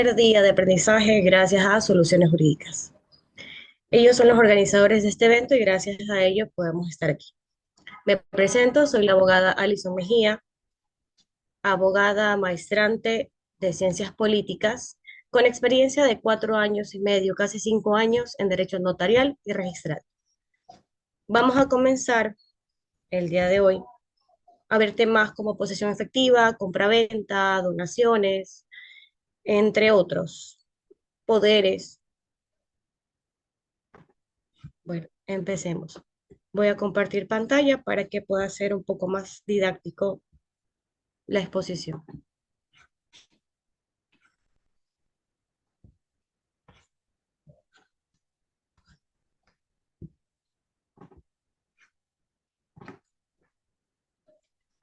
Día de aprendizaje gracias a Soluciones Jurídicas. Ellos son los organizadores de este evento y gracias a ellos podemos estar aquí. Me presento, soy la abogada Alison Mejía, abogada maestrante de Ciencias Políticas, con experiencia de 4 años y medio, casi 5 años en Derecho Notarial y Registral. Vamos a comenzar el día de hoy a ver temas como posesión efectiva, compraventa, donaciones, entre otros, poderes. Bueno, empecemos. Voy a compartir pantalla para que pueda ser un poco más didáctico la exposición.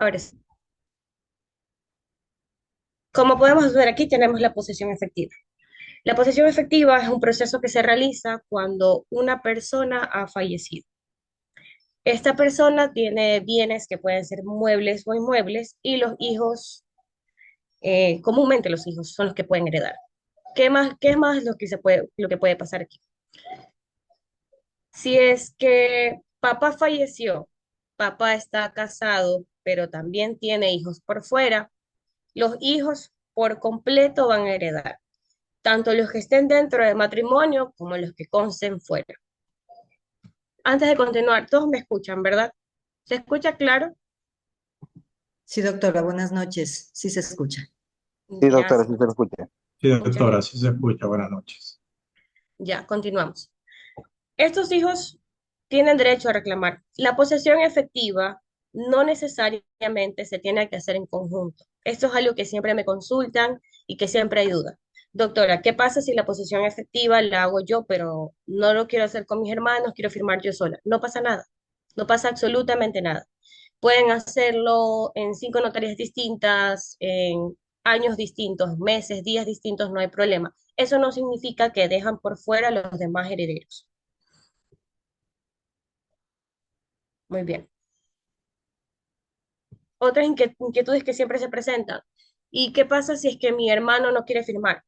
Ahora sí, como podemos ver aquí, tenemos la posesión efectiva. La posesión efectiva es un proceso que se realiza cuando una persona ha fallecido. Esta persona tiene bienes que pueden ser muebles o inmuebles y los hijos, comúnmente los hijos son los que pueden heredar. ¿Qué es más lo que puede pasar aquí? Si es que papá falleció, papá está casado, pero también tiene hijos por fuera, los hijos por completo van a heredar, tanto los que estén dentro del matrimonio como los que consten fuera. Antes de continuar, todos me escuchan, ¿verdad? ¿Se escucha claro? Sí, doctora, buenas noches. Sí se escucha. Sí, doctora, Gracias, sí se lo escucha. Sí, muchas doctora, gracias. sí se escucha. Buenas noches. Ya, continuamos. Estos hijos tienen derecho a reclamar. La posesión efectiva no necesariamente se tiene que hacer en conjunto. Esto es algo que siempre me consultan y que siempre hay duda. Doctora, ¿qué pasa si la posesión efectiva la hago yo, pero no lo quiero hacer con mis hermanos, quiero firmar yo sola? No pasa nada, no pasa absolutamente nada. Pueden hacerlo en 5 notarías distintas, en años distintos, meses, días distintos, no hay problema. Eso no significa que dejan por fuera a los demás herederos. Muy bien. Otras inquietudes que siempre se presentan. ¿Y qué pasa si es que mi hermano no quiere firmar?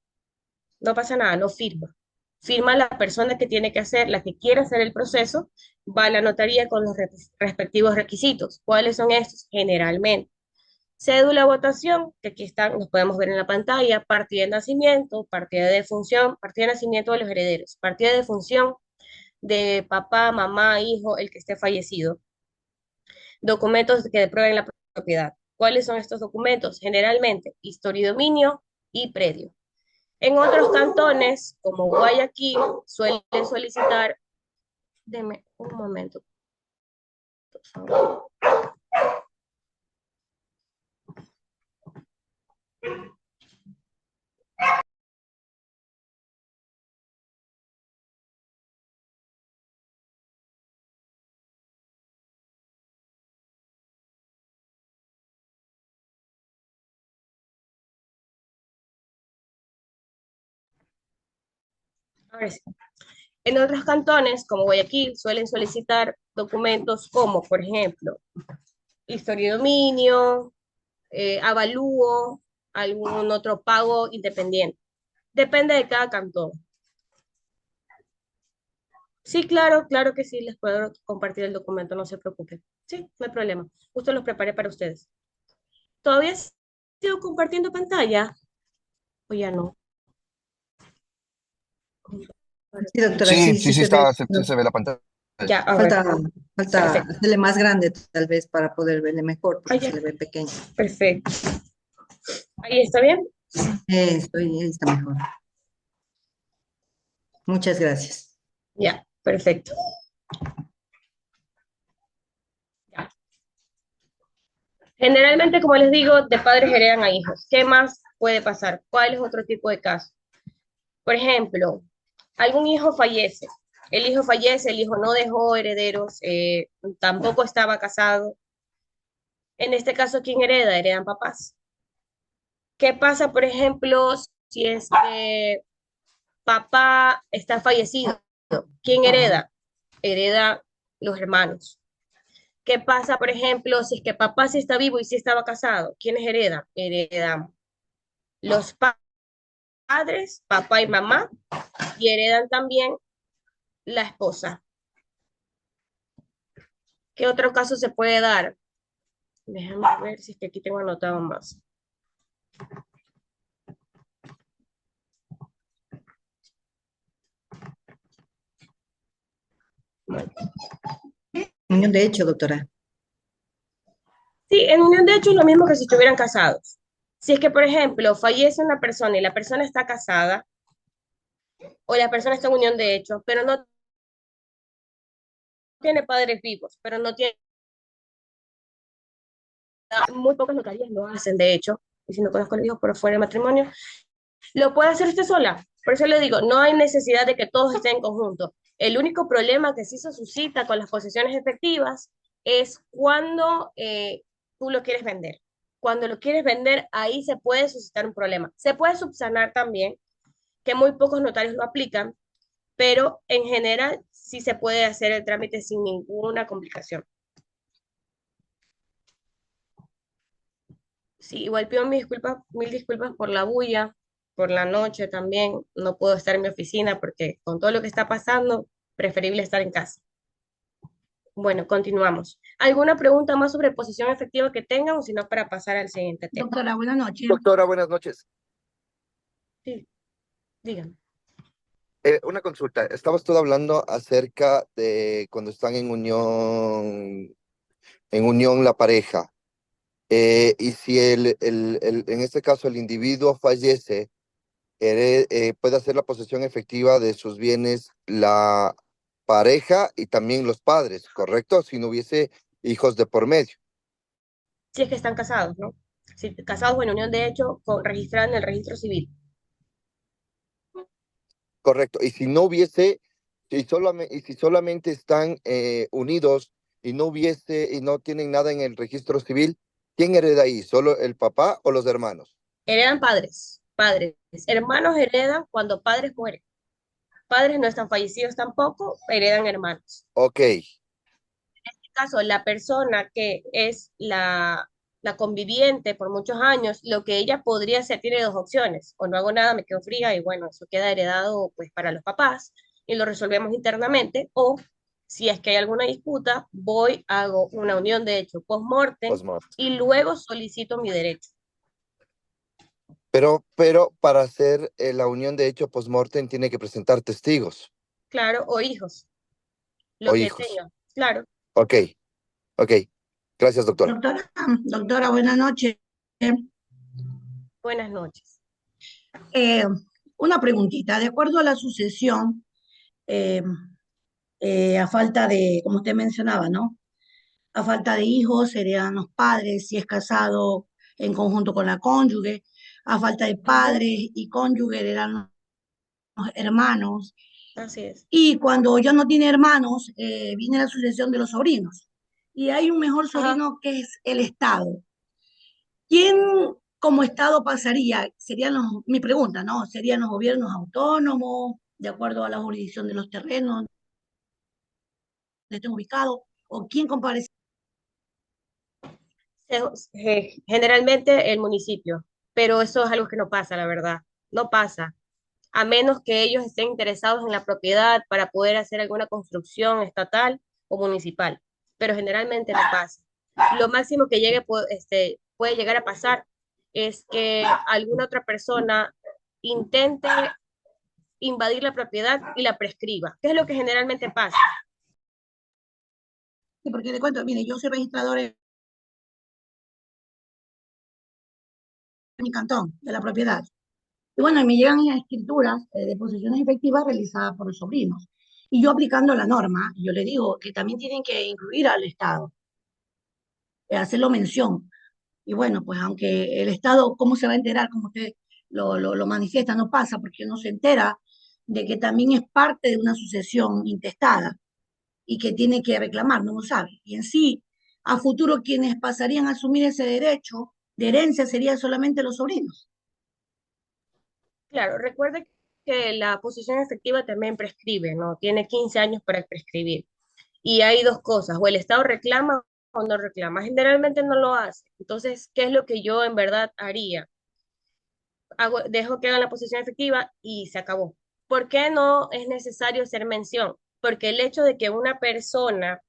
No pasa nada, no firma. Firma la persona que tiene que hacer, la que quiere hacer el proceso, va a la notaría con los respectivos requisitos. ¿Cuáles son estos? Generalmente, cédula de votación, que aquí están, los podemos ver en la pantalla, partida de nacimiento, partida de defunción, partida de nacimiento de los herederos, partida de defunción de papá, mamá, hijo, el que esté fallecido, documentos que prueben la propiedad. ¿Cuáles son estos documentos? Generalmente, historia y dominio y predio. En otros cantones, como Guayaquil, suelen solicitar, deme un momento, por favor. Ahora sí. En otros cantones, como Guayaquil, suelen solicitar documentos como, por ejemplo, historia y dominio, avalúo, algún otro pago independiente. Depende de cada cantón. Sí, claro, claro que sí, les puedo compartir el documento, no se preocupen. Sí, no hay problema. Justo los preparé para ustedes. ¿Todavía sigo compartiendo pantalla? ¿O ya no? Sí, doctora, Sí, sí, sí, sí sí se ve. está, sí se ve la pantalla. Ya, a ver, Falta, falta perfecto. hacerle más grande tal vez para poder verle mejor, Ah, porque ya, se le ve pequeño. perfecto. Ahí está bien. Ahí está mejor. Muchas gracias. Ya, perfecto. Ya. Generalmente, como les digo, de padres heredan a hijos. ¿Qué más puede pasar? ¿Cuál es otro tipo de caso? Por ejemplo, algún hijo fallece. El hijo fallece, el hijo no dejó herederos, tampoco estaba casado. En este caso, ¿quién hereda? Heredan papás. ¿Qué pasa, por ejemplo, si es que papá está fallecido? ¿Quién hereda? Hereda los hermanos. ¿Qué pasa, por ejemplo, si es que papá sí está vivo y sí estaba casado? ¿Quiénes heredan? Heredan los padres, papá y mamá, y heredan también la esposa. ¿Qué otro caso se puede dar? Déjame ver si es que aquí tengo anotado más. Bueno, Unión de hecho, doctora. sí, en unión de hecho es lo mismo que si estuvieran casados. Si es que, por ejemplo, fallece una persona y la persona está casada, o la persona está en unión de hecho, pero no tiene padres vivos, pero no tiene, muy pocas notarías lo hacen, de hecho, y si no conozco los hijos por fuera del matrimonio, lo puede hacer usted sola. Por eso le digo, no hay necesidad de que todos estén en conjunto. El único problema que sí se suscita con las posesiones efectivas es cuando tú lo quieres vender. Cuando lo quieres vender, ahí se puede suscitar un problema. Se puede subsanar también, que muy pocos notarios lo aplican, pero en general sí se puede hacer el trámite sin ninguna complicación. Sí, igual pido mis disculpas, mil disculpas por la bulla, por la noche también. No puedo estar en mi oficina porque con todo lo que está pasando, preferible estar en casa. Bueno, continuamos. ¿Alguna pregunta más sobre posición efectiva que tengan o si no para pasar al siguiente tema? Doctora, buenas noches. Doctora, buenas noches. Sí, díganme. Una consulta. Estabas tú hablando acerca de cuando están en unión la pareja. Y si en este caso el individuo fallece, puede hacer la posesión efectiva de sus bienes la pareja y también los padres, ¿correcto? Si no hubiese hijos de por medio. Si es que están casados, ¿no? Si casados o en unión de hecho, registrada en el registro civil. Correcto. Y si no hubiese, y si solamente están unidos y no hubiese y no tienen nada en el registro civil, ¿quién hereda ahí? ¿Solo el papá o los hermanos? Heredan padres, padres. Hermanos heredan cuando padres mueren. Padres no están fallecidos tampoco, heredan hermanos. Ok, En este caso, la persona que es la conviviente por muchos años, lo que ella podría hacer tiene dos opciones, o no hago nada, me quedo fría y bueno, eso queda heredado pues para los papás y lo resolvemos internamente, o si es que hay alguna disputa, voy, hago una unión de hecho post-mortem postmortem. y luego solicito mi derecho. Pero para hacer la unión de hecho postmortem tiene que presentar testigos Claro, o hijos, o lo que hijos. tengan, claro. Ok, ok. Gracias, doctora. Doctora, buenas noches. Buenas noches. Eh, una preguntita. De acuerdo a la sucesión, eh, a falta de, como usted mencionaba, ¿no? A falta de hijos, serían los padres, si es casado en conjunto con la cónyuge. A falta de Ujú, padres y cónyuge, eran los hermanos. así es. Y cuando ya no tiene hermanos, viene la sucesión de los sobrinos. Y hay un mejor Ajá. sobrino que es el Estado. ¿Quién como Estado pasaría? Serían mi pregunta, ¿no? ¿Serían los gobiernos autónomos, de acuerdo a la jurisdicción de los terrenos donde estén ubicados? ¿O quién comparece? Generalmente el municipio, pero eso es algo que no pasa, la verdad, no pasa, a menos que ellos estén interesados en la propiedad para poder hacer alguna construcción estatal o municipal, pero generalmente no pasa. Lo máximo que puede llegar a pasar es que alguna otra persona intente invadir la propiedad y la prescriba, que es lo que generalmente pasa. Sí, porque le cuento, mire, yo soy registrador en mi cantón de la propiedad. Y bueno, me llegan escrituras de posesiones efectivas realizadas por los sobrinos. Y yo aplicando la norma, yo le digo que también tienen que incluir al Estado, hacerlo mención. Y bueno, pues aunque el Estado, ¿cómo se va a enterar? Como usted lo manifiesta, no pasa porque no se entera de que también es parte de una sucesión intestada y que tiene que reclamar, no lo sabe. Y en sí, a futuro quienes pasarían a asumir ese derecho de herencia serían solamente los sobrinos. Claro, recuerde que la posición efectiva también prescribe, ¿no? Tiene 15 años para prescribir. Y hay dos cosas, o el Estado reclama o no reclama. Generalmente no lo hace. Entonces, ¿qué es lo que yo en verdad haría? dejo que hagan la posesión efectiva y se acabó. ¿Por qué no es necesario hacer mención? Porque el hecho de que una persona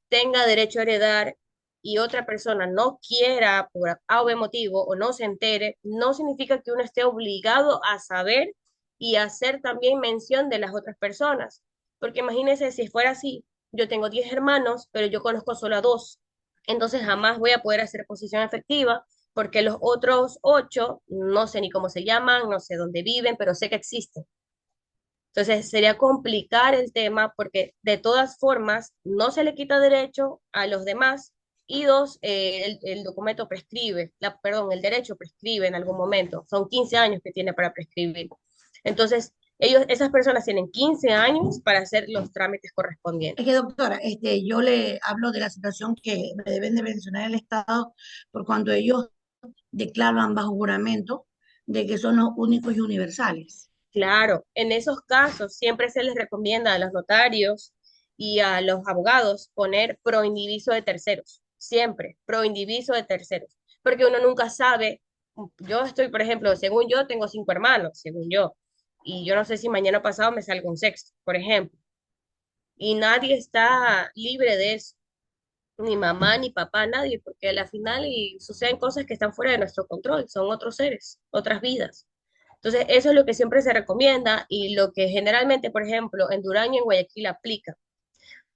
tenga derecho a heredar y otra persona no quiera por A o B motivo o no se entere, no significa que uno esté obligado a saber y hacer también mención de las otras personas. Porque imagínense si fuera así, yo tengo 10 hermanos, pero yo conozco solo a 2. Entonces jamás voy a poder hacer posesión efectiva porque los otros 8 no sé ni cómo se llaman, no sé dónde viven, pero sé que existen. Entonces sería complicar el tema porque de todas formas no se le quita derecho a los demás y dos, el documento prescribe, perdón, el derecho prescribe en algún momento. Son 15 años que tiene para prescribir. Entonces, esas personas tienen 15 años para hacer los trámites Es correspondientes. que, doctora, yo le hablo de la situación que me deben de mencionar el Estado por cuando ellos declaran bajo juramento de que son los únicos y universales. Claro, en esos casos siempre se les recomienda a los notarios y a los abogados poner pro indiviso de terceros, siempre pro indiviso de terceros, porque uno nunca sabe. Yo estoy, por ejemplo, según yo, tengo 5 hermanos, según yo, y yo no sé si mañana pasado me salga un sexto, por ejemplo, y nadie está libre de eso, ni mamá, ni papá, nadie, porque a la final suceden cosas que están fuera de nuestro control, son otros seres, otras vidas. Entonces, eso es lo que siempre se recomienda y lo que generalmente, por ejemplo, en Duraño y en Guayaquil aplica.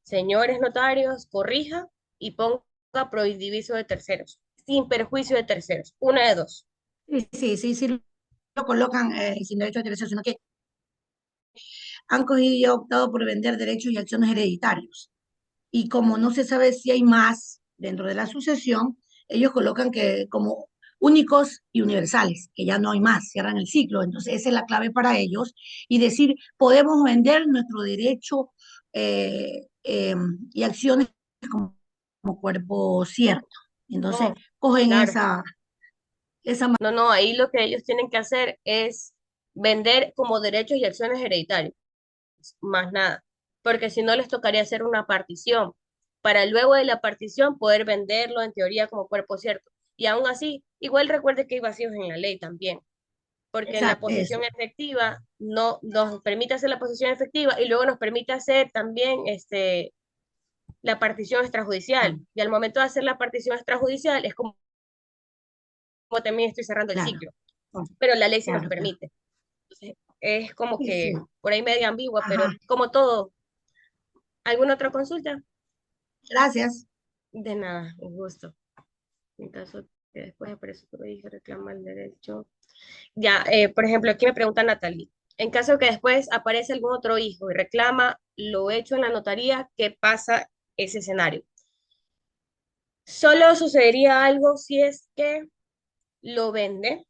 Señores notarios, corrija y ponga prohibidiviso de terceros, sin perjuicio de terceros. Una de dos. Sí, sí, sí, sí, lo colocan sin derecho a herencia, sino que han cogido y optado por vender derechos y acciones hereditarios. Y como no se sabe si hay más dentro de la sucesión, ellos colocan que como únicos y universales, que ya no hay más, cierran el ciclo. Entonces, esa es la clave para ellos y decir, podemos vender nuestro derecho y acciones como, como cuerpo cierto. Entonces, No, cogen claro. esa No, no, ahí lo que ellos tienen que hacer es vender como derechos y acciones hereditarios, más nada, porque si no les tocaría hacer una partición, para luego de la partición poder venderlo en teoría como cuerpo cierto. Y aún así, igual recuerde que hay vacíos en la ley también, porque en la eso, posesión efectiva no nos permite hacer la posesión efectiva y luego nos permite hacer también la partición extrajudicial. Y al momento de hacer la partición extrajudicial es como también estoy cerrando el claro, ciclo, pero la ley sí nos claro, claro. permite. Entonces, es como Sí, sí. que por ahí medio ambigua, pero Ajá, como todo. ¿Alguna otra consulta? gracias. De nada, un gusto. En caso que después aparece otro hijo, reclama el derecho. Ya, por ejemplo, aquí me pregunta Natalie. En caso que después aparece algún otro hijo y reclama lo hecho en la notaría, ¿qué pasa ese escenario? Solo sucedería algo si es que lo vende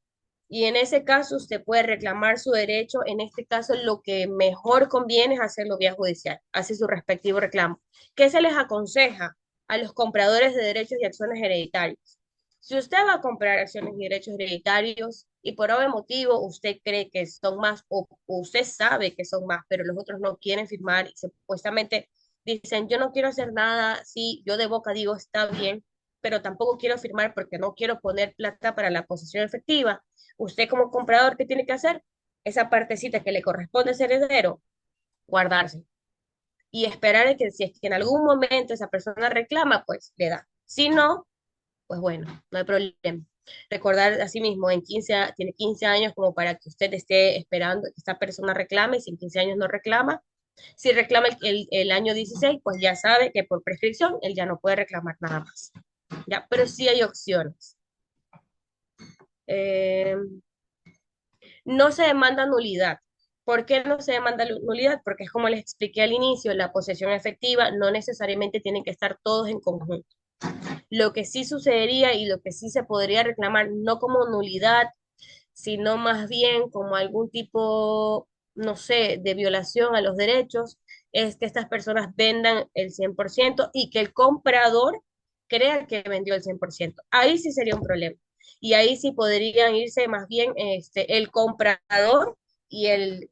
y en ese caso usted puede reclamar su derecho. En este caso, lo que mejor conviene es hacerlo vía judicial, hace su respectivo reclamo. ¿Qué se les aconseja a los compradores de derechos y acciones hereditarios? Si usted va a comprar acciones y derechos hereditarios y por algún motivo usted cree que son más o usted sabe que son más, pero los otros no quieren firmar y supuestamente dicen, yo no quiero hacer nada, sí, yo de boca digo está bien, pero tampoco quiero firmar porque no quiero poner plata para la posesión efectiva. Usted como comprador, ¿qué tiene que hacer? Esa partecita que le corresponde a ese heredero, guardarse y esperar a que si es que en algún momento esa persona reclama, pues le da. Si no, pues bueno, no hay problema. Recordar asimismo, tiene 15 años como para que usted esté esperando que esta persona reclame, y si en 15 años no reclama, si reclama el año 16, pues ya sabe que por prescripción él ya no puede reclamar nada más. ¿Ya? Pero sí hay opciones. Eh, no se demanda nulidad. ¿Por qué no se demanda nulidad? Porque es como les expliqué al inicio, la posesión efectiva no necesariamente tienen que estar todos en conjunto. Lo que sí sucedería y lo que sí se podría reclamar, no como nulidad, sino más bien como algún tipo, no sé, de violación a los derechos, es que estas personas vendan el 100% y que el comprador crea que vendió el 100%. Ahí sí sería un problema. Y ahí sí podrían irse más bien el comprador y el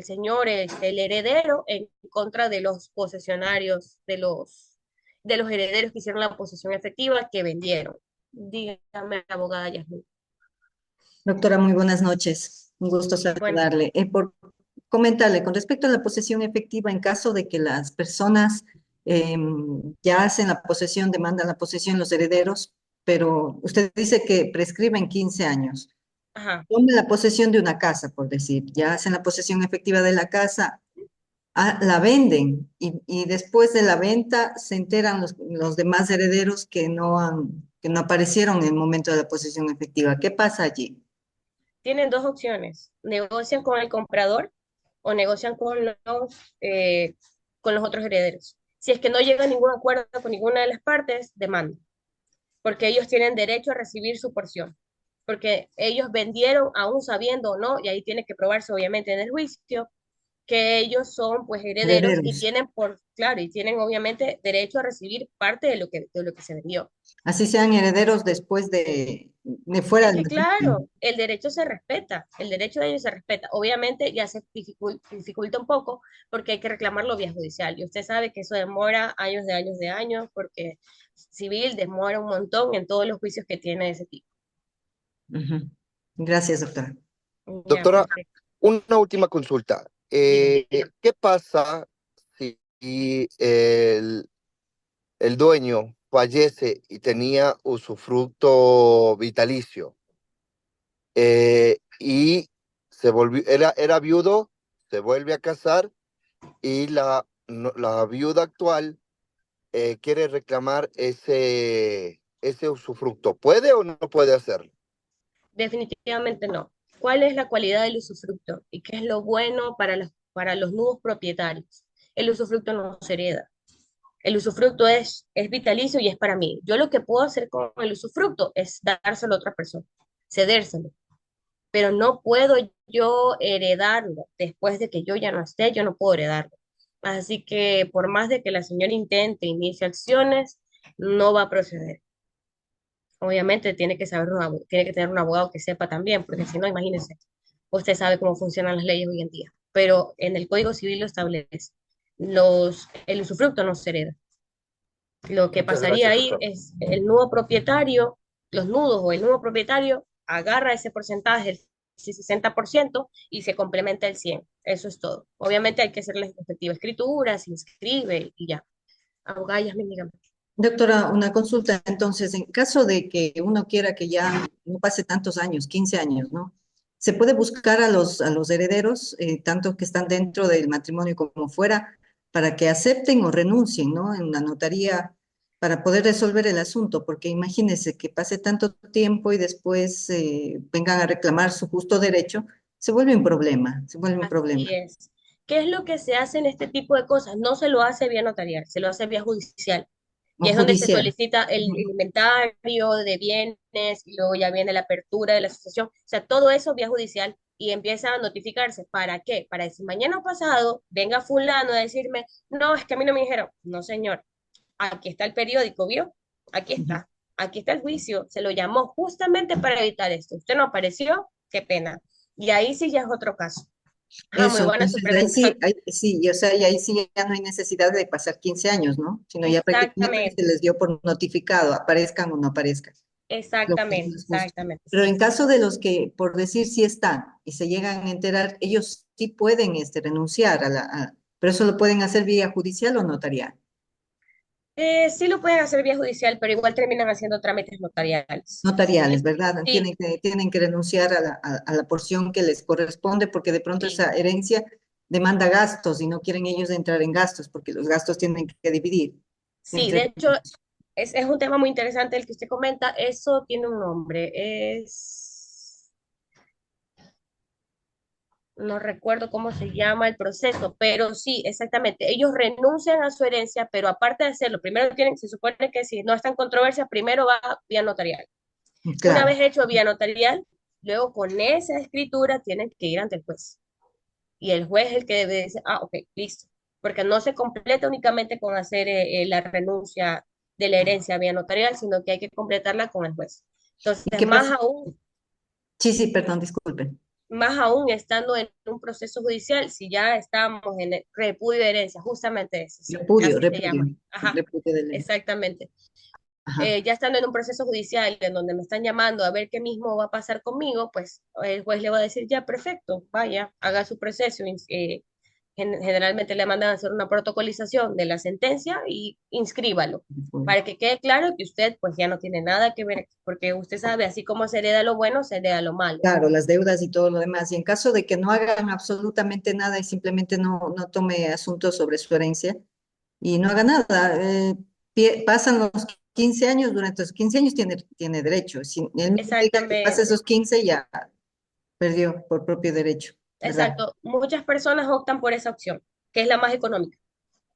señor, el heredero, en contra de los posesionarios, de los herederos que hicieron la posesión efectiva que vendieron. Dígame, abogada Yasmin. Doctora, muy buenas noches. Un gusto Bueno, saludarle. Por comentarle, con respecto a la posesión efectiva, en caso de que las personas ya hacen la posesión, demandan la posesión los herederos, pero usted dice que prescriben 15 años. ajá. Tomen la posesión de una casa, por decir, ya hacen la posesión efectiva de la casa, la venden y después de la venta se enteran los demás herederos que no aparecieron en el momento de la posesión efectiva. ¿Qué pasa allí? Tienen dos opciones. Negocian con el comprador o negocian eh, con los otros herederos. Si es que no llega a ningún acuerdo con ninguna de las partes, demanda, porque ellos tienen derecho a recibir su porción, porque ellos vendieron aún sabiendo o no, y ahí tiene que probarse obviamente en el juicio, que ellos son pues herederos y Herederos. tienen claro, y tienen obviamente derecho a recibir parte de lo que se vendió. Así sean herederos después de fuera Es del que matrimonio. claro, el derecho se respeta, el derecho de ellos se respeta. Obviamente ya se dificulta un poco porque hay que reclamarlo vía judicial. Y usted sabe que eso demora años de años de años porque civil demora un montón en todos los juicios que tiene de ese tipo. Ujú. Gracias, doctora. Ya, Doctora, perfecto. una última consulta. Dígame. ¿Qué pasa si el dueño fallece y tenía usufructo vitalicio? Y era viudo, se vuelve a casar y la viuda actual quiere reclamar ese usufructo. ¿Puede o no puede hacerlo? Definitivamente no. ¿Cuál es la cualidad del usufructo y qué es lo bueno para los nuevos propietarios? El usufructo no se hereda. El usufructo es vitalicio y es para mí. Yo lo que puedo hacer con el usufructo es dárselo a otra persona, cedérselo, pero no puedo yo heredarlo después de que yo ya no esté, yo no puedo heredarlo. Así que por más de que la señora intente iniciar acciones, no va a proceder. Obviamente tiene que saber tiene que tener un abogado que sepa también, porque si no, imagínense, usted sabe cómo funcionan las leyes hoy en día, pero en el Código Civil lo establece. El usufructo no se hereda. Lo que Muchas pasaría gracias, ahí doctor. es el nudo propietario, los nudos o el nudo propietario agarra ese porcentaje, el 60%, y se complementa el 100%. Eso es todo. Obviamente hay que hacer la respectiva escritura, se inscribe y ya. Abogada Yasmín, dígame. Doctora, una consulta. Entonces, en caso de que uno quiera que ya no pase tantos años, 15 años, ¿no? ¿Se puede buscar a los herederos, tanto que están dentro del matrimonio como fuera, para que acepten o renuncien, ¿no? En la notaría, para poder resolver el asunto? Porque imagínese que pase tanto tiempo y después vengan a reclamar su justo derecho, se vuelve un problema, se vuelve un Así problema. es. ¿Qué es lo que se hace en este tipo de cosas? No se lo hace vía notarial, se lo hace vía judicial. O Y es donde se judicial. solicita el Ujú. inventario de bienes y luego ya viene la apertura de la asociación. O sea, todo eso vía judicial y empieza a notificarse. ¿Para qué? Para decir mañana pasado venga fulano a decirme, no, es que a mí no me dijeron. No, señor, aquí está el periódico, ¿vio? Aquí Ujú. está. Aquí está el juicio. Se lo llamó justamente para evitar esto. Usted no apareció, qué pena. Y ahí sí ya es otro caso. Ah, muy Eso, buena su entonces ahí pregunta. sí, sí, o sea, y ahí sí ya no hay necesidad de pasar 15 años, ¿no? Sino ya prácticamente se Exactamente, les dio por notificado, aparezcan o no aparezcan, lo que es exactamente, más justo. exactamente. Pero en caso de los que, por decir, sí están y se llegan a enterar, ellos sí pueden renunciar pero eso lo pueden hacer vía judicial o notarial. Sí lo pueden hacer vía judicial, pero igual terminan haciendo trámites notariales. Notariales, ¿verdad? Sí, Tienen que renunciar a la porción que les corresponde porque de pronto sí, esa herencia demanda gastos y no quieren ellos entrar en gastos porque los gastos tienen que dividir sí. entre De hecho, todos. es un tema muy interesante el que usted comenta. Eso tiene un nombre. No recuerdo cómo se llama el proceso, pero sí, exactamente. Ellos renuncian a su herencia, pero aparte de hacerlo, primero se supone que si no está en controversia, primero va vía notarial. Una Claro. vez hecho vía notarial, luego con esa escritura tienen que ir ante el juez. Y el juez es el que debe decir, ah, ok, listo. Porque no se completa únicamente con hacer la renuncia de la herencia vía notarial, sino que hay que completarla con el juez. ¿Y Entonces, qué pasa? Sí, sí, perdón, disculpe. más aún estando en un proceso judicial, si ya estamos en el repudio de herencia, justamente eso, sí, Repudio, así se repudio, llama. Ajá, repudio de ley. exactamente. Ajá. Ya estando en un proceso judicial en donde me están llamando a ver qué mismo va a pasar conmigo, pues el juez le va a decir, ya, perfecto, vaya, haga su proceso. Generalmente le mandan a hacer una protocolización de la sentencia y inscríbalo, para que quede claro que usted pues ya no tiene nada que ver, porque usted sabe, así como se hereda lo bueno, se hereda lo malo. Claro, las deudas y todo lo demás. Y en caso de que no hagan absolutamente nada y simplemente no tome asuntos sobre su herencia y no haga nada, pasan los 15 años, durante los 15 años tiene derecho. Si él mismo diga que pasa Exactamente. esos 15 ya perdió por propio derecho, ¿verdad? Exacto, muchas personas optan por esa opción, que es la más económica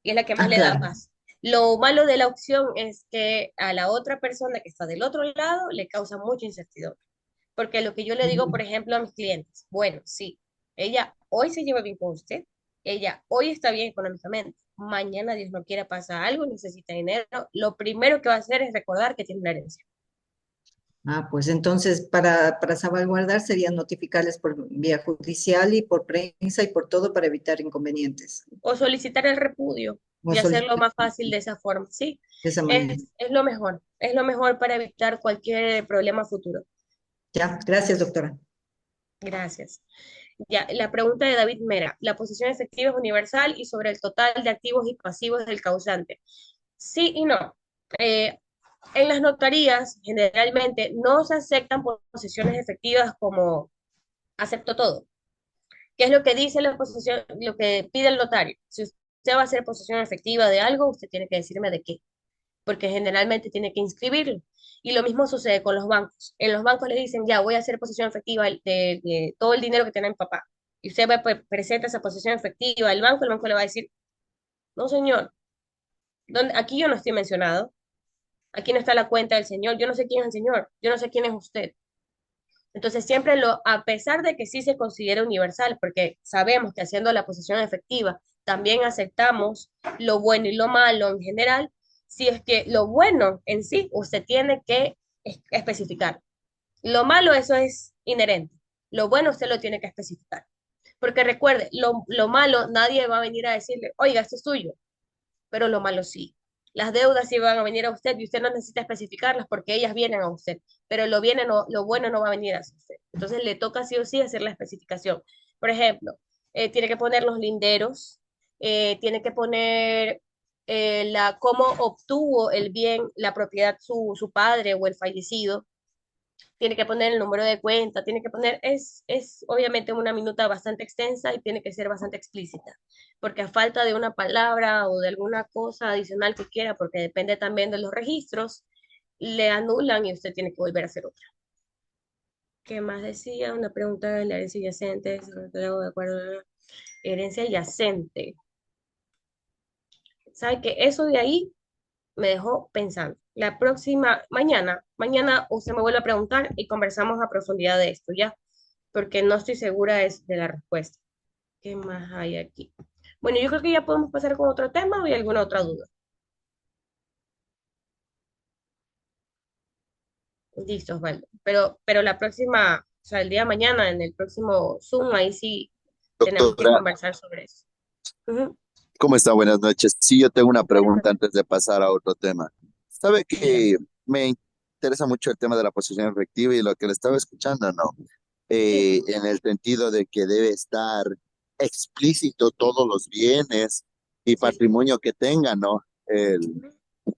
y es la que más Ah, le da claro. paz. Lo malo de la opción es que a la otra persona que está del otro lado le causa mucha incertidumbre, porque lo que yo le digo, por Ujú. ejemplo, a mis clientes, bueno, sí, ella hoy se lleva bien con usted, ella hoy está bien económicamente, mañana Dios no quiera pasa algo, necesita dinero, lo primero que va a hacer es recordar que tiene una herencia. Ah, pues entonces para salvaguardar sería notificarles por vía judicial y por prensa y por todo para evitar inconvenientes. O solicitar el repudio O y hacerlo solicitar más fácil de esa forma. Sí, de esa manera. es lo mejor para evitar cualquier problema futuro. Ya, gracias, doctora. Gracias. Ya, la pregunta de David Mera, la posición efectiva es universal y sobre el total de activos y pasivos del causante. Sí y no. Eh, en las notarías generalmente no se aceptan posiciones efectivas como acepto todo. ¿Qué es lo que dice la posesión, lo que pide el notario? Si usted va a hacer posesión efectiva de algo, usted tiene que decirme de qué, porque generalmente tiene que inscribirlo. Y lo mismo sucede con los bancos. En los bancos le dicen, ya, voy a hacer posesión efectiva de todo el dinero que tiene mi papá. Y usted va, pues, presenta esa posesión efectiva al banco, el banco le va a decir, no, señor, aquí yo no estoy mencionado, aquí no está la cuenta del señor, yo no sé quién es el señor, yo no sé quién es usted. Entonces, a pesar de que sí se considera universal, porque sabemos que haciendo la posesión efectiva también aceptamos lo bueno y lo malo en general, si es que lo bueno en sí usted tiene que especificar. Lo malo, eso es inherente. Lo bueno usted lo tiene que especificar. Porque recuerde, lo malo nadie va a venir a decirle, oiga, esto es suyo, pero lo malo sí. Las deudas sí van a venir a usted y usted no necesita especificarlas porque ellas vienen a usted, pero lo bueno no va a venir a usted. Entonces le toca sí o sí hacer la especificación. Por ejemplo, tiene que poner los linderos, tiene que poner cómo obtuvo el bien, la propiedad su padre o el fallecido, tiene que poner el número de cuenta, tiene que poner, es obviamente una minuta bastante extensa y tiene que ser bastante explícita, porque a falta de una palabra o de alguna cosa adicional que quiera, porque depende también de los registros, le anulan y usted tiene que volver a hacer otra. ¿Qué más decía? Una pregunta de la herencia yacente, si no estoy de acuerdo, herencia yacente. ¿Sabe que eso de ahí me dejó pensando? La próxima, mañana usted me vuelve a preguntar y conversamos a profundidad de esto, ¿ya? Porque no estoy segura de la respuesta. ¿Qué más hay aquí? Bueno, yo creo que ya podemos pasar con otro tema o hay alguna otra duda. Listo, Osvaldo. Pero la próxima, o sea, el día de mañana, en el próximo Zoom, ahí sí tenemos que Doctora, conversar sobre eso. Ujú. ¿cómo está? Buenas noches. Sí, yo tengo una Buenas pregunta noches. antes de pasar a otro tema. Sabe Dígame. que me interesa mucho el tema de la posición efectiva y lo que le estaba escuchando, ¿no? Sí. En el sentido de que debe estar explícito todos los bienes y Sí, sí. patrimonio que tenga, ¿no? Ujú.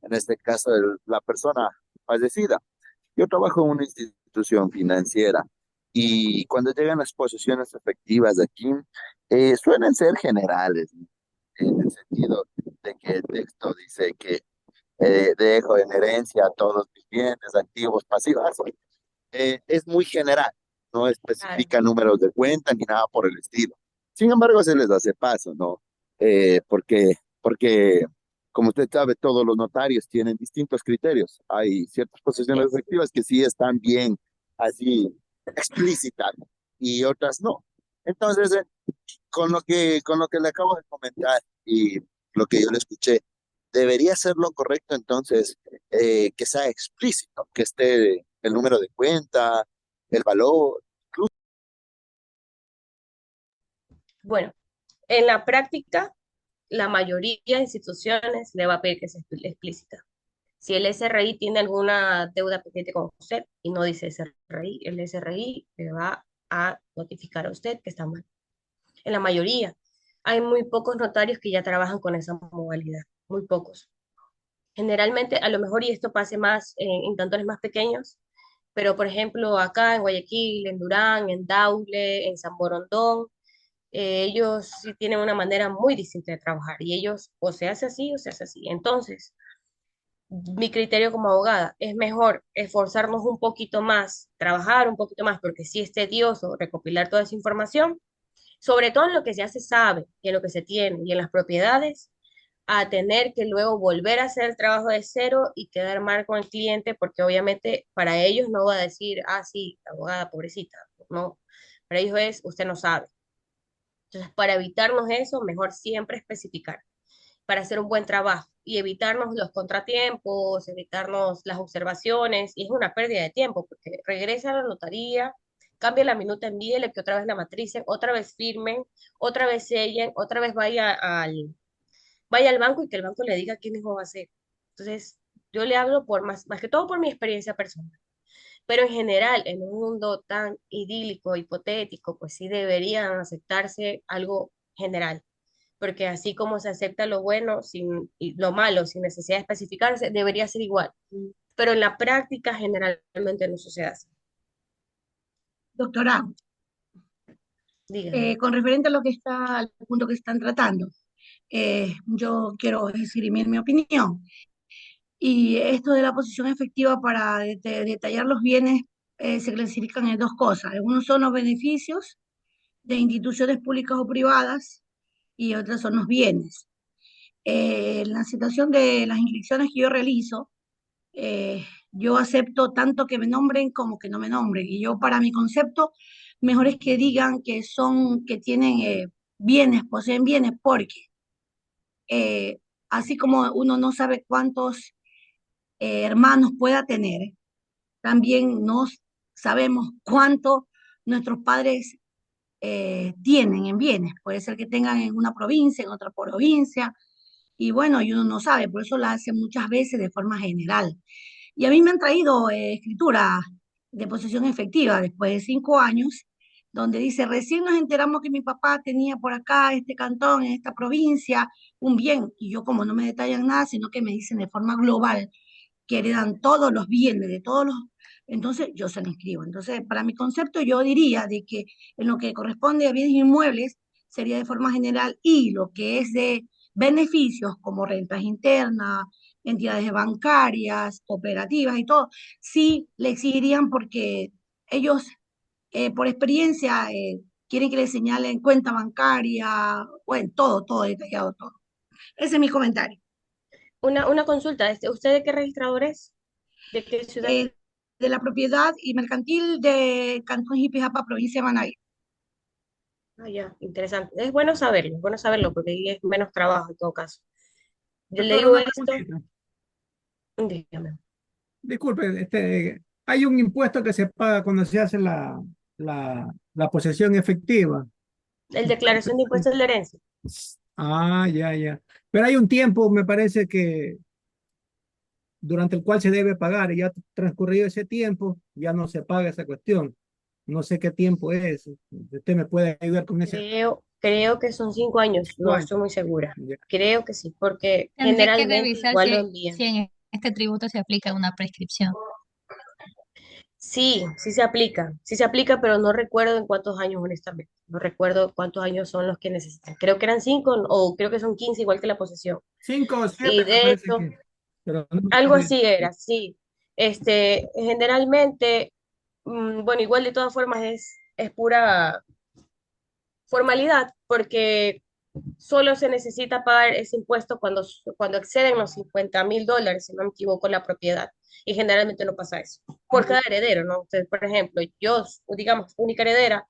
En este caso, la persona fallecida. Yo trabajo en una institución financiera y cuando llegan las posiciones efectivas de aquí, suelen ser generales, ¿no? En el sentido de que el texto dice que dejo en herencia todos mis bienes, activos, pasivos. Es muy general, no Claro. especifica números de cuenta ni nada por el estilo. Sin embargo, se les hace paso, ¿no? Porque, como usted sabe, todos los notarios tienen distintos criterios. Hay ciertas Así posiciones es. efectivas que sí están bien así explícitas y otras no. Entonces, con lo que le acabo de comentar y lo que yo le escuché, debería ser lo correcto entonces que sea explícito, que esté el número de cuenta, el valor, incluso. Bueno, en la práctica, la mayoría de instituciones le va a pedir que sea explícita. Si el SRI tiene alguna deuda pendiente con usted y no dice SRI, el SRI le va a notificar a usted que está mal. En la mayoría, hay muy pocos notarios que ya trabajan con esa modalidad, muy pocos. Generalmente, a lo mejor, y esto pase más en cantones más pequeños, pero por ejemplo, acá en Guayaquil, en Durán, en Daule, en San Borondón, ellos sí tienen una manera muy distinta de trabajar y ellos o se hace así o se hace así. Entonces, mi criterio como abogada es mejor esforzarnos un poquito más, trabajar un poquito más, porque sí es tedioso recopilar toda esa información, sobre todo en lo que ya se sabe y en lo que se tiene y en las propiedades, a tener que luego volver a hacer el trabajo de cero y quedar mal con el cliente, porque obviamente para ellos no va a decir, ah, sí, abogada, pobrecita, no, para ellos es, usted no sabe. Entonces, para evitarnos eso, mejor siempre especificar, para hacer un buen trabajo y evitarnos los contratiempos, evitarnos las observaciones, y es una pérdida de tiempo, porque regresa a la notaría, cambia la minuta, envíele que otra vez la matricen, otra vez firmen, otra vez sellen, otra vez vaya al banco y que el banco le diga qué mismo va a hacer. Entonces, yo le hablo por más que todo por mi experiencia personal. Pero en general, en un mundo tan idílico, hipotético, pues sí deberían aceptarse algo general, porque así como se acepta lo bueno sin, y lo malo sin necesidad de especificarse, debería ser igual. Pero en la práctica generalmente no sucede así. Doctora, Dígame. con referente a lo que está, al punto que están tratando, yo quiero esgrimir mi opinión. Y esto de la posición efectiva para detallar los bienes se clasifican en dos cosas. Algunos son los beneficios de instituciones públicas o privadas y otros son los bienes. En la situación de las inscripciones que yo realizo, yo acepto tanto que me nombren como que no me nombren. Y yo, para mi concepto, mejor es que digan que son, que tienen bienes, poseen bienes, porque eh, así como uno no sabe cuántos hermanos pueda tener, también no sabemos cuánto nuestros padres tienen en bienes. Puede ser que tengan en una provincia, en otra provincia, y bueno, y uno no sabe, por eso la hace muchas veces de forma general. Y a mí me han traído escritura de posesión efectiva después de 5 años, donde dice, recién nos enteramos que mi papá tenía por acá, este cantón, en esta provincia, un bien, y yo como no me detallan nada, sino que me dicen de forma global que heredan todos los bienes de todos los, entonces yo se lo inscribo. Entonces, para mi concepto, yo diría de que en lo que corresponde a bienes inmuebles sería de forma general y lo que es de beneficios como rentas internas, entidades bancarias, cooperativas y todo, sí le exigirían porque ellos, por experiencia, quieren que les señalen cuenta bancaria, bueno, todo, todo detallado, todo. Ese es mi comentario. Una consulta, ¿usted de qué registrador es? ¿De qué ciudad? eh, de la propiedad y mercantil de Cantón Jipijapa, provincia de Manabí. Ah, ya, interesante. Es bueno saberlo, porque ahí es menos trabajo en todo caso. Yo le Doctora, digo una esto, preguntita. dígame. Disculpe, hay un impuesto que se paga cuando se hace la posesión efectiva. El declaración de impuestos de la herencia. Ah, ya, ya. Pero hay un tiempo, me parece que durante el cual se debe pagar y ya transcurrido ese tiempo, ya no se paga esa cuestión. No sé qué tiempo es. Usted me puede ayudar con ese Creo que son 5 años, no año. estoy muy segura. Ya. Creo que sí, porque Tendré que generalmente revisar igual lo si envían. en este tributo se aplica una prescripción. Sí, sí se aplica, pero no recuerdo en cuántos años, honestamente. No recuerdo cuántos años son los que necesitan. Creo que eran 5 o creo que son 15 igual que la posesión. 5 o 7 Y me de parece hecho, que. Pero no me algo acuerdo. así era, sí. Generalmente, bueno, igual de todas formas es pura formalidad, porque solo se necesita pagar ese impuesto cuando exceden los $50,000, si no me equivoco, la propiedad. Y generalmente no pasa eso. Por cada heredero, ¿no? Entonces, por ejemplo, yo, digamos, única heredera,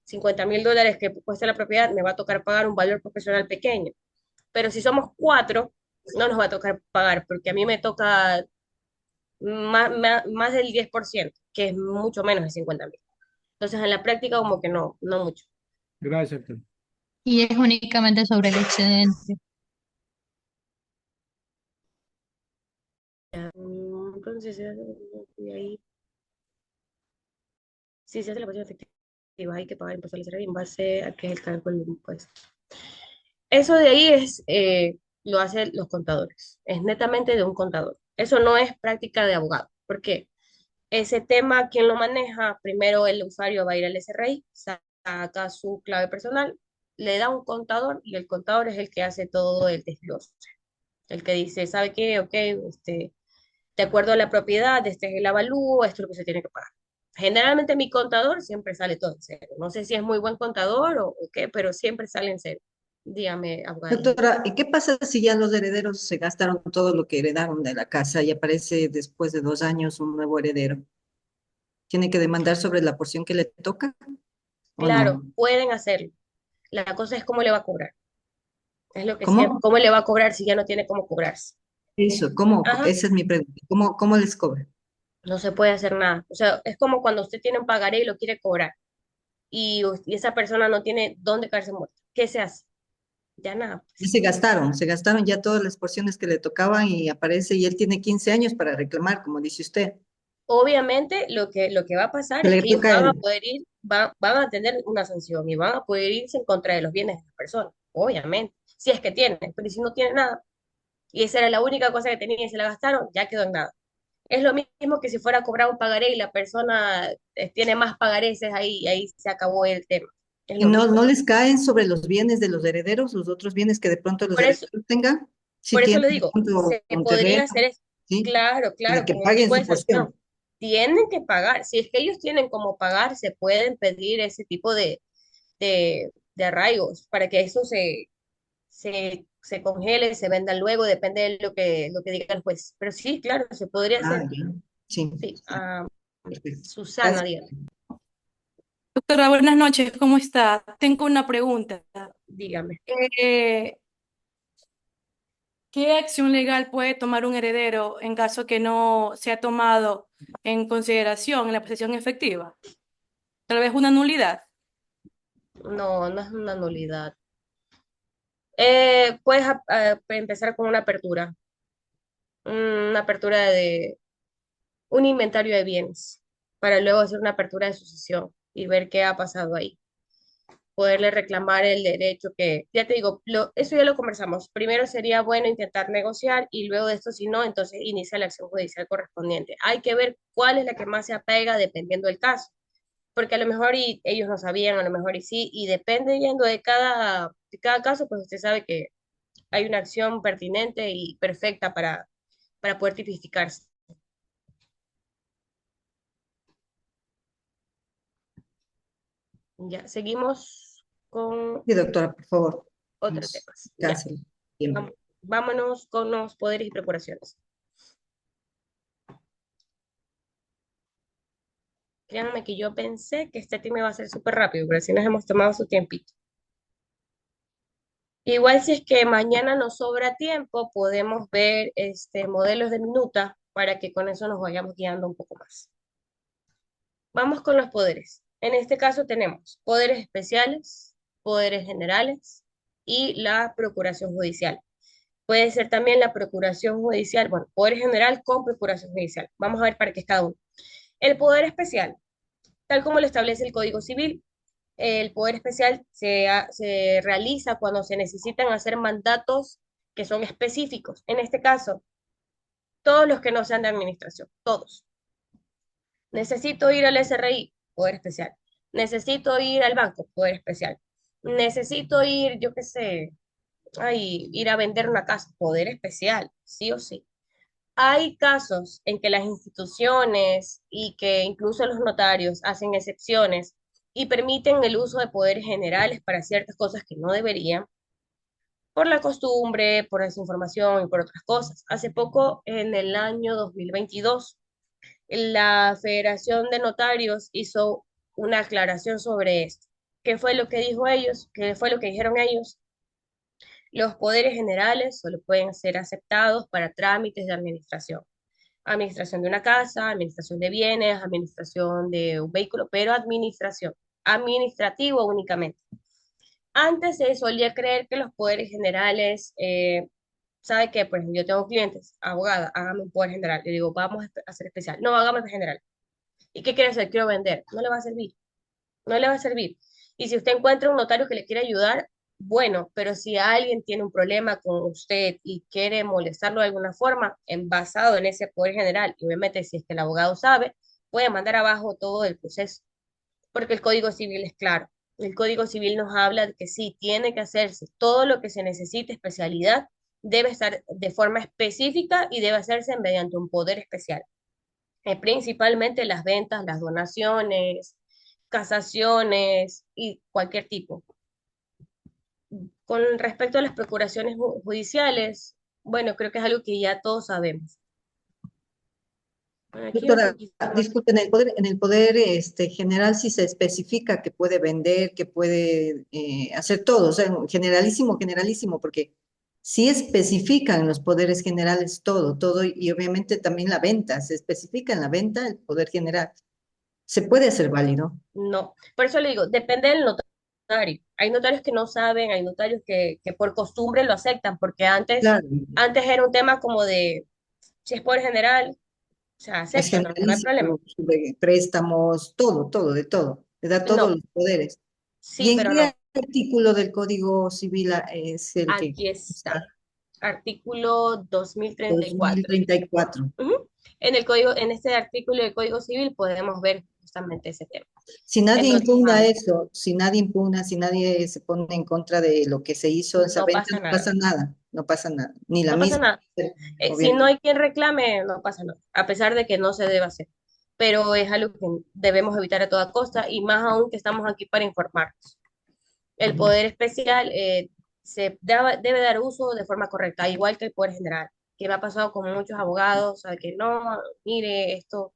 $50,000 que cuesta la propiedad, me va a tocar pagar un valor profesional pequeño. Pero si somos cuatro, no nos va a tocar pagar, porque a mí me toca más del 10%, que es mucho menos de 50,000. Entonces, en la práctica, como que no, no mucho. Gracias, doctor. Y es únicamente sobre el excedente. Entonces, de ahí, si se hace la posición efectiva, hay que pagar impuesto al SRI en base a que es el cálculo del impuesto. Eso de ahí lo hacen los contadores, es netamente de un contador. Eso no es práctica de abogado. ¿Por qué? Ese tema, ¿quién lo maneja? Primero el usuario va a ir al SRI, saca su clave personal, le da un contador y el contador es el que hace todo el desglose. El que dice, ¿sabe qué? Ok, de acuerdo a la propiedad, este es el avalúo, esto es lo que se tiene que pagar. Generalmente mi contador siempre sale todo en cero. No sé si es muy buen contador o qué, pero siempre sale en cero. Dígame, abogada. Doctora, ¿y qué pasa si ya los herederos se gastaron todo lo que heredaron de la casa y aparece después de 2 años un nuevo heredero? ¿Tiene que demandar sobre la porción que le toca o Claro, no? pueden hacerlo. La cosa es cómo le va a cobrar. Es lo que siempre, ¿Cómo? cómo le va a cobrar si ya no tiene cómo cobrarse. Eso, ¿cómo? Ajá, Esa es mi pregunta. ¿Cómo les cobra? no se puede hacer nada. O sea, es como cuando usted tiene un pagaré y lo quiere cobrar y esa persona no tiene dónde caerse muerta. ¿Qué se hace? Ya nada, Ya pues. se gastaron ya todas las porciones que le tocaban y aparece y él tiene 15 años para reclamar, como dice usted. Obviamente lo que va a pasar Que es le que ellos toca a van a él. poder ir, van a tener una sanción y van a poder irse en contra de los bienes de las personas, obviamente, si es que tienen, pero si no tienen nada, y esa era la única cosa que tenían y se la gastaron, ya quedó en nada. Es lo mismo que si fuera a cobrar un pagaré y la persona tiene más pagareces ahí se acabó el tema. Es Y lo mismo. no les caen sobre los bienes de los herederos, los otros bienes que de pronto los Por eso, herederos tengan, si por eso tienen le de digo, pronto se un podría terreno, hacer eso. ¿sí? Claro, Para claro, que con un tipo paguen de su sanción. porción. Tienen que pagar. Si es que ellos tienen como pagar, se pueden pedir ese tipo de arraigos para que eso se congele, se venda luego, depende de lo que diga el juez. Pero sí, claro, se podría Ah, hacer. ya. Sí, Sí, sí, perfecto. Susana, Gracias. dígame, Doctora, buenas noches, ¿cómo está? Tengo una pregunta. dígame. Eh, ¿Qué acción legal puede tomar un heredero en caso que no sea tomado en consideración en la posesión efectiva? Tal vez una nulidad. No, no es una nulidad. Puedes empezar con una apertura de un inventario de bienes, para luego hacer una apertura de sucesión y ver qué ha pasado ahí. Poderle reclamar el derecho que, ya te digo, eso ya lo conversamos. Primero sería bueno intentar negociar y luego de esto, si no, entonces inicia la acción judicial correspondiente. Hay que ver cuál es la que más se apega dependiendo del caso, porque a lo mejor ellos no sabían, a lo mejor y sí, y dependiendo de cada caso, pues usted sabe que hay una acción pertinente y perfecta para poder tipificarse. Ya, seguimos con Sí, doctora, por favor, otros nos temas. Ya, alcance el tiempo. vámonos con los poderes y procuraciones. Créanme que yo pensé que este tema iba a ser súper rápido, pero si nos hemos tomado su tiempito. Igual si es que mañana nos sobra tiempo, podemos ver modelos de minuta para que con eso nos vayamos guiando un poco más. Vamos con los poderes. En este caso tenemos poderes especiales, poderes generales y la procuración judicial. Puede ser también la procuración judicial, bueno, poder general con procuración judicial. Vamos a ver para qué es cada uno. El poder especial, tal como lo establece el Código Civil, el poder especial se realiza cuando se necesitan hacer mandatos que son específicos. En este caso, todos los que no sean de administración, todos. Necesito ir al SRI, poder especial. Necesito ir al banco, poder especial. Necesito ir, yo qué sé, ir a vender una casa, poder especial, sí o sí. Hay casos en que las instituciones y que incluso los notarios hacen excepciones y permiten el uso de poderes generales para ciertas cosas que no deberían, por la costumbre, por desinformación y por otras cosas. Hace poco, en el año 2022, la Federación de Notarios hizo una aclaración sobre esto. ¿Qué fue lo que dijo ellos? ¿Qué fue lo que dijeron ellos? Los poderes generales solo pueden ser aceptados para trámites de administración. Administración de una casa, administración de bienes, administración de un vehículo, pero administración, administrativo únicamente. Antes se solía creer que los poderes generales ¿Sabe qué? Por ejemplo, yo tengo clientes, abogada, hágame un poder general. Le digo, vamos a hacer especial. No, hágame el general. ¿Y qué quiere hacer? Quiero vender. No le va a servir. No le va a servir. Y si usted encuentra un notario que le quiere ayudar, bueno, pero si alguien tiene un problema con usted y quiere molestarlo de alguna forma, basado en ese poder general, y obviamente si es que el abogado sabe, puede mandar abajo todo el proceso, porque el Código Civil es claro. El Código Civil nos habla de que sí, tiene que hacerse todo lo que se necesite, especialidad, debe estar de forma específica y debe hacerse mediante un poder especial. Principalmente las ventas, las donaciones, casaciones y cualquier tipo. Con respecto a las procuraciones judiciales, bueno, creo que es algo que ya todos sabemos. Bueno, aquí un Doctora, poquito más. disculpe, en el poder general sí se especifica que puede vender, que puede hacer todo, o sea, generalísimo, generalísimo, porque sí especifican en los poderes generales todo, todo, y obviamente también la venta, se especifica en la venta el poder general. Se puede hacer válido. No, por eso le digo, depende del notario. Hay notarios que no saben, hay notarios que por costumbre lo aceptan, porque Claro, antes era un tema como de, si es poder general, o sea, es acéptalo, no hay problema. generalísimo, sobre préstamos, todo, todo, de todo, le da todos No, los poderes. ¿Y sí, en pero qué no. artículo del Código Civil es el que Aquí está. está? Artículo 2034. 2034. Ujú. En el código, en este artículo del Código Civil podemos ver justamente ese tema. Si nadie Entonces, impugna vamos, eso, si nadie impugna, si nadie se pone en contra de lo que se hizo, esa no venta, pasa no nada, pasa nada, no pasa nada. Ni la no pasa misma, nada. Si no obviamente. hay quien reclame, no pasa nada, a pesar de que no se debe hacer. Pero es algo que debemos evitar a toda costa y más aún que estamos aquí para informarnos. El Ujú. poder especial debe dar uso de forma correcta, igual que el poder general, que me ha pasado con muchos abogados, ¿sabe? Que no, mire, esto,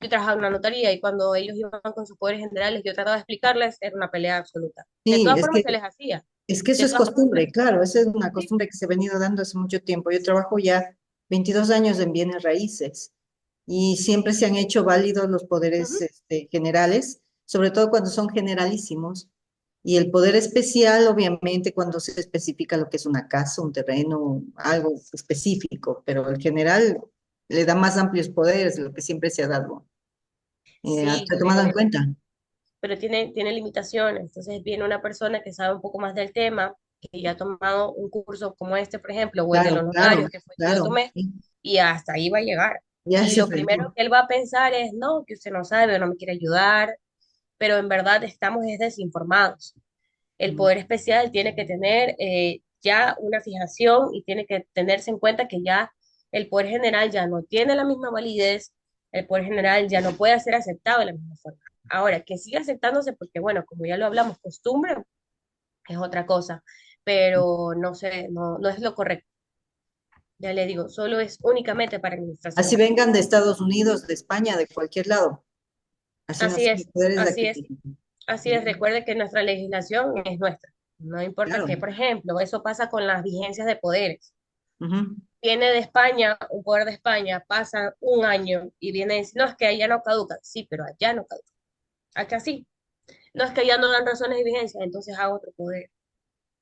yo trabajaba en una notaría y cuando ellos iban con sus poderes generales, yo trataba de explicarles, era una pelea absoluta. De Sí, todas formas se les hacía, es que eso de es todas formas se les costumbre, claro, esa es una sí. costumbre que se ha venido dando hace mucho tiempo. Yo trabajo ya 22 años en bienes raíces y siempre se han hecho válidos los poderes Ujú. generales, sobre todo cuando son generalísimos. Y el poder especial, obviamente, cuando se especifica lo que es una casa, un terreno, algo específico, pero el general le da más amplios poderes, lo que siempre se ha dado. Sí, ¿Se ha tomado en cuenta? pero tiene limitaciones. Entonces viene una persona que sabe un poco más del tema, que ya ha tomado un curso como este, por ejemplo, o el de Claro, los claro, notarios, que fue el que yo claro. tomé, Sí, y hasta ahí va a llegar. ya Y se lo primero fregó. que él va a pensar es, no, que usted no sabe o no me quiere ayudar, pero en verdad estamos es desinformados. El Mm. poder especial tiene que tener ya una fijación y tiene que tenerse en cuenta que ya el poder general ya no tiene la misma validez, el poder general ya no puede ser aceptado de la misma forma. Ahora, que siga aceptándose porque, bueno, como ya lo hablamos, costumbre es otra cosa, pero no sé, no es lo correcto. Ya le digo, solo es únicamente para Así administración. vengan de Estados Unidos, de España, de cualquier lado. Así no Así son los es, poderes de así aquí. es, así es. Recuerde que nuestra legislación es nuestra. No importa Claro. que, por ejemplo, eso pasa con las vigencias de poderes. Ujú. Viene de España, un poder de España, pasa un año y viene y dice, no, es que allá no caduca. Sí, pero allá no caduca. Acá sí. No es que allá no dan razones de vigencia, entonces hago otro poder,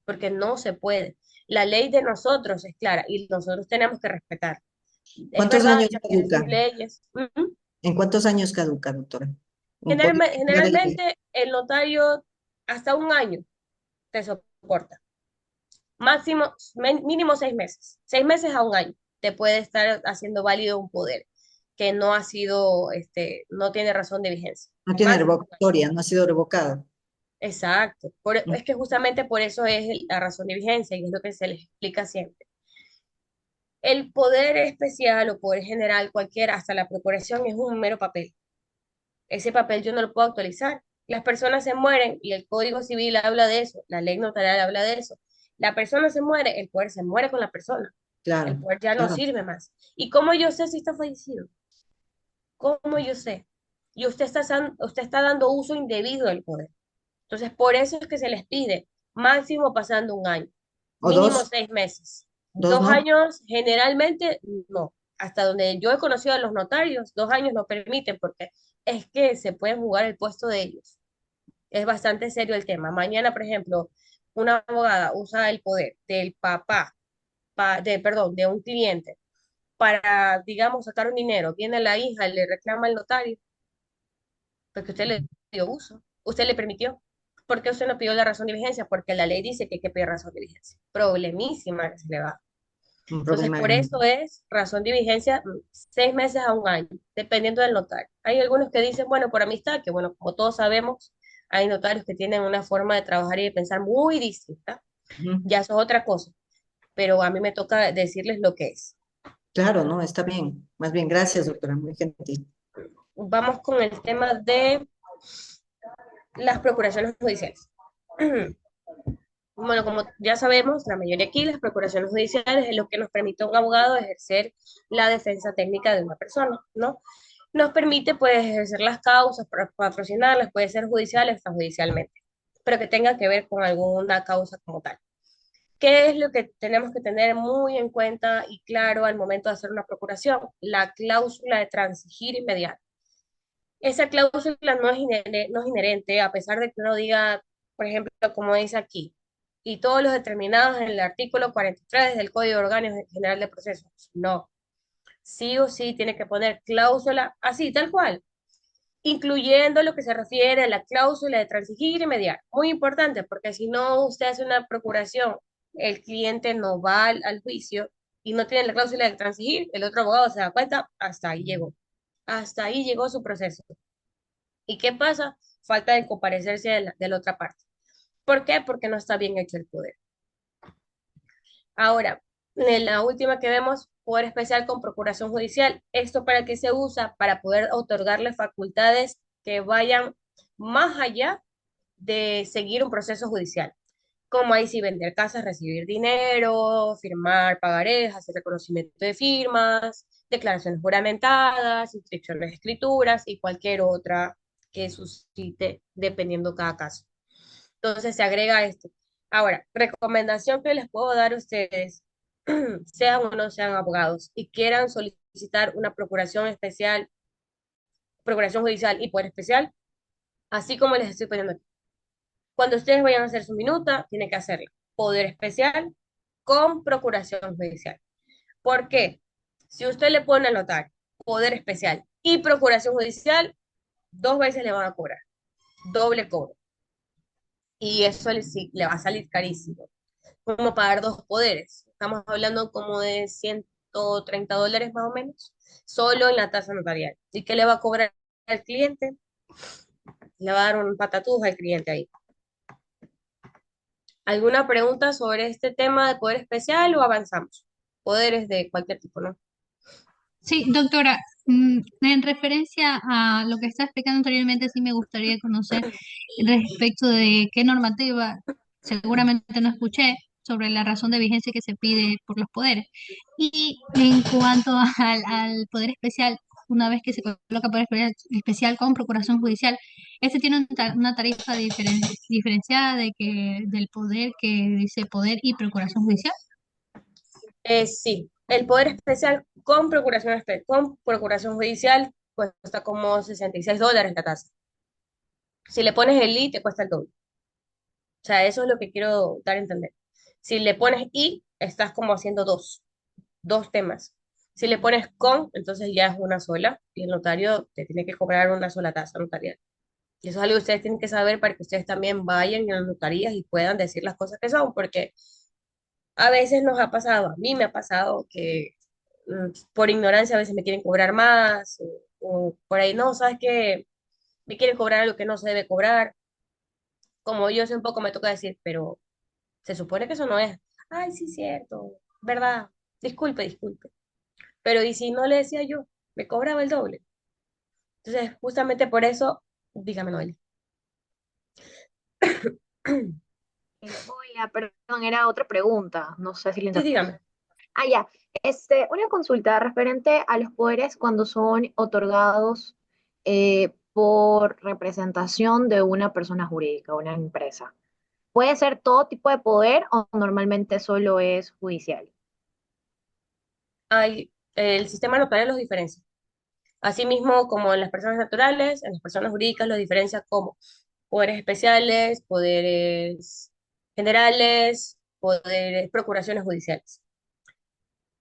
porque no se puede. La ley de nosotros es clara y nosotros tenemos que respetar. Es ¿Cuántos verdad, años ellos tienen sus caduca? leyes. Ujú. ¿En cuántos años caduca, doctora? Puede cambiar de ley. Generalmente el notario hasta un año te soporta. Máximo, mínimo 6 meses. 6 meses a un año te puede estar haciendo válido un poder que no ha sido, no tiene razón de vigencia. No tiene Máximo un año. revocatoria, no ha sido revocado. Exacto. Es que justamente por eso es la razón de vigencia y es lo que se les explica siempre. El poder especial o poder general, cualquiera, hasta la procuración, es un mero papel. Ese papel yo no lo puedo actualizar. Las personas se mueren y el Código Civil habla de eso, la ley notarial habla de eso. La persona se muere, el poder se muere con la persona. El Claro, poder ya no claro. sirve más. ¿Y cómo yo sé si está fallecido? ¿Cómo yo sé? Y usted está dando uso indebido del poder. Entonces, por eso es que se les pide máximo pasando un año, ¿O mínimo dos? 6 meses. ¿Dos Dos no? años, generalmente, no. Hasta donde yo he conocido a los notarios, 2 años no permiten porque es que se pueden jugar el puesto de ellos. Es bastante serio el tema. Mañana, por ejemplo, una abogada usa el poder del papá perdón, de un cliente para, digamos, sacar un dinero, viene la hija y le reclama al notario, porque usted le dio uso, usted le permitió. ¿Por qué usted no pidió la razón de vigencia? Porque la ley dice que hay que pedir razón de vigencia. Problemísima que se le va. Un Entonces, problema por grande. eso es razón de vigencia 6 meses a un año, dependiendo del notario. Hay algunos que dicen, bueno, por amistad, que bueno, como todos sabemos, hay notarios que tienen una forma de trabajar y de pensar muy distinta. Ujú. Ya eso es otra cosa, pero a mí me toca decirles lo que es. Claro, no, está bien. Más bien, gracias, doctora, muy gentil. Vamos con el tema de las procuraciones judiciales. Bueno, como ya sabemos, la mayoría aquí, las procuraciones judiciales es lo que nos permite a un abogado ejercer la defensa técnica de una persona, ¿no? Nos permite, pues, ejercer las causas, patrocinarlas, puede ser judicial o extrajudicialmente, pero que tenga que ver con alguna causa como tal. ¿Qué es lo que tenemos que tener muy en cuenta y claro al momento de hacer una procuración? La cláusula de transigir inmediato. Esa cláusula no es inherente, a pesar de que uno diga, por ejemplo, como dice aquí, y todos los determinados en el artículo 43 del Código Orgánico General de Procesos. No, sí o sí tiene que poner cláusula así, tal cual, incluyendo lo que se refiere a la cláusula de transigir y mediar. Muy importante, porque si no usted hace una procuración, el cliente no va al juicio y no tiene la cláusula de transigir, el otro abogado se da cuenta, hasta ahí llegó su proceso. ¿Y qué pasa? Falta de comparecerse de la otra parte. ¿Por qué? Porque no está bien hecho el poder. Ahora, en la última que vemos, poder especial con procuración judicial. ¿Esto para qué se usa? Para poder otorgarle facultades que vayan más allá de seguir un proceso judicial. Como ahí sí vender casas, recibir dinero, firmar pagarés, hacer reconocimiento de firmas, declaraciones juramentadas, inscripciones de escrituras y cualquier otra que suscite dependiendo cada caso. Entonces se agrega esto. Ahora, recomendación que les puedo dar a ustedes, sean o no sean abogados y quieran solicitar una procuración especial, procuración judicial y poder especial, así como les estoy poniendo aquí. Cuando ustedes vayan a hacer su minuta, tienen que hacerla. Poder especial con procuración judicial. ¿Por qué? Si usted le pone al notario poder especial y procuración judicial, 2 veces le van a cobrar, doble cobro. Y eso sí, le va a salir carísimo. Como pagar dos poderes. Estamos hablando como de $130 más o menos, solo en la tasa notarial. ¿Y qué le va a cobrar al cliente? Le va a dar un patatús al cliente ahí. ¿Alguna pregunta sobre este tema de poder especial o avanzamos? Poderes de cualquier tipo, ¿no? Sí, doctora, en referencia a lo que está explicando anteriormente, sí me gustaría conocer respecto de qué normativa, seguramente no escuché, sobre la razón de vigencia que se pide por los poderes. Y en cuanto al poder especial, una vez que se coloca poder especial con procuración judicial, este tiene una tarifa diferenciada del poder que dice poder y procuración judicial. Sí, el poder especial con procuración judicial cuesta como $66 la tasa. Si le pones el I, te cuesta el doble. O sea, eso es lo que quiero dar a entender. Si le pones I, estás como haciendo dos temas. Si le pones con, entonces ya es una sola y el notario te tiene que cobrar una sola tasa notarial. Y eso es algo que ustedes tienen que saber para que ustedes también vayan a las notarías y puedan decir las cosas que son, porque a veces nos ha pasado, a mí me ha pasado que por ignorancia a veces me quieren cobrar más o por ahí no, ¿sabes qué? Me quieren cobrar algo que no se debe cobrar. Como yo sé un poco me toca decir, pero se supone que eso no es. Ay, sí, cierto, ¿verdad? Disculpe, disculpe. Pero ¿y si no le decía yo? Me cobraba el doble. Entonces, justamente por eso, dígame, Noel. Hola, perdón, era otra pregunta. No sé si le Sí, interrumpí. dígame. Ah, ya. Una consulta referente a los poderes cuando son otorgados por representación de una persona jurídica, una empresa. ¿Puede ser todo tipo de poder o normalmente solo es judicial? El sistema notarial los diferencia. Asimismo, como en las personas naturales, en las personas jurídicas los diferencia como poderes especiales, poderes generales, poderes, procuraciones judiciales.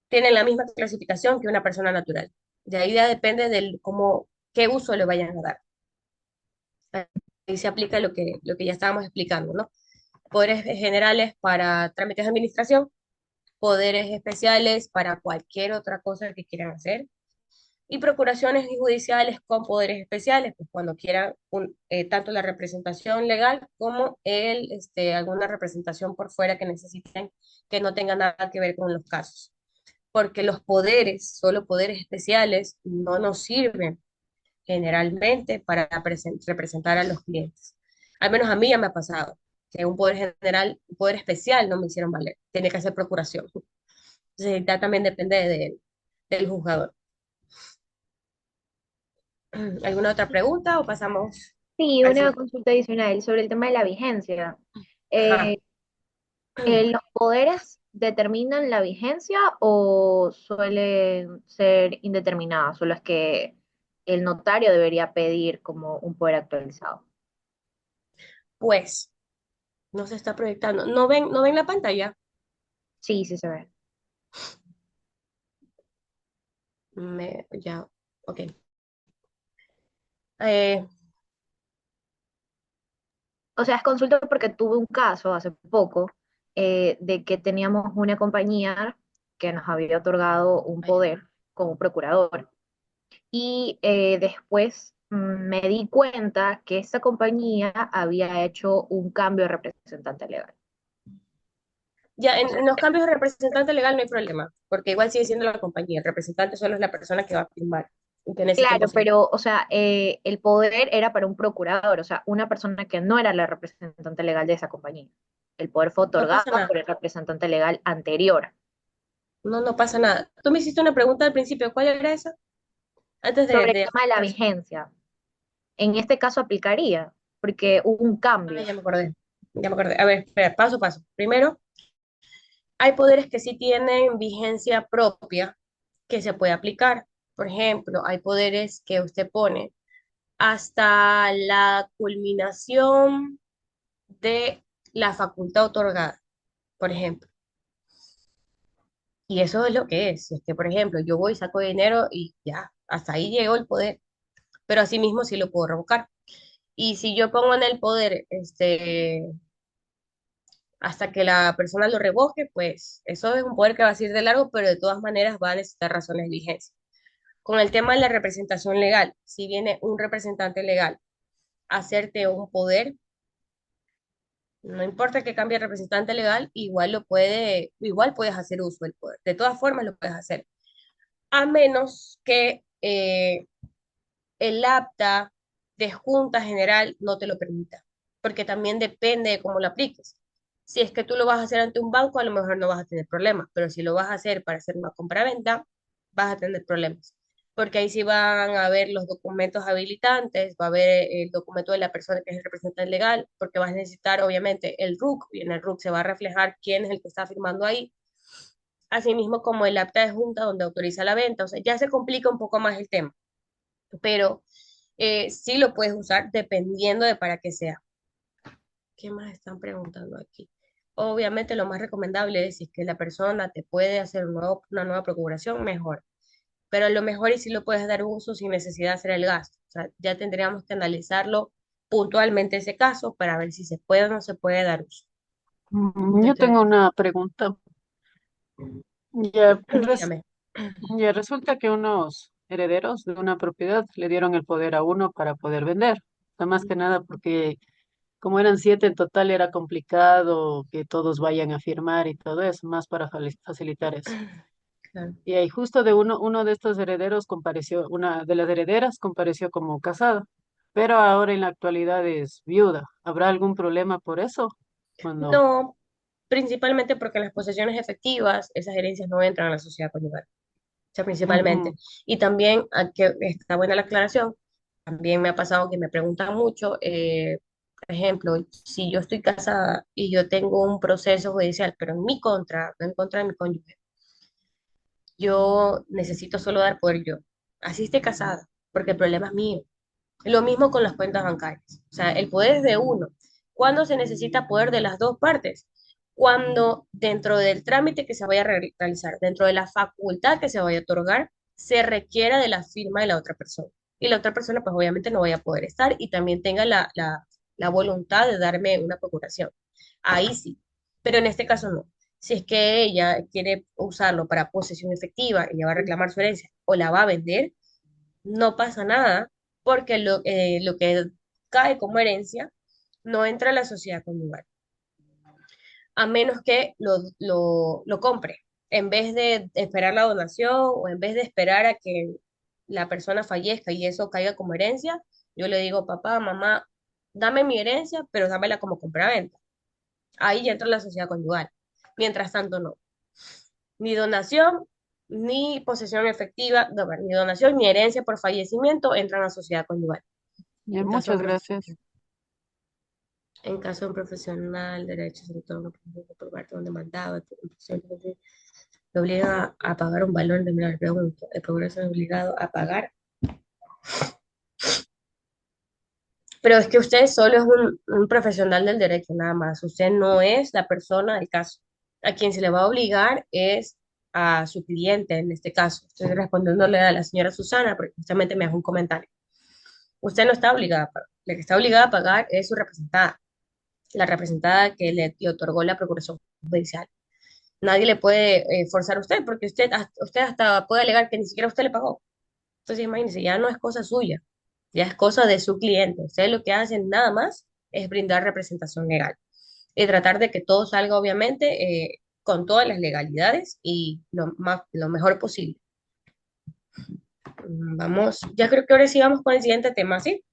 tienen la misma clasificación que una persona natural. De ahí ya depende del cómo, qué uso le vayan a dar. Ahí se aplica lo que ya estábamos explicando, ¿no? Poderes generales para trámites de administración, poderes especiales para cualquier otra cosa que quieran hacer, y procuraciones y judiciales con poderes especiales, pues cuando quieran tanto la representación legal como alguna representación por fuera que necesiten que no tenga nada que ver con los casos. Porque los poderes, solo poderes especiales, no nos sirven generalmente para representar a los clientes. Al menos a mí ya me ha pasado que un poder general, un poder especial no me hicieron valer, tiene que hacer procuración. Entonces, ya también depende del juzgador. ¿Alguna otra pregunta o pasamos Sí, al una siguiente? consulta adicional sobre el tema de la vigencia. Ajá. Eh, ¿Los poderes determinan la vigencia o suelen ser indeterminados? Solo es que el notario debería pedir como un poder actualizado. Pues, no se está proyectando. ¿No ven la pantalla? Sí, sí se ve. Ya, ok. Eh, O sea, es consulta porque tuve un caso hace poco de que teníamos una compañía que nos había otorgado un poder como procurador. Y después me di cuenta que esa compañía había hecho un cambio de representante legal. ya, O en, sea, en los cambios de representante legal no hay problema, porque igual sigue siendo la compañía. El representante solo es la persona que va a firmar y que en ese tiempo claro, se... pero, o sea, el poder era para un procurador, o sea, una persona que no era la representante legal de esa compañía. El poder fue No otorgado pasa nada. por el representante legal anterior. No pasa nada. Tú me hiciste una pregunta al principio. ¿Cuál era esa? Antes de, Sobre el de... tema de la vigencia, en este caso aplicaría, porque hubo un Ah, cambio. ya me acordé. Ya me acordé. A ver, espera, paso a paso. Primero, hay poderes que sí tienen vigencia propia que se puede aplicar. Por ejemplo, hay poderes que usted pone hasta la culminación de la facultad otorgada, por ejemplo. Y eso es lo que es. Si es que, por ejemplo, yo voy, saco dinero y ya, hasta ahí llegó el poder, pero asimismo sí lo puedo revocar. Y si yo pongo en el poder, hasta que la persona lo revoque, pues eso es un poder que va a ser de largo, pero de todas maneras va a necesitar razones de vigencia. Con el tema de la representación legal, si viene un representante legal a hacerte un poder, no importa que cambie de representante legal, igual puedes hacer uso del poder. De todas formas lo puedes hacer, a menos que el acta de Junta General no te lo permita, porque también depende de cómo lo apliques. Si es que tú lo vas a hacer ante un banco, a lo mejor no vas a tener problemas, pero si lo vas a hacer para hacer una compraventa, vas a tener problemas, porque ahí sí van a ver los documentos habilitantes, va a haber el documento de la persona que es el representante legal, porque vas a necesitar obviamente el RUC, y en el RUC se va a reflejar quién es el que está firmando ahí, asimismo como el acta de junta donde autoriza la venta, o sea, ya se complica un poco más el tema, pero sí lo puedes usar dependiendo de para qué sea. ¿Qué más están preguntando aquí? Obviamente lo más recomendable es si es que la persona te puede hacer una nueva procuración, mejor. Pero lo mejor es si lo puedes dar uso sin necesidad de hacer el gasto. O sea, ya tendríamos que analizarlo puntualmente ese caso para ver si se puede o no se puede dar uso. Yo tengo una pregunta. Ya, Dígame. ya resulta que unos herederos de una propiedad le dieron el poder a uno para poder vender. O sea, más que nada porque como eran 7 en total era complicado que todos vayan a firmar y todo eso, más para facilitar eso. Claro. Y ahí justo de uno de estos herederos compareció, una de las herederas compareció como casada, pero ahora en la actualidad es viuda. ¿Habrá algún problema por eso? ¿O no? No, principalmente porque en las posesiones efectivas esas herencias no entran a la sociedad conyugal. O sea, principalmente. Ujú. Y también, que está buena la aclaración, también me ha pasado que me preguntan mucho, por ejemplo, si yo estoy casada y yo tengo un proceso judicial, pero en mi contra, no en contra de mi cónyuge, yo necesito solo dar poder yo. Así esté casada, porque el problema es mío. Lo mismo con las cuentas bancarias. O sea, el poder es de uno. ¿Cuándo se necesita poder de las dos partes? cuando dentro del trámite que se vaya a realizar, dentro de la facultad que se vaya a otorgar, se requiera de la firma de la otra persona. Y la otra persona, pues obviamente no vaya a poder estar y también tenga la voluntad de darme una procuración. Ahí sí, pero en este caso no. Si es que ella quiere usarlo para posesión efectiva, ella va a reclamar su herencia o la va a vender, no pasa nada porque lo que cae como herencia no entra a la sociedad conyugal a menos que lo compre. En vez de esperar la donación o en vez de esperar a que la persona fallezca y eso caiga como herencia, yo le digo, papá, mamá, dame mi herencia, pero dámela como compraventa. Ahí ya entra la sociedad conyugal. Mientras tanto, no. Ni donación, ni posesión efectiva, no, ni donación, ni herencia por fallecimiento entran a la sociedad conyugal. Bien, En caso de muchas gracias. En caso de un profesional, derecho sobre todo por parte de un demandado, le obliga a pagar un valor de menor pregunto. El progreso es obligado a pagar. Pero es que usted solo es un profesional del derecho, nada más. Usted no es la persona del caso. A quien se le va a obligar es a su cliente, en este caso. Estoy respondiéndole a la señora Susana, porque justamente me hace un comentario. Usted no está obligada a pagar. La que está obligada a pagar es su representada, la representada que le otorgó la procuración judicial. Nadie le puede forzar a usted, porque usted hasta puede alegar que ni siquiera usted le pagó. Entonces, imagínense, ya no es cosa suya, ya es cosa de su cliente. Ustedes lo que hacen nada más es brindar representación legal y tratar de que todo salga, obviamente, con todas las legalidades y lo mejor posible. Vamos, ya creo que ahora sí vamos con el siguiente tema, ¿sí?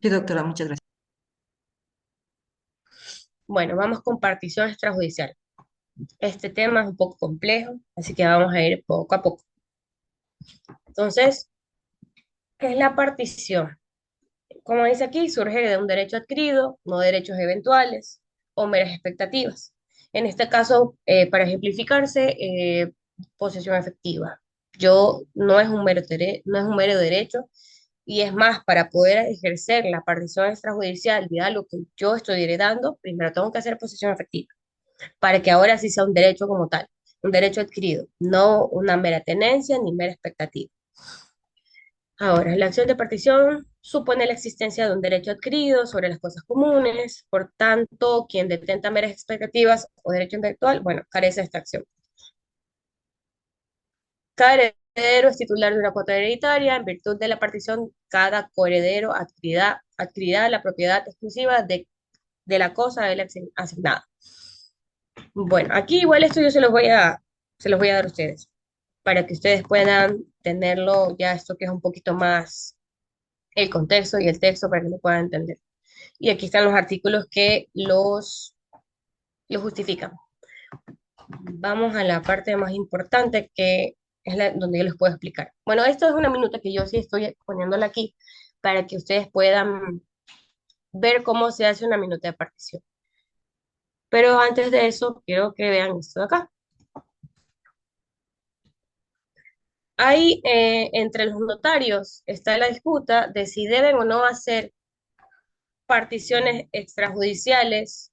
Sí, doctora, muchas gracias. Bueno, vamos con partición extrajudicial. Este tema es un poco complejo, así que vamos a ir poco a poco. Entonces, ¿qué es la partición? Como dice aquí, surge de un derecho adquirido, no derechos eventuales o meras expectativas. En este caso, para ejemplificarse, posesión efectiva. No es no es un mero derecho, y es más, para poder ejercer la partición extrajudicial de algo que yo estoy heredando, primero tengo que hacer posesión efectiva, para que ahora sí sea un derecho como tal, un derecho adquirido, no una mera tenencia ni mera expectativa. Ahora, la acción de partición supone la existencia de un derecho adquirido sobre las cosas comunes, por tanto, quien detenta meras expectativas o derecho intelectual, bueno, carece de esta acción. Cada heredero es titular de una cuota hereditaria. En virtud de la partición, cada coheredero adquirirá la propiedad exclusiva de la cosa a él asignada. Bueno, aquí igual esto yo se los voy a dar a ustedes, para que ustedes puedan tenerlo ya esto que es un poquito más el contexto y el texto para que lo puedan entender. Y aquí están los artículos que los justifican. Vamos a la parte más importante que es donde yo les puedo explicar. Bueno, esto es una minuta que yo sí estoy poniéndola aquí para que ustedes puedan ver cómo se hace una minuta de partición. Pero antes de eso, quiero que vean esto de acá. Ahí, entre los notarios, está la disputa de si deben o no hacer particiones extrajudiciales,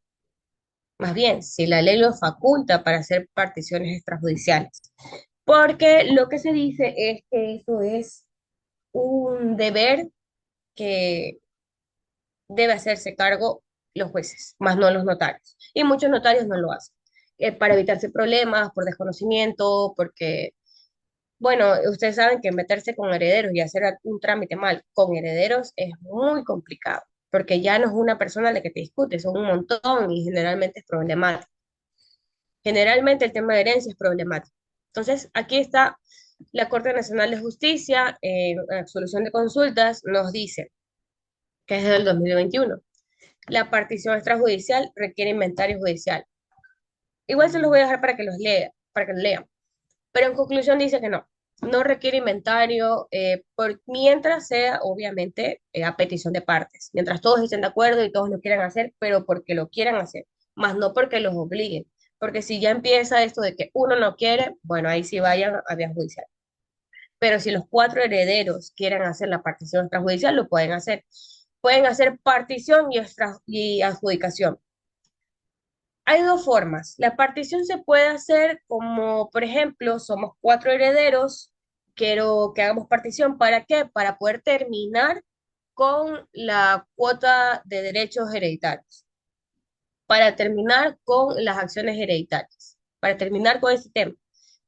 más bien, si la ley lo faculta para hacer particiones extrajudiciales. Porque lo que se dice es que eso es un deber que debe hacerse cargo los jueces, más no los notarios. Y muchos notarios no lo hacen, para evitarse problemas, por desconocimiento, porque, bueno, ustedes saben que meterse con herederos y hacer un trámite mal con herederos es muy complicado, porque ya no es una persona la que te discute, son un montón y generalmente es problemático. Generalmente el tema de herencia es problemático. Entonces, aquí está la Corte Nacional de Justicia, en solución de consultas, nos dice que es del 2021. La partición extrajudicial requiere inventario judicial. Igual se los voy a dejar para que para que lo lean. Pero en conclusión dice que no requiere inventario, mientras sea, obviamente, a petición de partes. Mientras todos estén de acuerdo y todos lo quieran hacer, pero porque lo quieran hacer, más no porque los obliguen. Porque si ya empieza esto de que uno no quiere, bueno, ahí sí vayan a vía judicial. Pero si los cuatro herederos quieren hacer la partición extrajudicial, lo pueden hacer. Pueden hacer partición y adjudicación. Hay dos formas. La partición se puede hacer como, por ejemplo, somos cuatro herederos, quiero que hagamos partición. ¿Para qué? Para poder terminar con la cuota de derechos hereditarios, para terminar con las acciones hereditarias, para terminar con este tema.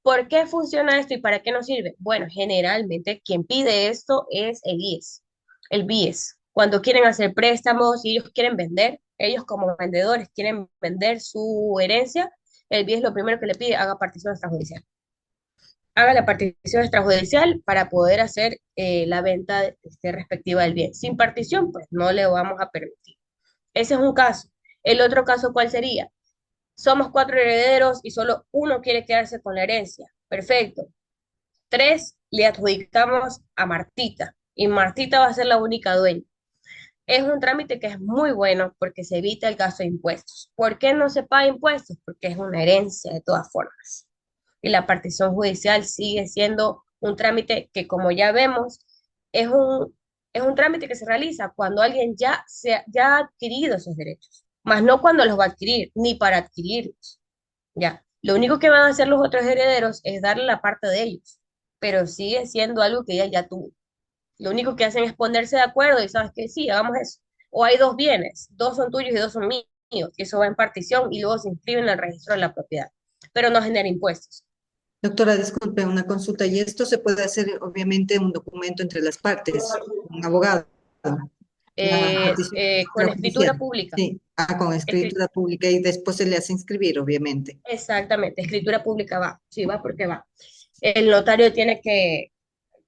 ¿Por qué funciona esto y para qué nos sirve? Bueno, generalmente quien pide esto es el IES. El BIES. Cuando quieren hacer préstamos y ellos quieren vender, ellos como vendedores quieren vender su herencia, el BIES lo primero que le pide, haga partición extrajudicial. Haga la partición extrajudicial para poder hacer la venta respectiva del bien. Sin partición, pues no le vamos a permitir. Ese es un caso. El otro caso, ¿cuál sería? Somos cuatro herederos y solo uno quiere quedarse con la herencia. Perfecto. Tres le adjudicamos a Martita y Martita va a ser la única dueña. Es un trámite que es muy bueno porque se evita el gasto de impuestos. ¿Por qué no se paga impuestos? Porque es una herencia de todas formas. Y la partición judicial sigue siendo un trámite que, como ya vemos, es un trámite que se realiza cuando alguien ya ha adquirido esos derechos, más no cuando los va a adquirir, ni para adquirirlos. Ya. Lo único que van a hacer los otros herederos es darle la parte de ellos, pero sigue siendo algo que ella ya tuvo. Lo único que hacen es ponerse de acuerdo y sabes que sí, hagamos eso. O hay dos bienes, dos son tuyos y dos son míos, y eso va en partición y luego se inscribe en el registro de la propiedad, pero no genera impuestos. Doctora, disculpe, una consulta. Y esto se puede hacer, obviamente, un documento entre las partes, un abogado, la petición Con escritura extrajudicial. pública. Sí, con escritura pública y después se le hace inscribir, obviamente. Exactamente, escritura pública va, sí va porque va. El notario tiene que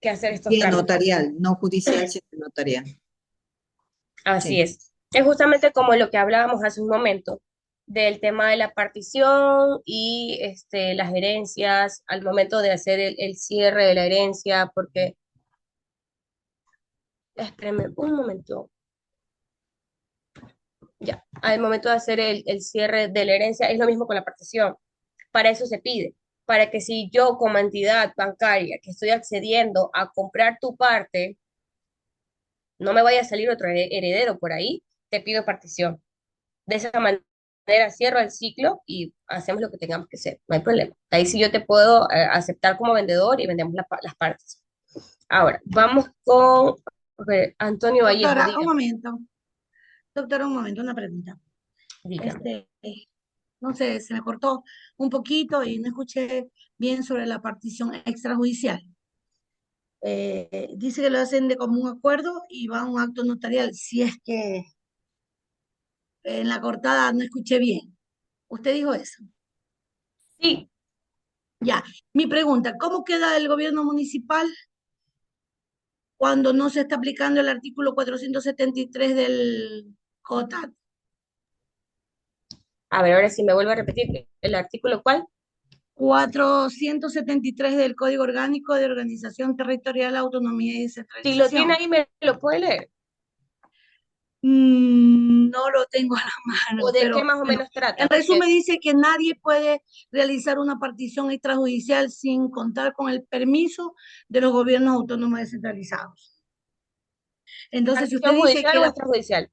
hacer estos Sí, trámites. notarial, no judicial, sino notarial. Así Sí. es. Es justamente como lo que hablábamos hace un momento del tema de la partición y las herencias al momento de hacer el cierre de la herencia, porque, espérenme un momento, ya, al momento de hacer el cierre de la herencia es lo mismo con la partición. Para eso se pide, para que si yo como entidad bancaria que estoy accediendo a comprar tu parte, no me vaya a salir otro heredero por ahí, te pido partición. De esa manera cierro el ciclo y hacemos lo que tengamos que hacer, no hay problema. Ahí sí yo te puedo aceptar como vendedor y vendemos las partes. Ahora, vamos con Antonio Vallejo, Doctora, un dígame, momento. Doctora, un momento, una pregunta. dígame. No sé, se me cortó un poquito y no escuché bien sobre la partición extrajudicial. Dice que lo hacen de común acuerdo y va a un acto notarial. Si es que en la cortada no escuché bien. ¿Usted dijo eso? Sí, Ya. Mi pregunta, ¿cómo queda el gobierno municipal cuando no se está aplicando el artículo 473 del COTAD? a ver, ahora sí me vuelvo a repetir el artículo cuál. 473 del Código Orgánico de Organización Territorial, Autonomía y Si lo tiene Descentralización. ahí, me lo puede leer. No lo tengo a la mano, ¿O de qué pero más o bueno, menos trata? en Porque resumen dice que nadie puede realizar una partición extrajudicial sin contar con el permiso de los gobiernos autónomos descentralizados. Entonces, si usted partición dice judicial que o extrajudicial.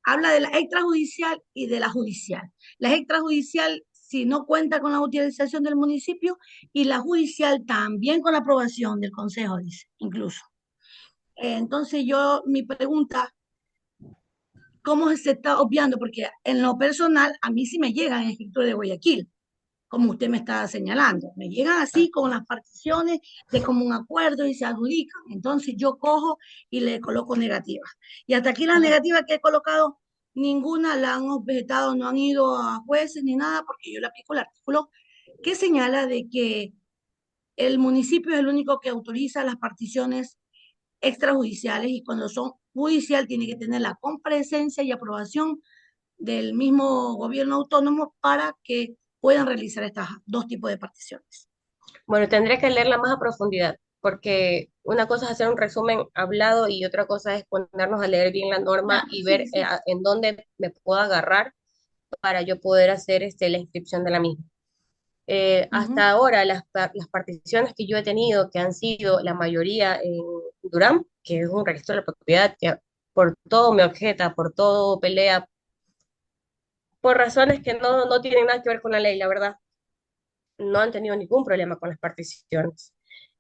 habla de la extrajudicial y de la judicial. La extrajudicial, si no cuenta con la utilización del municipio, y la judicial también con la aprobación del Consejo, dice, incluso. Entonces, mi pregunta, ¿cómo se está obviando? Porque en lo personal, a mí sí me llegan en escritura de Guayaquil, como usted me está señalando. Me llegan así con las particiones de común acuerdo y se adjudican. Entonces yo cojo y le coloco negativas. Y hasta aquí las negativas que he colocado, ninguna la han objetado, no han ido a jueces ni nada, porque yo le aplico el artículo que señala de que el municipio es el único que autoriza las particiones extrajudiciales y cuando son judicial tiene que tener la comparecencia y aprobación del mismo gobierno autónomo para que puedan realizar estos dos tipos de particiones. Bueno, tendré que leerla más a profundidad, porque una cosa es hacer un resumen hablado y otra cosa es ponernos a leer bien la norma y ver Sí. en dónde me puedo agarrar para yo poder hacer la inscripción de la misma. Ujú. Hasta ahora, las particiones que yo he tenido, que han sido la mayoría en Durán, que es un registro de propiedad que por todo me objeta, por todo pelea, por razones que no tienen nada que ver con la ley, la verdad, no han tenido ningún problema con las particiones.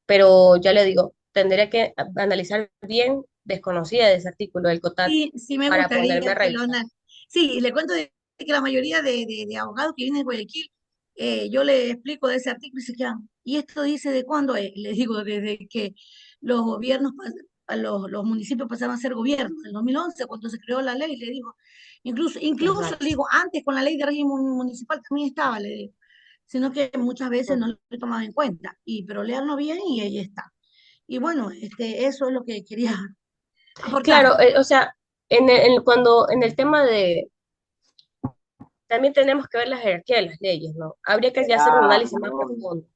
Pero ya le digo, tendría que analizar bien, desconocida de ese artículo del COTAT, Sí, sí me para gustaría ponerme a que lo revisar. Sí, le cuento de que la mayoría de abogados que vienen de Guayaquil, yo le explico de ese artículo y se quedan, ¿y esto dice de cuándo es? Le digo, desde que los gobiernos, los municipios pasaron a ser gobiernos, en el 2011, cuando se creó la ley, le digo, incluso le Exacto. digo, antes con la ley de régimen municipal también estaba, le digo, sino que muchas veces no Ujú. lo he tomado en cuenta, pero leerlo bien y ahí está. Y bueno, eso es lo que quería aportar. Claro, o sea, cuando en el tema de, también tenemos que ver la jerarquía de las leyes, ¿no? Habría que ya hacer un Ah, análisis más no. profundo.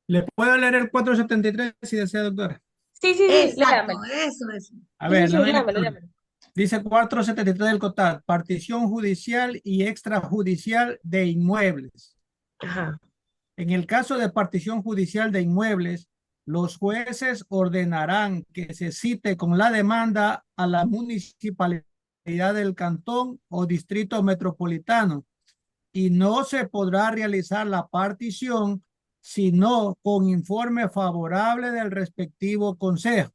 ¿Le puedo leer el 473 si desea, doctora? Sí, sí, sí, Exacto, léamelo. eso. A Sí, sí, ver, le sí, doy léamelo, lectura. léamelo. Dice 473 del COTAD, partición judicial y extrajudicial de inmuebles. Ajá. En el caso de partición judicial de inmuebles, los jueces ordenarán que se cite con la demanda a la municipalidad del cantón o distrito metropolitano y no se podrá realizar la partición sino con informe favorable del respectivo consejo.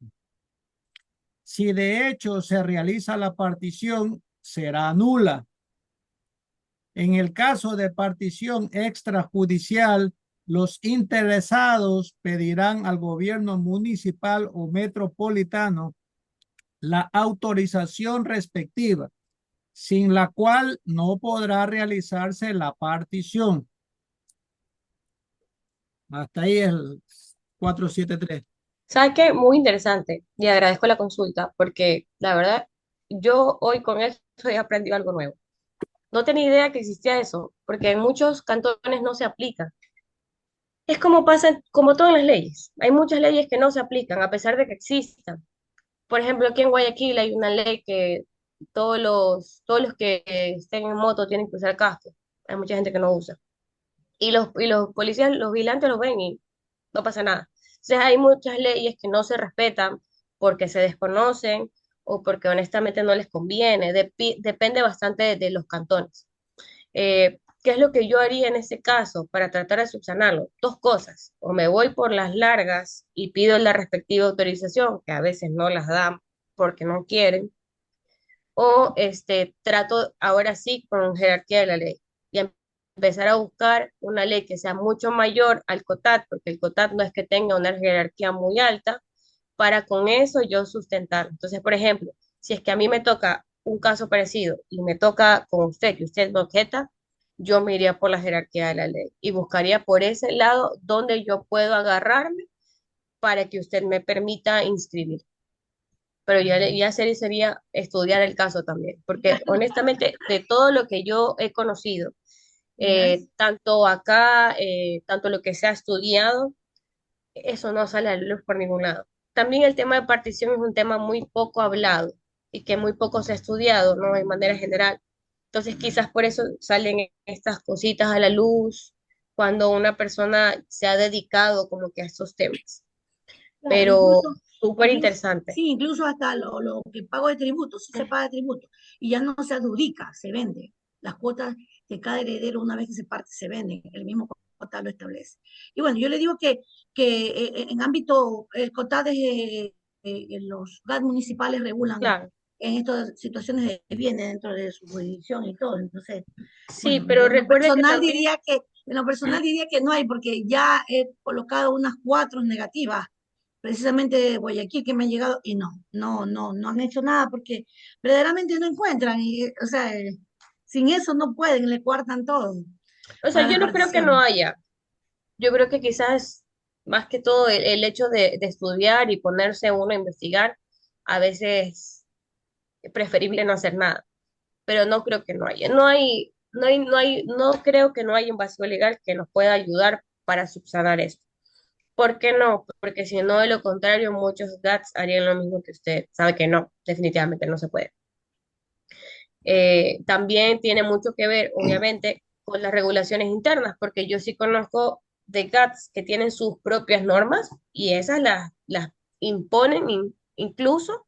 Si de hecho se realiza la partición, será nula. En el caso de partición extrajudicial, los interesados pedirán al gobierno municipal o metropolitano la autorización respectiva, sin la cual no podrá realizarse la partición. Hasta ahí el 473. ¿Sabes qué? Muy interesante y agradezco la consulta porque la verdad, yo hoy con eso he aprendido algo nuevo. No tenía idea que existía eso, porque en muchos cantones no se aplica. Es como pasa, como todas las leyes. Hay muchas leyes que no se aplican a pesar de que existan. Por ejemplo, aquí en Guayaquil hay una ley que todos los que estén en moto tienen que usar casco. Hay mucha gente que no usa. Y los policías, los vigilantes los ven y no pasa nada. O sea, hay muchas leyes que no se respetan porque se desconocen o porque honestamente no les conviene. Depende bastante de los cantones. ¿Qué es lo que yo haría en ese caso para tratar de subsanarlo? Dos cosas. O me voy por las largas y pido la respectiva autorización, que a veces no las dan porque no quieren, o trato ahora sí con jerarquía de la ley y empezar a buscar una ley que sea mucho mayor al COTAD, porque el COTAD no es que tenga una jerarquía muy alta, para con eso yo sustentar. Entonces, por ejemplo, si es que a mí me toca un caso parecido y me toca con usted y usted me objeta, yo me iría por la jerarquía de la ley y buscaría por ese lado donde yo puedo agarrarme para que usted me permita inscribir. Pero ya sería estudiar el caso también, porque honestamente, de todo lo que yo he conocido, Yes. tanto acá, tanto lo que se ha estudiado, eso no sale a la luz por ningún lado. También el tema de partición es un tema muy poco hablado y que muy poco se ha estudiado, ¿no? De manera general. Entonces, quizás por eso salen estas cositas a la luz cuando una persona se ha dedicado como que a estos temas. Claro, Pero súper incluso, interesante. sí, incluso hasta lo que pago de tributo, sí se paga de tributo, y ya no se adjudica, se vende. Las cuotas de cada heredero, una vez que se parte, se venden, el mismo COTAD lo establece. Y bueno, yo le digo que en ámbito, el COTAD los GAT municipales regulan Claro. en estas situaciones de bienes dentro de su jurisdicción y todo. Entonces, Sí, bueno, pero recuerde que también, en lo personal diría que no hay, porque ya he colocado unas cuatro negativas precisamente de Guayaquil que me han llegado y no han hecho nada porque verdaderamente no encuentran y, o sea, sin eso no pueden, le cuartan todo o sea, para yo la no creo que no partición. haya. Yo creo que quizás más que todo el hecho de estudiar y ponerse uno a investigar, a veces es preferible no hacer nada, pero no creo que no haya. No creo que no haya un vacío legal que nos pueda ayudar para subsanar esto. ¿Por qué no? Porque si no, de lo contrario, muchos GATS harían lo mismo que usted. Sabe que no, definitivamente no se puede. También tiene mucho que ver, obviamente, con las regulaciones internas, porque yo sí conozco de GATS que tienen sus propias normas y esas las imponen incluso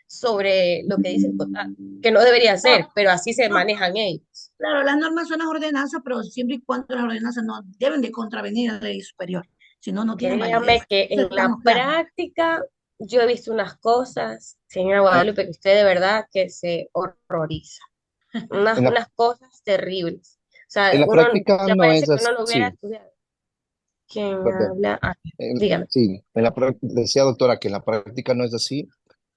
sobre lo que dice el COTAD, que no debería ser, pero así se No, manejan ellos. claro, las normas son las ordenanzas, pero siempre y cuando las ordenanzas no deben de contravenir a la ley superior, si no, no tienen Créame validez. que Eso en la estamos claros. práctica yo he visto unas cosas, señora Guadalupe, que usted de verdad que se horroriza. En la, Unas cosas terribles. O en sea, la uno práctica ya no parece es que uno lo hubiera así, estudiado. ¿Quién perdón. habla? Ah, dígame. Sí, decía doctora que en la práctica no es así,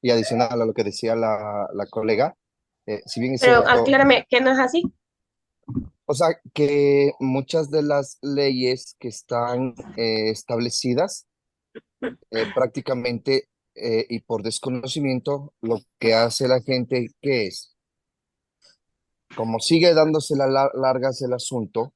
y adicional a lo que decía la colega, si bien es Pero cierto, aclárame que no es así. o sea, que muchas de las leyes que están establecidas prácticamente y por desconocimiento, lo que hace la gente, ¿qué es? Como sigue dándose largas el asunto,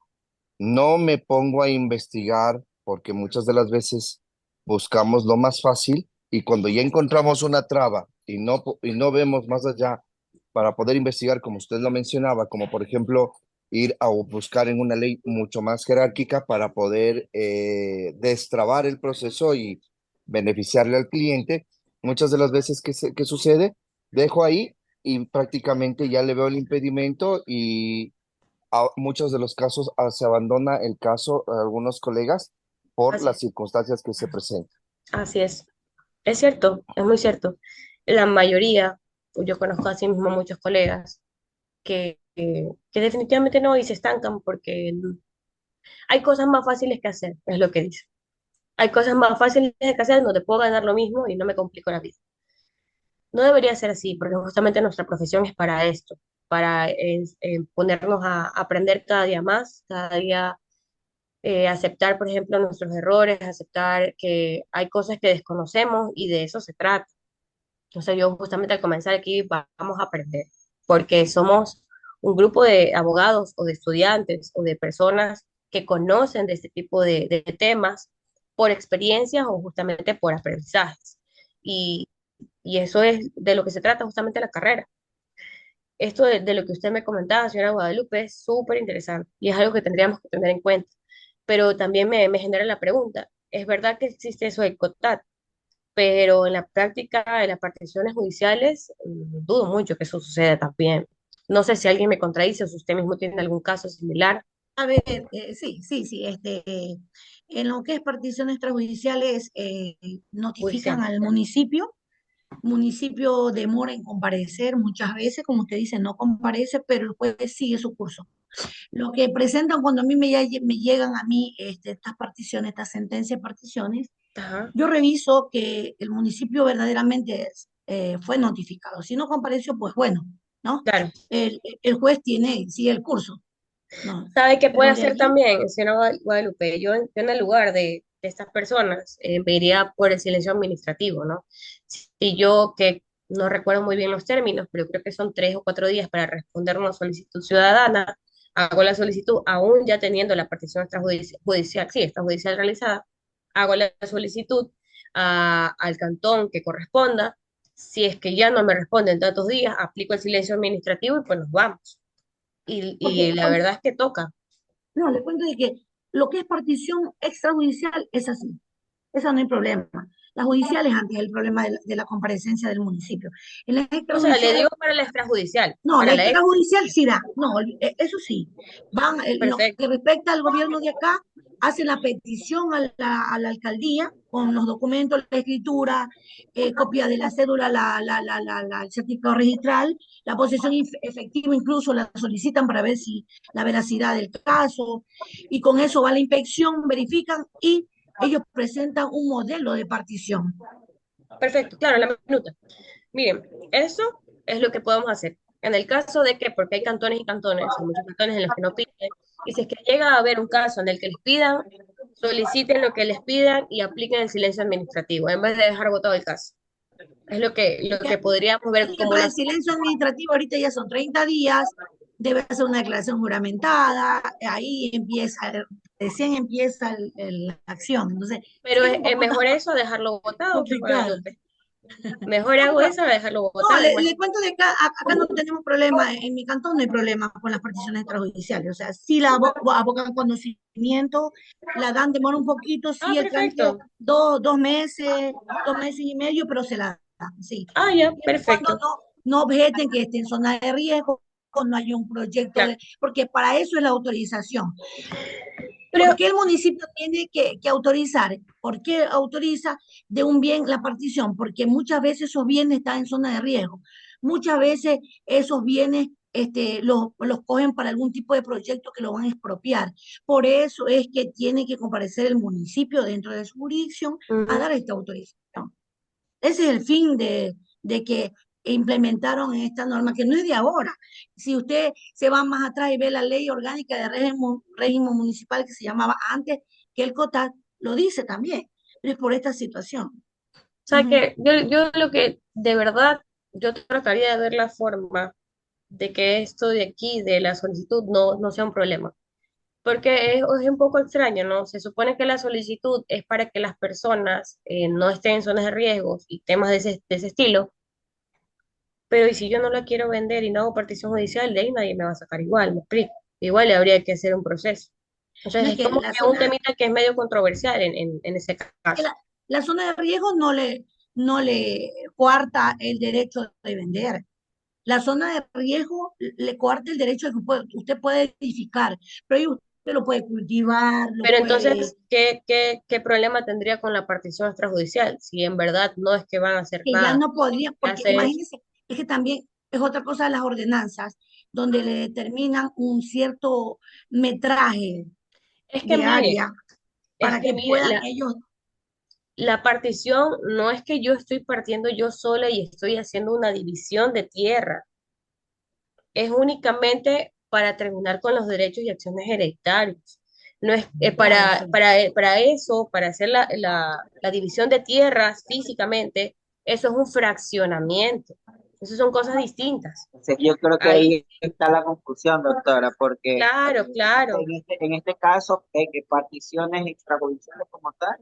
no me pongo a investigar porque muchas de las veces buscamos lo más fácil y cuando ya encontramos una traba y no vemos más allá para poder investigar, como usted lo mencionaba, como por ejemplo ir a buscar en una ley mucho más jerárquica para poder destrabar el proceso y beneficiarle al cliente, muchas de las veces que sucede, dejo ahí y prácticamente ya le veo el impedimento y muchos de los casos se abandona el caso a algunos colegas por Así las es. circunstancias que se presentan. Así es. Es cierto, es muy cierto. La mayoría, yo conozco así mismo muchos colegas que definitivamente no y se estancan porque hay cosas más fáciles que hacer, es lo que dice. Hay cosas más fáciles que hacer, no te puedo ganar lo mismo y no me complico la vida. No debería ser así, porque justamente nuestra profesión es para esto, para ponernos a aprender cada día más, cada día aceptar, por ejemplo, nuestros errores, aceptar que hay cosas que desconocemos y de eso se trata. Entonces yo justamente al comenzar aquí vamos a aprender, porque somos un grupo de abogados o de estudiantes o de personas que conocen de este tipo de temas por experiencias o justamente por aprendizajes. Y, y eso es de lo que se trata justamente la carrera. Esto de lo que usted me comentaba, señora Guadalupe, es súper interesante y es algo que tendríamos que tener en cuenta. Pero también me genera la pregunta, ¿es verdad que existe eso del COTAD? Pero en la práctica, en las particiones judiciales, dudo mucho que eso suceda también. No sé si alguien me contradice o si usted mismo tiene algún caso similar. A ver, sí, sí, sí, en lo que es particiones extrajudiciales, notifican Judicial. al municipio demora en comparecer muchas veces, como usted dice, no comparece, pero el juez sigue su curso. Lo que presentan cuando a mí me llegan a mí estas particiones, estas sentencias de particiones, Ajá, yo reviso que el municipio verdaderamente fue notificado. Si no compareció, pues bueno, ¿no? claro. El juez sigue el curso, ¿no? ¿Sabe qué puede Pero de hacer allí, también, señora Guadalupe? Yo en el lugar de estas personas me iría por el silencio administrativo, ¿no? Si yo, que no recuerdo muy bien los términos, pero creo que son 3 o 4 días para responder una solicitud ciudadana, hago la solicitud, aún ya teniendo la partición extrajudicial, sí, extrajudicial realizada, hago la solicitud al cantón que corresponda. Si es que ya no me responden tantos días, aplico el silencio administrativo y pues nos vamos. Y porque la verdad es que toca. no, le cuento de que lo que es partición extrajudicial es así. Eso no hay problema. La judicial es antes el problema de la comparecencia del municipio. En la O sea, le extrajudicial, digo para la extrajudicial, no, la para la extra. extrajudicial sí da. No, eso sí. Van, en lo Perfecto. que respecta al gobierno de acá, hacen la petición a la alcaldía con los documentos, la escritura, copia de la cédula, el certificado registral, la posesión efectiva incluso la solicitan para ver si la veracidad del caso, y con eso va la inspección, verifican y ellos presentan un modelo de partición. Perfecto, claro, la minuta. Miren, eso es lo que podemos hacer. En el caso de que, porque hay cantones y cantones, hay muchos cantones en los que no piden, y si es que llega a haber un caso en el que les pidan, soliciten lo que les pidan y apliquen el silencio administrativo, en vez de dejar votado el caso. Es lo que podríamos ver Sí, como pero una el solución. silencio administrativo ahorita ya son 30 días, debe hacer una declaración juramentada, ahí empieza, recién empieza la acción. Entonces, Pero sí es un es poco mejor eso, dejarlo votado, señora complicado. Guadalupe. Mejor hago eso a dejarlo No, botar, pues. le cuento de acá, acá no tenemos problema, en mi cantón no hay problema con las particiones extrajudiciales, o sea, si la abocan conocimiento, la dan, demora un poquito, Ah, sí, el trámite, perfecto. dos meses y medio, pero se la dan, sí. Ah, ya, Siempre y cuando perfecto. no objeten que esté en zona de riesgo, no hay un proyecto Claro. de, porque para eso es la autorización. ¿Por Pero qué el municipio tiene que autorizar? ¿Por qué autoriza de un bien la partición? Porque muchas veces esos bienes están en zona de riesgo. Muchas veces esos bienes los cogen para algún tipo de proyecto que lo van a expropiar. Por eso es que tiene que comparecer el municipio dentro de su jurisdicción a ujú. dar esta autorización. Ese es el fin de que implementaron esta norma, que no es de ahora. Si usted se va más atrás y ve la ley orgánica de régimen municipal que se llamaba antes, que el COTAD lo dice también, pero es por esta situación. O sea Ujú. que yo lo que de verdad, yo trataría de ver la forma de que esto de aquí, de la solicitud, no sea un problema. Porque es un poco extraño, ¿no? Se supone que la solicitud es para que las personas no estén en zonas de riesgos y temas de ese estilo, pero ¿y si yo no la quiero vender y no hago partición judicial, de ahí nadie me va a sacar igual, me explico. Igual le habría que hacer un proceso. No Entonces es es que como que un temita que es medio controversial en ese que caso. la zona de riesgo no le coarta el derecho de vender. La zona de riesgo le coarta el derecho de que usted puede edificar, pero ahí usted lo puede cultivar, lo Pero puede, entonces, ¿qué problema tendría con la partición extrajudicial? Si en verdad no es que van a hacer que ya nada, no podría, ¿qué porque hace es? imagínense, es que también es otra cosa de las ordenanzas, donde le determinan un cierto metraje Es que de mire, área para que puedan ellos, la partición no es que yo estoy partiendo yo sola y estoy haciendo una división de tierra, es únicamente para terminar con los derechos y acciones hereditarios. No es claro, sí. para eso, para hacer la división de tierras físicamente, eso es un fraccionamiento. Eso son cosas distintas. Entonces, yo creo que Ahí, ahí está la confusión, doctora, porque claro, claro, en este caso, que particiones extrajudiciales como tal,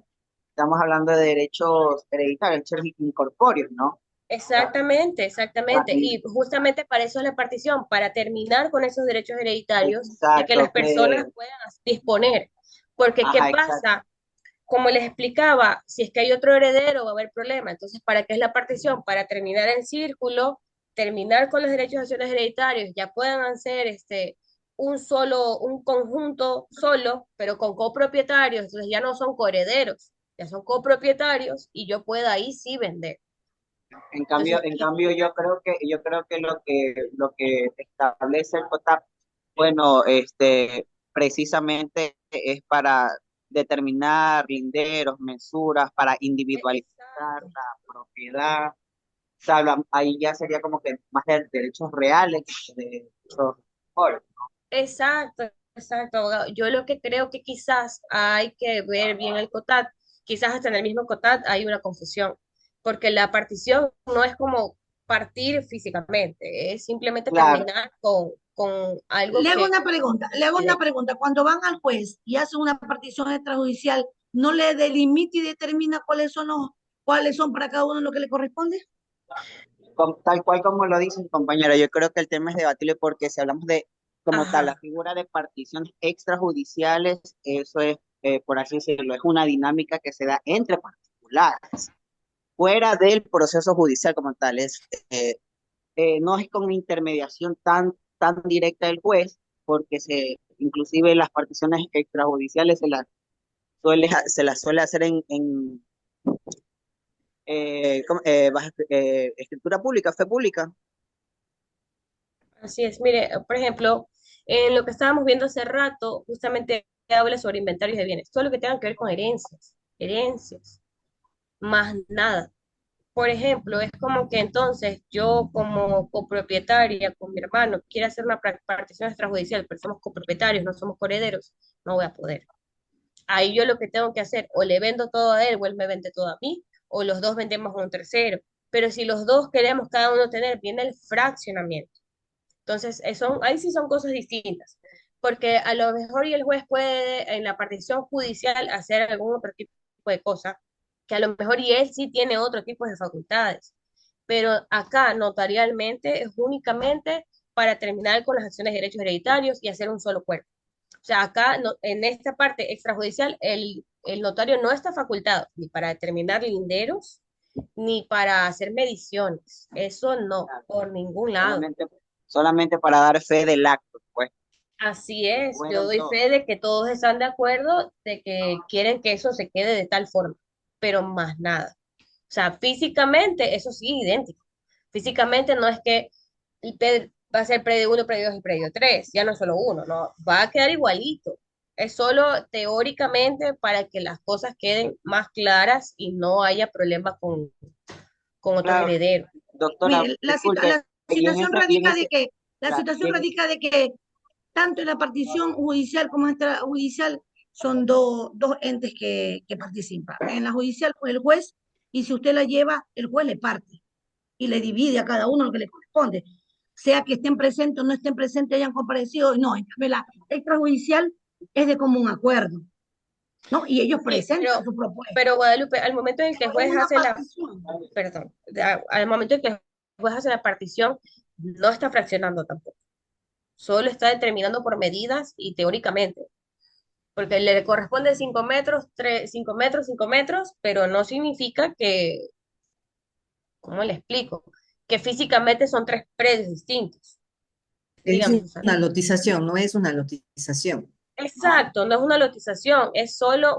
estamos hablando de derechos hereditarios, derechos incorpóreos, ¿no? exactamente, exactamente. Y- Y justamente para eso es la partición, para terminar con esos derechos hereditarios y que las Exacto, personas que, puedan disponer. Porque, ¿qué ajá, exacto. pasa? Como les explicaba, si es que hay otro heredero va a haber problema. Entonces, ¿para qué es la partición? Para terminar el círculo, terminar con los derechos y acciones hereditarios, ya puedan hacer un conjunto solo, pero con copropietarios, entonces ya no son coherederos, ya son copropietarios y yo pueda ahí sí vender. Entonces, En cambio, yo creo que lo que establece el COTAP, bueno, precisamente es para determinar linderos, mensuras, para individualizar exacto, la propiedad. O sea, ahí ya sería como que más de derechos reales de los mejores. exacto, exacto, abogado. Yo lo que creo que quizás hay que ver bien el COTAD, quizás hasta en el mismo COTAD hay una confusión, porque la partición no es como partir físicamente, es simplemente Claro, terminar con algo que... le hago una pregunta, cuando van al juez y hacen una partición extrajudicial, ¿no le delimita y determina cuáles son para cada uno lo que le corresponde? tal cual como lo dice mi compañero, yo creo que el tema es debatible porque si hablamos de, como tal, la Ajá, figura de particiones extrajudiciales, eso es, por así decirlo, es una dinámica que se da entre particulares, fuera del proceso judicial como tal, no es con intermediación tan directa del juez, porque inclusive las particiones extrajudiciales se las suele hacer bajo escritura pública, fe pública. así es. Mire, por ejemplo, en lo que estábamos viendo hace rato, justamente habla sobre inventarios de bienes, todo lo que tenga que ver con herencias, más nada. Por ejemplo, es como que entonces yo como copropietaria con mi hermano quiero hacer una partición extrajudicial, pero somos copropietarios, no somos coherederos, no voy a poder. Ahí yo lo que tengo que hacer, o le vendo todo a él, o él me vende todo a mí, o los dos vendemos a un tercero. Pero si los dos queremos cada uno tener, viene el fraccionamiento. Entonces, ahí sí son cosas distintas, porque a lo mejor y el juez puede en la partición judicial hacer algún otro tipo de cosa, que a lo mejor y él sí tiene otro tipo de facultades, pero acá notarialmente es únicamente para terminar con las acciones de derechos hereditarios y hacer un solo cuerpo. O sea, acá en esta parte extrajudicial, el notario no está facultado ni para determinar linderos ni para hacer mediciones. Eso no, por ningún lado. solamente, solamente para dar fe del acto, pues. Así es, yo Fueron doy todos. fe de que todos están de acuerdo de que quieren que eso se quede de tal forma, pero más nada. O sea, físicamente eso sí es idéntico. Físicamente no es que va a ser predio 1, predio 2 y predio 3, ya no es solo uno, no, va a quedar igualito. Es solo teóricamente para que las cosas queden más claras y no haya problemas con otros Claro, herederos. doctora, Mire, disculpe, la y en situación ese, y en radica de ese, que, claro, y en ese- tanto en la partición judicial como extrajudicial son dos entes que participan. En la judicial, pues el juez, y si usted la lleva, el juez le parte y le divide a cada uno lo que le corresponde, sea que estén presentes o no estén presentes, hayan comparecido, no, en cambio la extrajudicial es de común acuerdo, ¿no? Y ellos Sí, presentan su propuesta. pero Guadalupe, al momento en el que el Es juez una hace la, partición. perdón, al momento en que el juez hace la partición, no está fraccionando tampoco, solo está determinando por medidas y teóricamente, porque le corresponde 5 metros, 5 metros, 5 metros, pero no significa que, ¿cómo le explico? Que físicamente son tres predios distintos. Es Dígame, Susana. una lotización, no es una lotización. Exacto, no es una lotización, es solo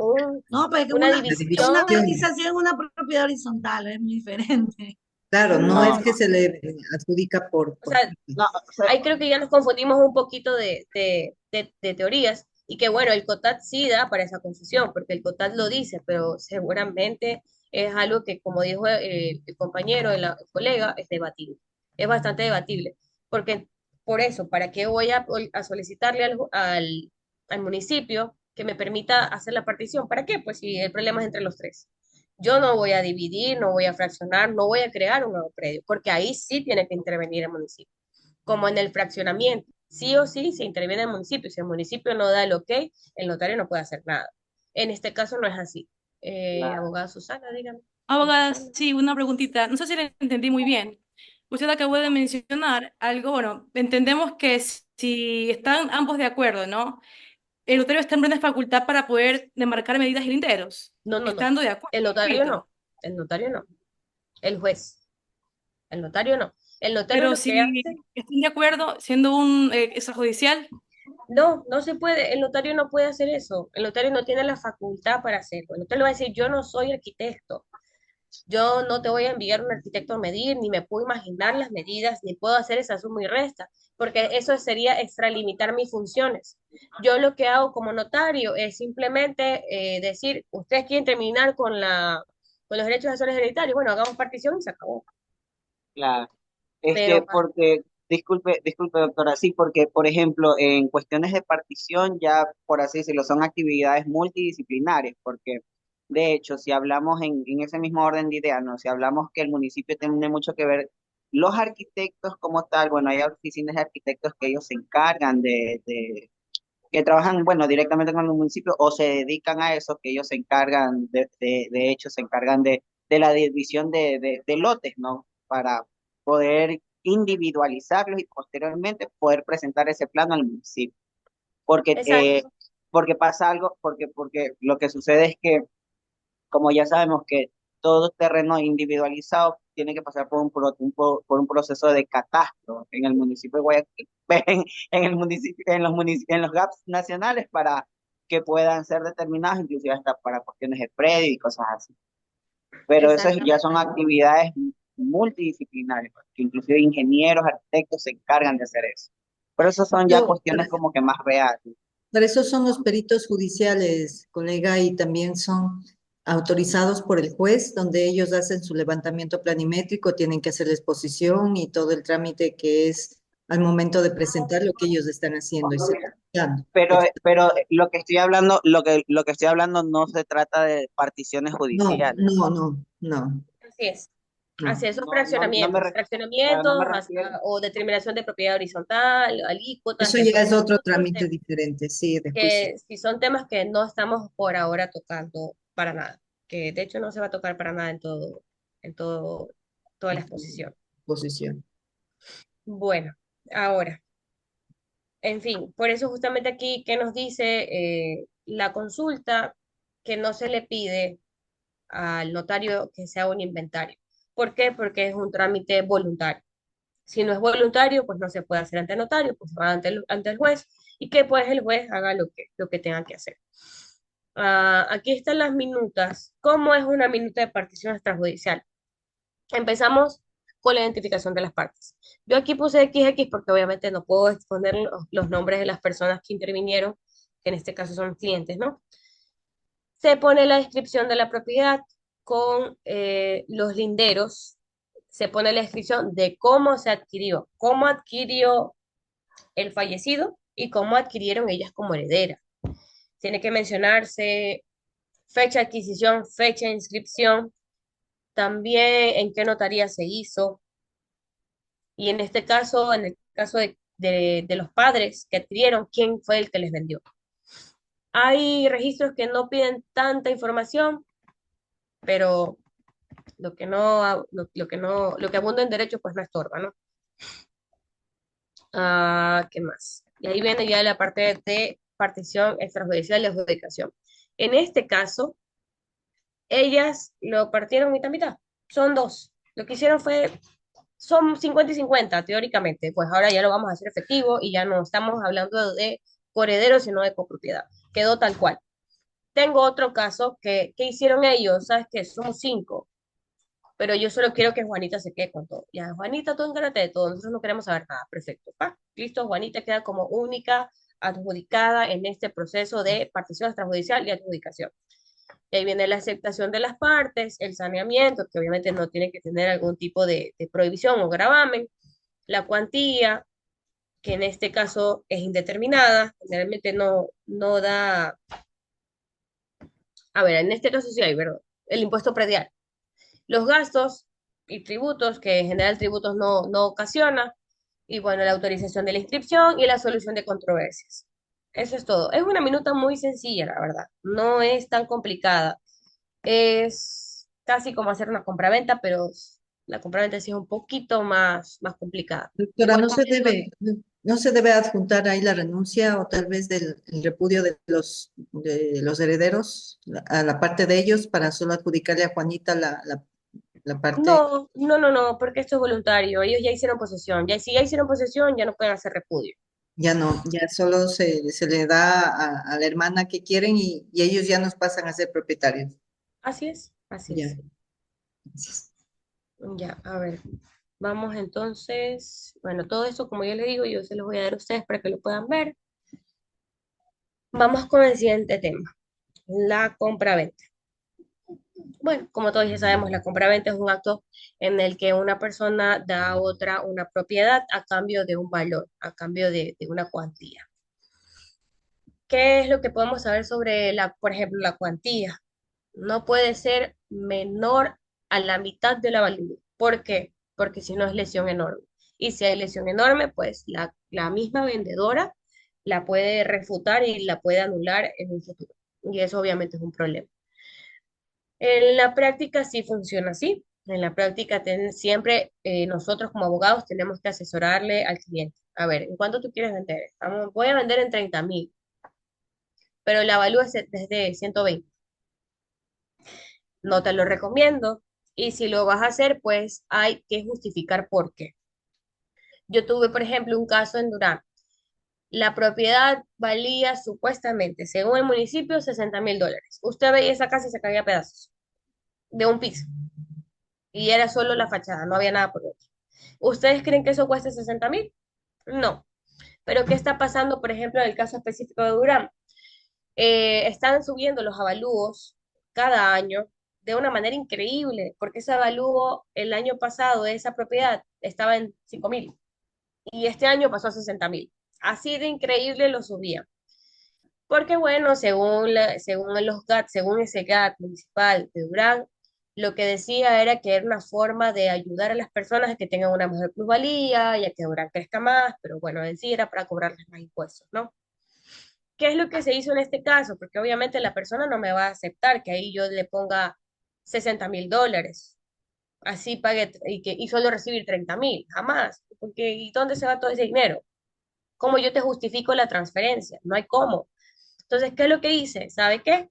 No, pues es que una La una división. división, lotización es una propiedad horizontal, es muy diferente. claro, no No, es que no. se le adjudica O sea, no, o sea, ahí creo que ya nos confundimos un poquito de teorías y que bueno, el COTAD sí da para esa confusión, porque el COTAD lo dice, pero seguramente es algo que, como dijo el compañero, el colega, es debatible. Es bastante debatible, porque por eso, ¿para qué voy a solicitarle al municipio que me permita hacer la partición? ¿Para qué? Pues si el problema es entre los tres. Yo no voy a dividir, no voy a fraccionar, no voy a crear un nuevo predio, porque ahí sí tiene que intervenir el municipio, como en el fraccionamiento. Sí o sí se interviene el municipio. Si el municipio no da el ok, el notario no puede hacer nada. En este caso no es así. claro. Abogada Susana, dígame. Abogada, Susana. sí, una preguntita. No sé si le entendí muy bien. Usted acabó de mencionar algo, bueno, entendemos que si están ambos de acuerdo, ¿no? El notario está en plena facultad para poder demarcar medidas y linderos, No, no, no. estando de acuerdo, El notario repito. no. El notario no. El juez. El notario no. El notario Pero lo que si hace, están de acuerdo, siendo un extrajudicial, no, no se puede. El notario no puede hacer eso. El notario no tiene la facultad para hacerlo. El notario va a decir, yo no soy arquitecto. Yo no te voy a enviar un arquitecto a medir, ni me puedo imaginar las medidas, ni puedo hacer esa suma y resta, porque eso sería extralimitar mis funciones. Yo lo que hago como notario es simplemente decir, ustedes quieren terminar con los derechos de acciones hereditarios, bueno, hagamos partición y se acabó. Claro. Pero Porque, disculpe, doctora, sí, porque, por ejemplo, en cuestiones de partición, ya por así decirlo, son actividades multidisciplinarias, porque, de hecho, si hablamos en ese mismo orden de ideas, ¿no? Si hablamos que el municipio tiene mucho que ver, los arquitectos como tal, bueno, hay oficinas de arquitectos que ellos se encargan que trabajan, bueno, directamente con el municipio o se dedican a eso, que ellos se encargan, de hecho, se encargan de la división de lotes, ¿no? Para poder individualizarlos y posteriormente poder presentar ese plano al municipio. Porque, exacto, porque pasa algo, porque lo que sucede es que como ya sabemos que todo terreno individualizado tiene que pasar por un proceso de catastro en el municipio de Guayaquil, en el municipio, en los gaps nacionales para que puedan ser determinados, inclusive hasta para cuestiones de predio y cosas así. Pero esas ya exactamente. son actividades multidisciplinarias, que inclusive ingenieros, arquitectos se encargan de hacer eso. Pero esas son ya Yo, cuestiones como que más reales. para eso son los peritos judiciales, colega, y también son autorizados por el juez, donde ellos hacen su levantamiento planimétrico, tienen que hacer la exposición y todo el trámite que es al momento de presentar lo que ellos están haciendo y certificando. Pero lo que estoy hablando, lo que estoy hablando no se trata de particiones No, judiciales. no, no, no, Así es. Así no. es, son No me, fraccionamientos, claro, no me fraccionamientos refiero. o determinación de propiedad horizontal, alícuotas, Eso que ya son es otro otros trámite temas, diferente, sí, de juicio. que si son temas que no estamos por ahora tocando para nada. que de hecho no se va a tocar para nada en todo, toda la exposición. Posición. Bueno, ahora, en fin, por eso justamente aquí que nos dice la consulta que no se le pide al notario que sea un inventario. ¿Por qué? Porque es un trámite voluntario. Si no es voluntario, pues no se puede hacer ante el notario, pues va ante el juez y que pues el juez haga lo que tenga que hacer. Aquí están las minutas. ¿Cómo es una minuta de partición extrajudicial? Empezamos con la identificación de las partes. Yo aquí puse XX porque obviamente no puedo exponer los nombres de las personas que intervinieron, que en este caso son los clientes, ¿no? Se pone la descripción de la propiedad con los linderos, se pone la descripción de cómo adquirió el fallecido y cómo adquirieron ellas como heredera. Tiene que mencionarse fecha de adquisición, fecha de inscripción, también en qué notaría se hizo, y en este caso, en el caso de los padres que adquirieron, quién fue el que les vendió. Hay registros que no piden tanta información, pero lo que abunda en derecho, pues no estorba, ¿no? ¿Qué más? Y ahí viene ya la parte de partición extrajudicial y adjudicación. En este caso, ellas lo partieron mitad a mitad. Son dos. Lo que hicieron son 50 y 50, teóricamente. Pues ahora ya lo vamos a hacer efectivo y ya no estamos hablando de coheredero, sino de copropiedad. Quedó tal cual. Tengo otro caso que hicieron ellos, ¿sabes qué? Somos 5, pero yo solo quiero que Juanita se quede con todo. Ya, Juanita, tú encárgate de todo, nosotros no queremos saber nada. Perfecto. Listo, Juanita queda como única adjudicada en este proceso de partición extrajudicial y adjudicación. Y ahí viene la aceptación de las partes, el saneamiento, que obviamente no tiene que tener algún tipo de prohibición o gravamen, la cuantía, que en este caso es indeterminada, generalmente no da, a ver, en este caso sí hay, ¿verdad? El impuesto predial. Los gastos y tributos, que en general tributos no ocasiona, y bueno, la autorización de la inscripción y la solución de controversias. Eso es todo. Es una minuta muy sencilla, la verdad. No es tan complicada. Es casi como hacer una compraventa, pero la compraventa sí es un poquito más complicada. Doctora, Igual también no se debe adjuntar ahí la renuncia o tal vez del el repudio de los herederos a la parte de ellos para solo adjudicarle a Juanita la parte, no, porque esto es voluntario. Ellos ya hicieron posesión. Si ya hicieron posesión, ya no pueden hacer repudio. ya no, ya solo se le da a la hermana que quieren y ellos ya nos pasan a ser propietarios. Así es, así Ya, es. gracias. Ya, a ver. Vamos entonces. Bueno, todo esto, como yo le digo, yo se los voy a dar a ustedes para que lo puedan ver. Vamos con el siguiente tema, la compraventa. Bueno, como todos ya sabemos, la compraventa es un acto en el que una persona da a otra una propiedad a cambio de un valor, a cambio de una cuantía. ¿Qué es lo que podemos saber sobre por ejemplo, la cuantía? No puede ser menor a la mitad de la validez. ¿Por qué? Porque si no es lesión enorme. Y si hay lesión enorme, pues la misma vendedora la puede refutar y la puede anular en un futuro. Y eso obviamente es un problema. En la práctica sí funciona así. En la práctica siempre nosotros como abogados tenemos que asesorarle al cliente. A ver, ¿en cuánto tú quieres vender? Voy a vender en 30.000, pero la avalúo es desde 120. No te lo recomiendo. Y si lo vas a hacer, pues hay que justificar por qué. Yo tuve, por ejemplo, un caso en Durán. La propiedad valía supuestamente, según el municipio, $60.000. Usted veía esa casa y se caía a pedazos de un piso. Y era solo la fachada, no había nada por dentro. ¿Ustedes creen que eso cuesta 60.000? No. Pero ¿qué está pasando, por ejemplo, en el caso específico de Durán? Están subiendo los avalúos cada año de una manera increíble, porque ese avalúo el año pasado de esa propiedad estaba en 5.000 y este año pasó a 60.000. Así de increíble lo subían. Porque bueno, según los GAT, según ese GAT municipal de Durán, lo que decía era que era una forma de ayudar a las personas a que tengan una mejor plusvalía y a que Durán crezca más, pero bueno, en sí era para cobrarles más impuestos, ¿no? ¿Qué es lo que se hizo en este caso? Porque obviamente la persona no me va a aceptar que ahí yo le ponga $60,000, así pague y solo recibir 30,000, jamás, porque ¿y dónde se va todo ese dinero? ¿Cómo yo te justifico la transferencia? No hay cómo. Entonces, ¿qué es lo que hice? ¿Sabe qué?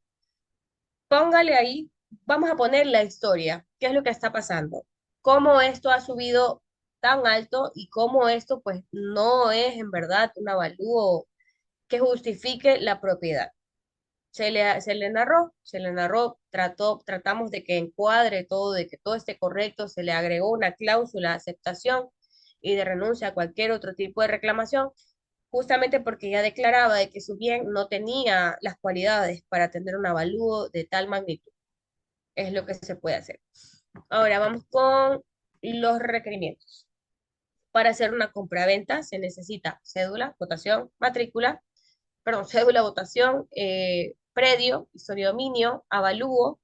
Póngale ahí, vamos a poner la historia, qué es lo que está pasando, cómo esto ha subido tan alto y cómo esto pues no es en verdad un avalúo que justifique la propiedad. Se le narró, tratamos de que encuadre todo, de que todo esté correcto, se le agregó una cláusula de aceptación y de renuncia a cualquier otro tipo de reclamación, justamente porque ya declaraba de que su bien no tenía las cualidades para tener un avalúo de tal magnitud. Es lo que se puede hacer. Ahora vamos con los requerimientos. Para hacer una compraventa se necesita cédula, votación, matrícula, perdón, cédula, votación, predio, historia de dominio, avalúo.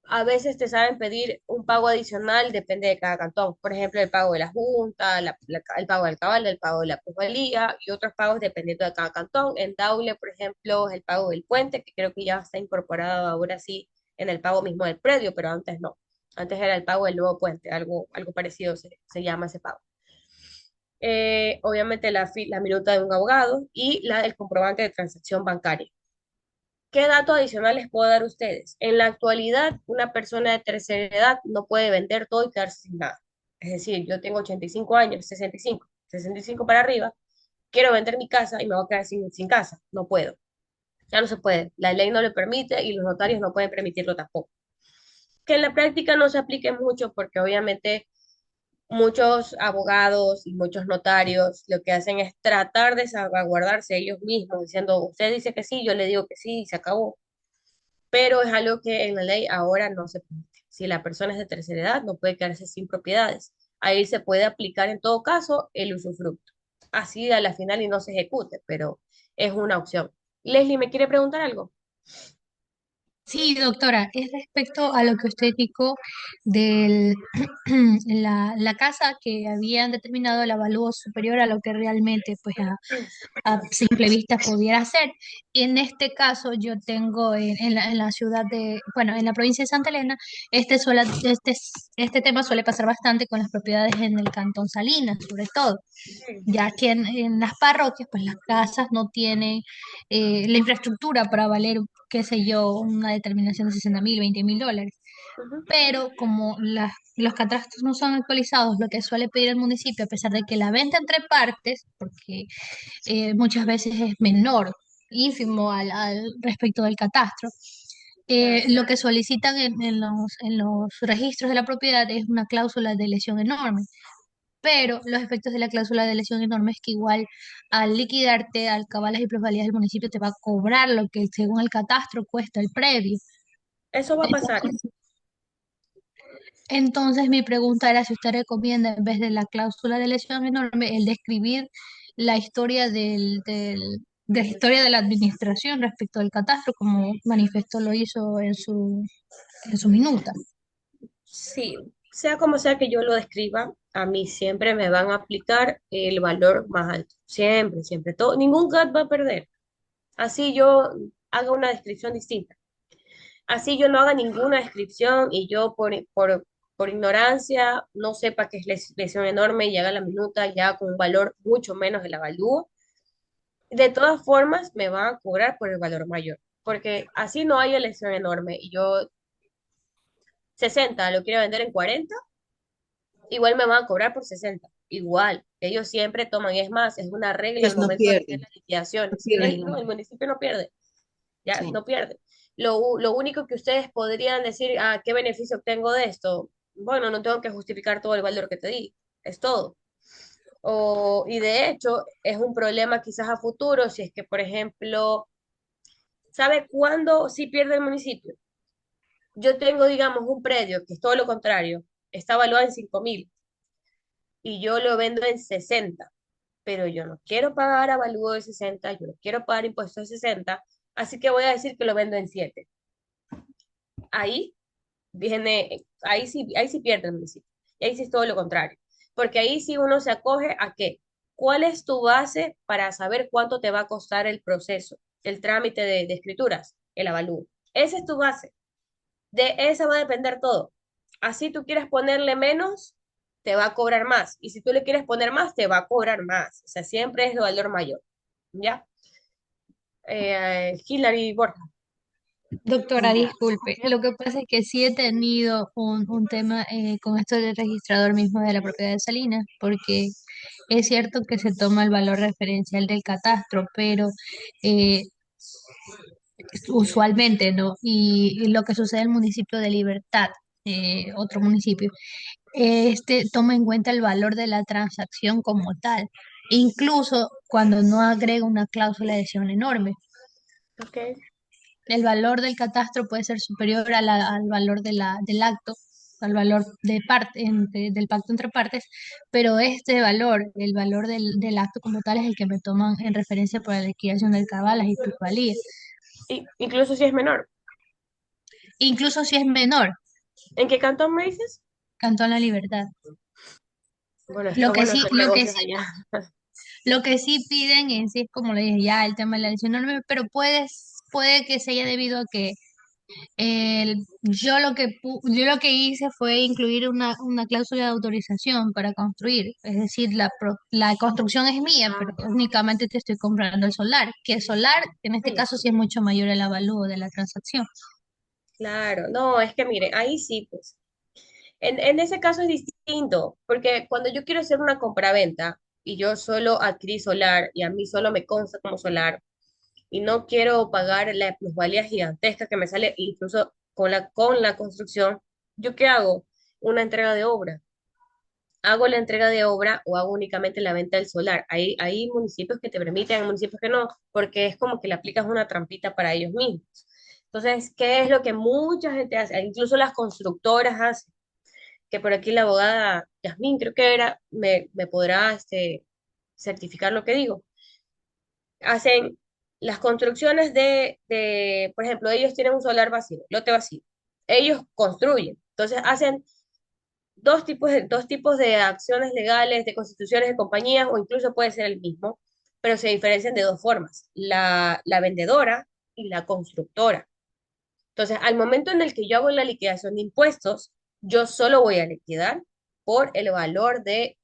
A veces te saben pedir un pago adicional, depende de cada cantón. Por ejemplo, el pago de la junta, el pago del cabal, el pago de la plusvalía y otros pagos dependiendo de cada cantón. En Daule, por ejemplo, es el pago del puente, que creo que ya está incorporado ahora sí en el pago mismo del predio, pero antes no. Antes era el pago del nuevo puente, algo parecido se llama ese pago. Obviamente la minuta de un abogado y el comprobante de transacción bancaria. ¿Qué datos adicionales puedo dar a ustedes? En la actualidad, una persona de tercera edad no puede vender todo y quedarse sin nada. Es decir, yo tengo 85 años, 65 para arriba, quiero vender mi casa y me voy a quedar sin casa. No puedo. Ya no se puede. La ley no lo permite y los notarios no pueden permitirlo tampoco. Que en la práctica no se aplique mucho porque obviamente muchos abogados y muchos notarios lo que hacen es tratar de salvaguardarse ellos mismos, diciendo, usted dice que sí, yo le digo que sí y se acabó, pero es algo que en la ley ahora no se permite. Si la persona es de tercera edad, no puede quedarse sin propiedades. Ahí se puede aplicar en todo caso el usufructo. Así a la final y no se ejecute, pero es una opción. Leslie, ¿me quiere preguntar algo? Sí, doctora, es respecto a lo que usted dijo de la casa que habían determinado el avalúo superior a lo que realmente pues a simple vista pudiera ser. En este caso, yo tengo en la ciudad de, bueno, en la provincia de Santa Elena, este tema suele pasar bastante con las propiedades en el Cantón Salinas, sobre todo, ya que en las parroquias, pues las casas no tienen la infraestructura para valer, qué sé yo, una determinación de 60,000, 20,000 dólares. Ujú. Pero como los catastros no son actualizados, lo que suele pedir el municipio, a pesar de que la venta entre partes, porque muchas veces es menor, ínfimo al respecto del catastro. Claro. Lo que solicitan en los registros de la propiedad es una cláusula de lesión enorme, pero los efectos de la cláusula de lesión enorme es que igual al liquidarte, al cabalas y plusvalías del municipio te va a cobrar lo que según el catastro cuesta el predio. Eso va a pasar. Entonces mi pregunta era si usted recomienda en vez de la cláusula de lesión enorme el describir la historia de la historia de la administración respecto al catastro, como manifestó lo hizo en su minuta. Sí, sea como sea que yo lo describa, a mí siempre me van a aplicar el valor más alto. Siempre, siempre. Todo, ningún GAT va a perder. Así yo haga una descripción distinta. Así yo no haga ninguna descripción y yo por ignorancia no sepa que es lesión enorme y haga la minuta ya con un valor mucho menos del avalúo. De todas formas, me van a cobrar por el valor mayor. Porque así no hay lesión enorme y yo 60 lo quiero vender en 40, igual me van a cobrar por 60. Igual, ellos siempre toman, y es más, es una regla al Ellos no momento de hacer pierden, las no liquidaciones. pierden No, nada. el municipio no pierde, ya Sí. no pierde. Lo único que ustedes podrían decir, ¿qué beneficio obtengo de esto? Bueno, no tengo que justificar todo el valor que te di, es todo. Y de hecho, es un problema quizás a futuro, si es que, por ejemplo, ¿sabe cuándo sí pierde el municipio? Yo tengo, digamos, un predio que es todo lo contrario, está evaluado en 5,000 y yo lo vendo en 60, pero yo no quiero pagar avalúo de 60, yo no quiero pagar impuestos de 60, así que voy a decir que lo vendo en 7. Ahí ahí sí pierde el municipio. Y ahí sí es todo lo contrario. Porque ahí sí uno se acoge a qué? ¿cuál es tu base para saber cuánto te va a costar el proceso, el trámite de escrituras, el avalúo? Esa es tu base. De esa va a depender todo. Así tú quieres ponerle menos, te va a cobrar más. Y si tú le quieres poner más, te va a cobrar más. O sea, siempre es el valor mayor. ¿Ya? Hilary Borja. Doctora, disculpe, lo que pasa es que sí he tenido un tema con esto del registrador mismo de la propiedad de Salinas, porque es cierto que se toma el valor referencial del catastro, pero eh, usualmente, ¿no? Y lo que sucede en el municipio de Libertad, otro municipio, este toma en cuenta el valor de la transacción como tal, incluso cuando no agrega una cláusula de adhesión enorme. Ok. El valor del catastro puede ser superior al valor del acto, al valor del pacto entre partes, pero este valor, el valor del acto como tal, es el que me toman en referencia para la liquidación del cabalas y plusvalías. Incluso si es menor. Incluso si es menor, ¿En qué cantón me dices? Cantón La Libertad. Bueno, está Lo que bueno sí, hacer lo que negocios sí, allá. lo que sí piden en sí es como le dije ya el tema de la adhesión enorme, pero puede que se haya debido a que yo lo que hice fue incluir una cláusula de autorización para construir, es decir, la construcción es mía, pero únicamente te estoy comprando el solar, que el solar en este caso sí es mucho mayor el avalúo de la transacción. Claro, no, es que mire, ahí sí, pues. En ese caso es distinto, porque cuando yo quiero hacer una compraventa y yo solo adquirí solar y a mí solo me consta como solar y no quiero pagar la plusvalía gigantesca que me sale incluso con la construcción, ¿yo qué hago? Una entrega de obra. Hago la entrega de obra o hago únicamente la venta del solar. Hay municipios que te permiten, hay municipios que no, porque es como que le aplicas una trampita para ellos mismos. Entonces, ¿qué es lo que mucha gente hace? Incluso las constructoras hacen, que por aquí la abogada Yasmín, creo que era, me podrá certificar lo que digo. Hacen las construcciones por ejemplo, ellos tienen un solar vacío, lote vacío. Ellos construyen. Entonces, hacen dos tipos de acciones legales, de constituciones de compañías, o incluso puede ser el mismo, pero se diferencian de dos formas, la vendedora y la constructora. Entonces, al momento en el que yo hago la liquidación de impuestos, yo solo voy a liquidar por el valor del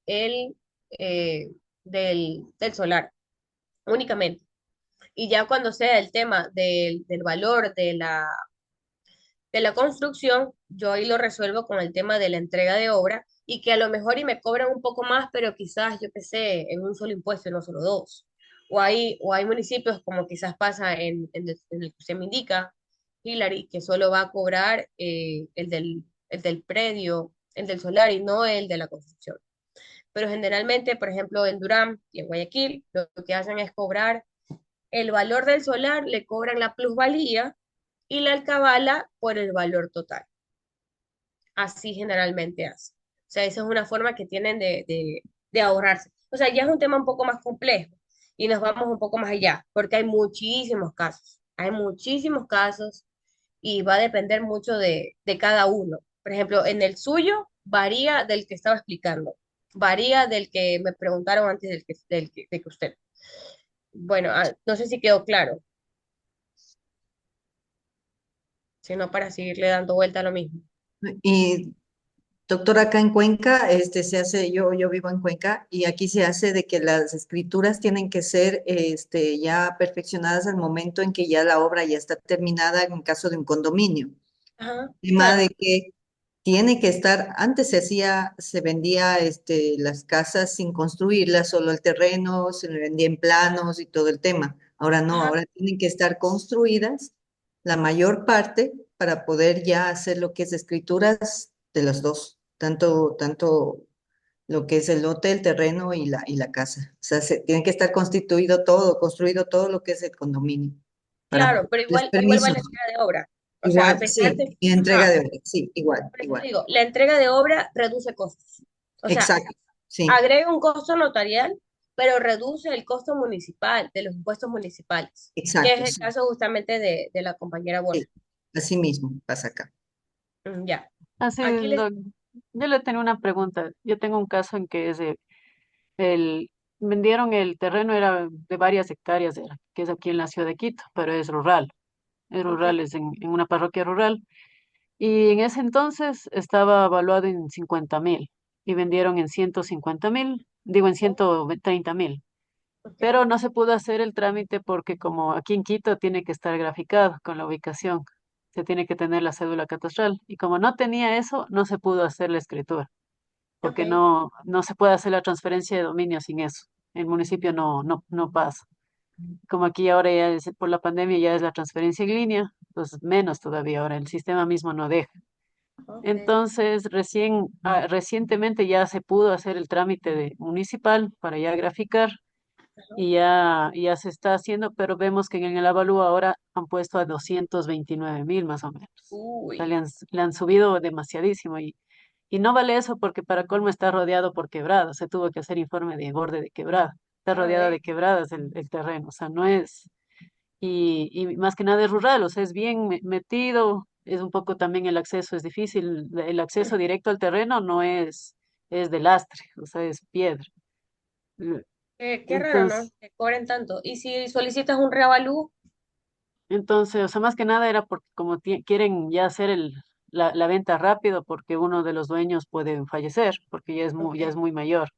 solar, únicamente. Y ya cuando sea el tema del valor de la construcción, yo ahí lo resuelvo con el tema de la entrega de obra y que a lo mejor y me cobran un poco más, pero quizás, yo qué sé, en un solo impuesto y no solo dos. O hay municipios, como quizás pasa en el que usted me indica, Hillary, que solo va a cobrar el del predio, el del solar y no el de la construcción. Pero generalmente, por ejemplo, en Durán y en Guayaquil, lo que hacen es cobrar el valor del solar, le cobran la plusvalía y la alcabala por el valor total. Así generalmente hace. O sea, esa es una forma que tienen de ahorrarse. O sea, ya es un tema un poco más complejo y nos vamos un poco más allá, porque hay muchísimos casos. Hay muchísimos casos y va a depender mucho de cada uno. Por ejemplo, en el suyo varía del que estaba explicando, varía del que me preguntaron antes de que usted. Bueno, no sé si quedó claro, sino para seguirle dando vuelta a lo mismo. Y doctor, acá en Cuenca, se hace, yo vivo en Cuenca y aquí se hace de que las escrituras tienen que ser, ya perfeccionadas al momento en que ya la obra ya está terminada en caso de un condominio. Ajá, Tema claro. de que tiene que estar, antes se vendía, las casas sin construirlas, solo el terreno, se le vendía en planos y todo el tema. Ahora no, Ajá, ahora tienen que estar construidas la mayor parte para poder ya hacer lo que es escrituras de los dos, tanto lo que es el lote, el terreno y la casa. O sea, tiene que estar construido todo lo que es el condominio para claro, pero los igual va la permisos. entrega de obra. O sea, a Igual, pesar sí, de, y entrega ajá, de obra, sí, igual, por eso te igual. digo, la entrega de obra reduce costos. O sea, Exacto, sí, agrega un costo notarial, pero reduce el costo municipal, de los impuestos municipales, que es exacto, el sí, caso justamente de la compañera Borja. sí. Así mismo pasa acá. Ya. Así, Aquí les... yo le tengo una pregunta. Yo tengo un caso en que es el vendieron el terreno, era de varias hectáreas, que es aquí en la ciudad de Quito, pero es Ok. rural, es en una parroquia rural. Y en ese entonces estaba evaluado en 50.000 y vendieron en 150.000, digo en Oh, 130.000. ok. Pero no se pudo hacer el trámite porque como aquí en Quito tiene que estar graficado con la ubicación, se tiene que tener la cédula catastral. Y como no tenía eso, no se pudo hacer la escritura, porque Ok. no se puede hacer la transferencia de dominio sin eso. El municipio no pasa. Como aquí ahora ya es, por la pandemia ya es la transferencia en línea, pues menos todavía ahora, el sistema mismo no deja. Ok. Entonces, recientemente ya se pudo hacer el trámite municipal para ya graficar Ajá. y ya se está haciendo, pero vemos que en el avalúo ahora han puesto a 229.000 más o menos. O sea, Uy. le han subido demasiadísimo y no vale eso porque para colmo está rodeado por quebradas. Se tuvo que hacer informe de borde de quebrada. Está A rodeado ver. de quebradas el terreno, o sea, no es, y más que nada es rural, o sea, es bien metido, es un poco también el acceso es difícil, el acceso directo al terreno no es de lastre, o sea, es piedra. Mm, Qué raro, ¿no? Entonces, Que cobren tanto. Y si solicitas un reavalú, o sea, más que nada era porque como quieren ya hacer la venta rápido porque uno de los dueños puede fallecer, porque ya es ok, muy mayor.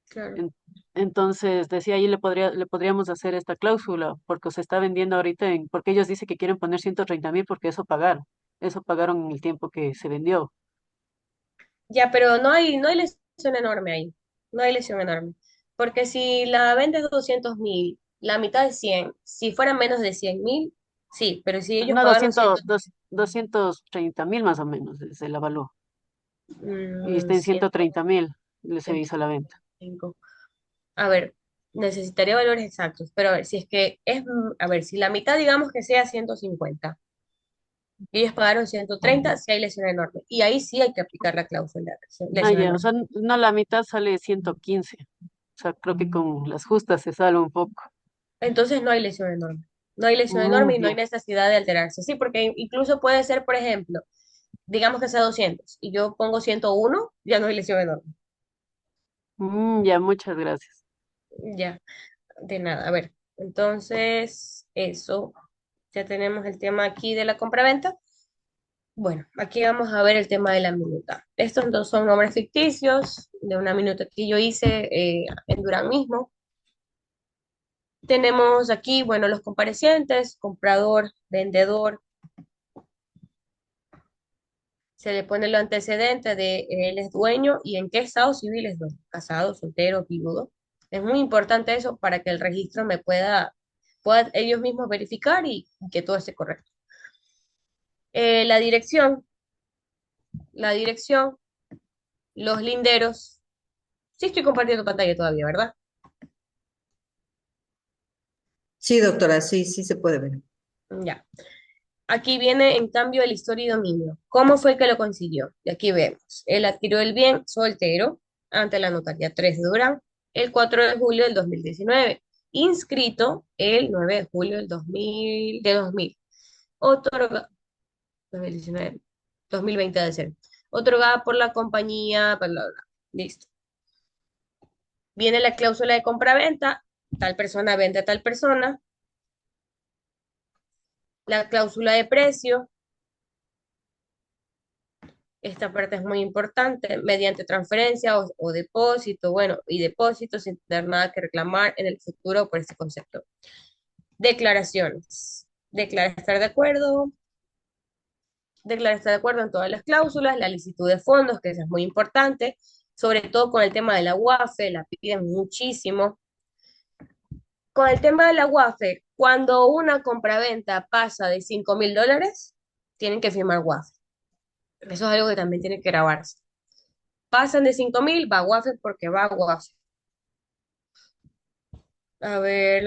claro. En- entonces, decía ahí le podríamos hacer esta cláusula, porque se está vendiendo ahorita porque ellos dicen que quieren poner 130.000 porque eso pagaron en el tiempo que se vendió. Ya, pero no hay lesión enorme ahí. No hay lesión enorme. Porque si la vendes 200.000, la mitad es 100. Si fueran menos de 100.000, sí, pero si ellos No, pagaron 100, 230.000 más o menos es el avalúo. Y está en 130.000, se hizo la venta. 125. A ver, necesitaría valores exactos, pero a ver, si es que es, a ver, si la mitad digamos que sea 150 y ellos pagaron 130, sí hay lesión enorme. Y ahí sí hay que aplicar la cláusula de Ah, lesión ya, o enorme. sea, no, la mitad sale 115. O sea, creo que con las justas se salva un poco. Entonces no hay lesión enorme. No hay lesión enorme y no hay Ya. necesidad de alterarse. Sí, porque incluso puede ser, por ejemplo, digamos que sea 200 y yo pongo 101, ya no hay lesión enorme. Ya, muchas gracias. Ya, de nada. A ver, entonces eso, ya tenemos el tema aquí de la compraventa. Bueno, aquí vamos a ver el tema de la minuta. Estos dos son nombres ficticios de una minuta que yo hice en Durán mismo. Tenemos aquí, bueno, los comparecientes, comprador, vendedor. Se le pone los antecedentes de él es dueño y en qué estado civil es dueño, casado, soltero, viudo. Es muy importante eso para que el registro pueda ellos mismos verificar y que todo esté correcto. La dirección, la dirección, los linderos. Sí estoy compartiendo pantalla todavía, ¿verdad? Sí, doctora, sí, sí se puede ver. Ya. Aquí viene, en cambio, el historia y dominio. ¿Cómo fue que lo consiguió? Y aquí vemos. Él adquirió el bien soltero ante la notaría 3 de Durán el 4 de julio del 2019. Inscrito el 9 de julio del 2000. Otorga, 2019, 2020 de ser. Otorgada por la compañía, bla, bla, bla. Listo. Viene la cláusula de compraventa. Tal persona vende a tal persona. La cláusula de precio. Esta parte es muy importante, mediante transferencia o depósito, bueno, y depósito sin tener nada que reclamar en el futuro por este concepto. Declaraciones. Declara estar de acuerdo en todas las cláusulas, la licitud de fondos, que eso es muy importante, sobre todo con el tema de la UAFE, la piden muchísimo. Con el tema de la UAFE, cuando una compraventa pasa de $5.000, tienen que firmar UAFE. Eso es algo que también tiene que grabarse. Pasan de 5.000, va Waffle porque va Waffle. A ver,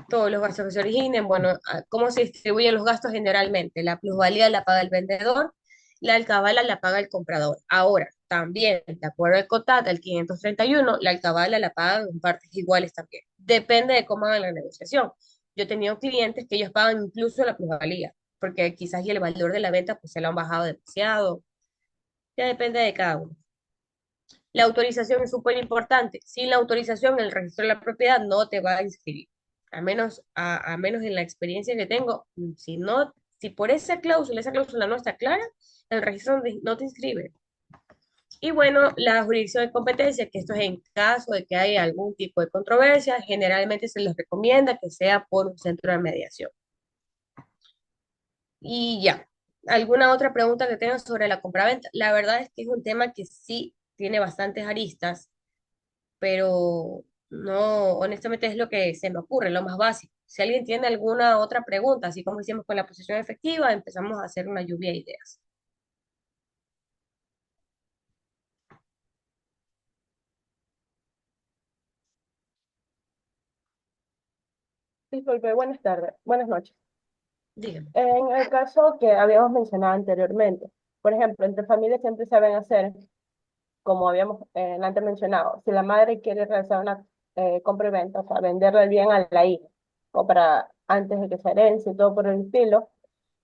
todos los gastos que se originen. Bueno, ¿cómo se distribuyen los gastos generalmente? La plusvalía la paga el vendedor, la alcabala la paga el comprador. Ahora, también, de acuerdo al COTAT, el 531, la alcabala la pagan en partes iguales también. Depende de cómo hagan la negociación. Yo he tenido clientes que ellos pagan incluso la plusvalía, porque quizás y el valor de la venta pues se lo han bajado demasiado. Ya depende de cada uno. La autorización es súper importante. Sin la autorización, el registro de la propiedad no te va a inscribir. A menos en la experiencia que tengo, si no, si por esa cláusula no está clara, el registro no te inscribe. Y bueno, la jurisdicción de competencia, que esto es en caso de que haya algún tipo de controversia, generalmente se les recomienda que sea por un centro de mediación. Y ya, ¿alguna otra pregunta que tengas sobre la compraventa? La verdad es que es un tema que sí tiene bastantes aristas, pero no, honestamente es lo que se me ocurre, lo más básico. Si alguien tiene alguna otra pregunta, así como hicimos con la posición efectiva, empezamos a hacer una lluvia de ideas. Disculpe, buenas tardes, buenas noches. Dígame. En el caso que habíamos mencionado anteriormente, por ejemplo, entre familias siempre saben hacer, como habíamos antes mencionado, si la madre quiere realizar una compra y venta, o sea, venderle el bien a la hija, compra antes de que se herencia y todo por el estilo,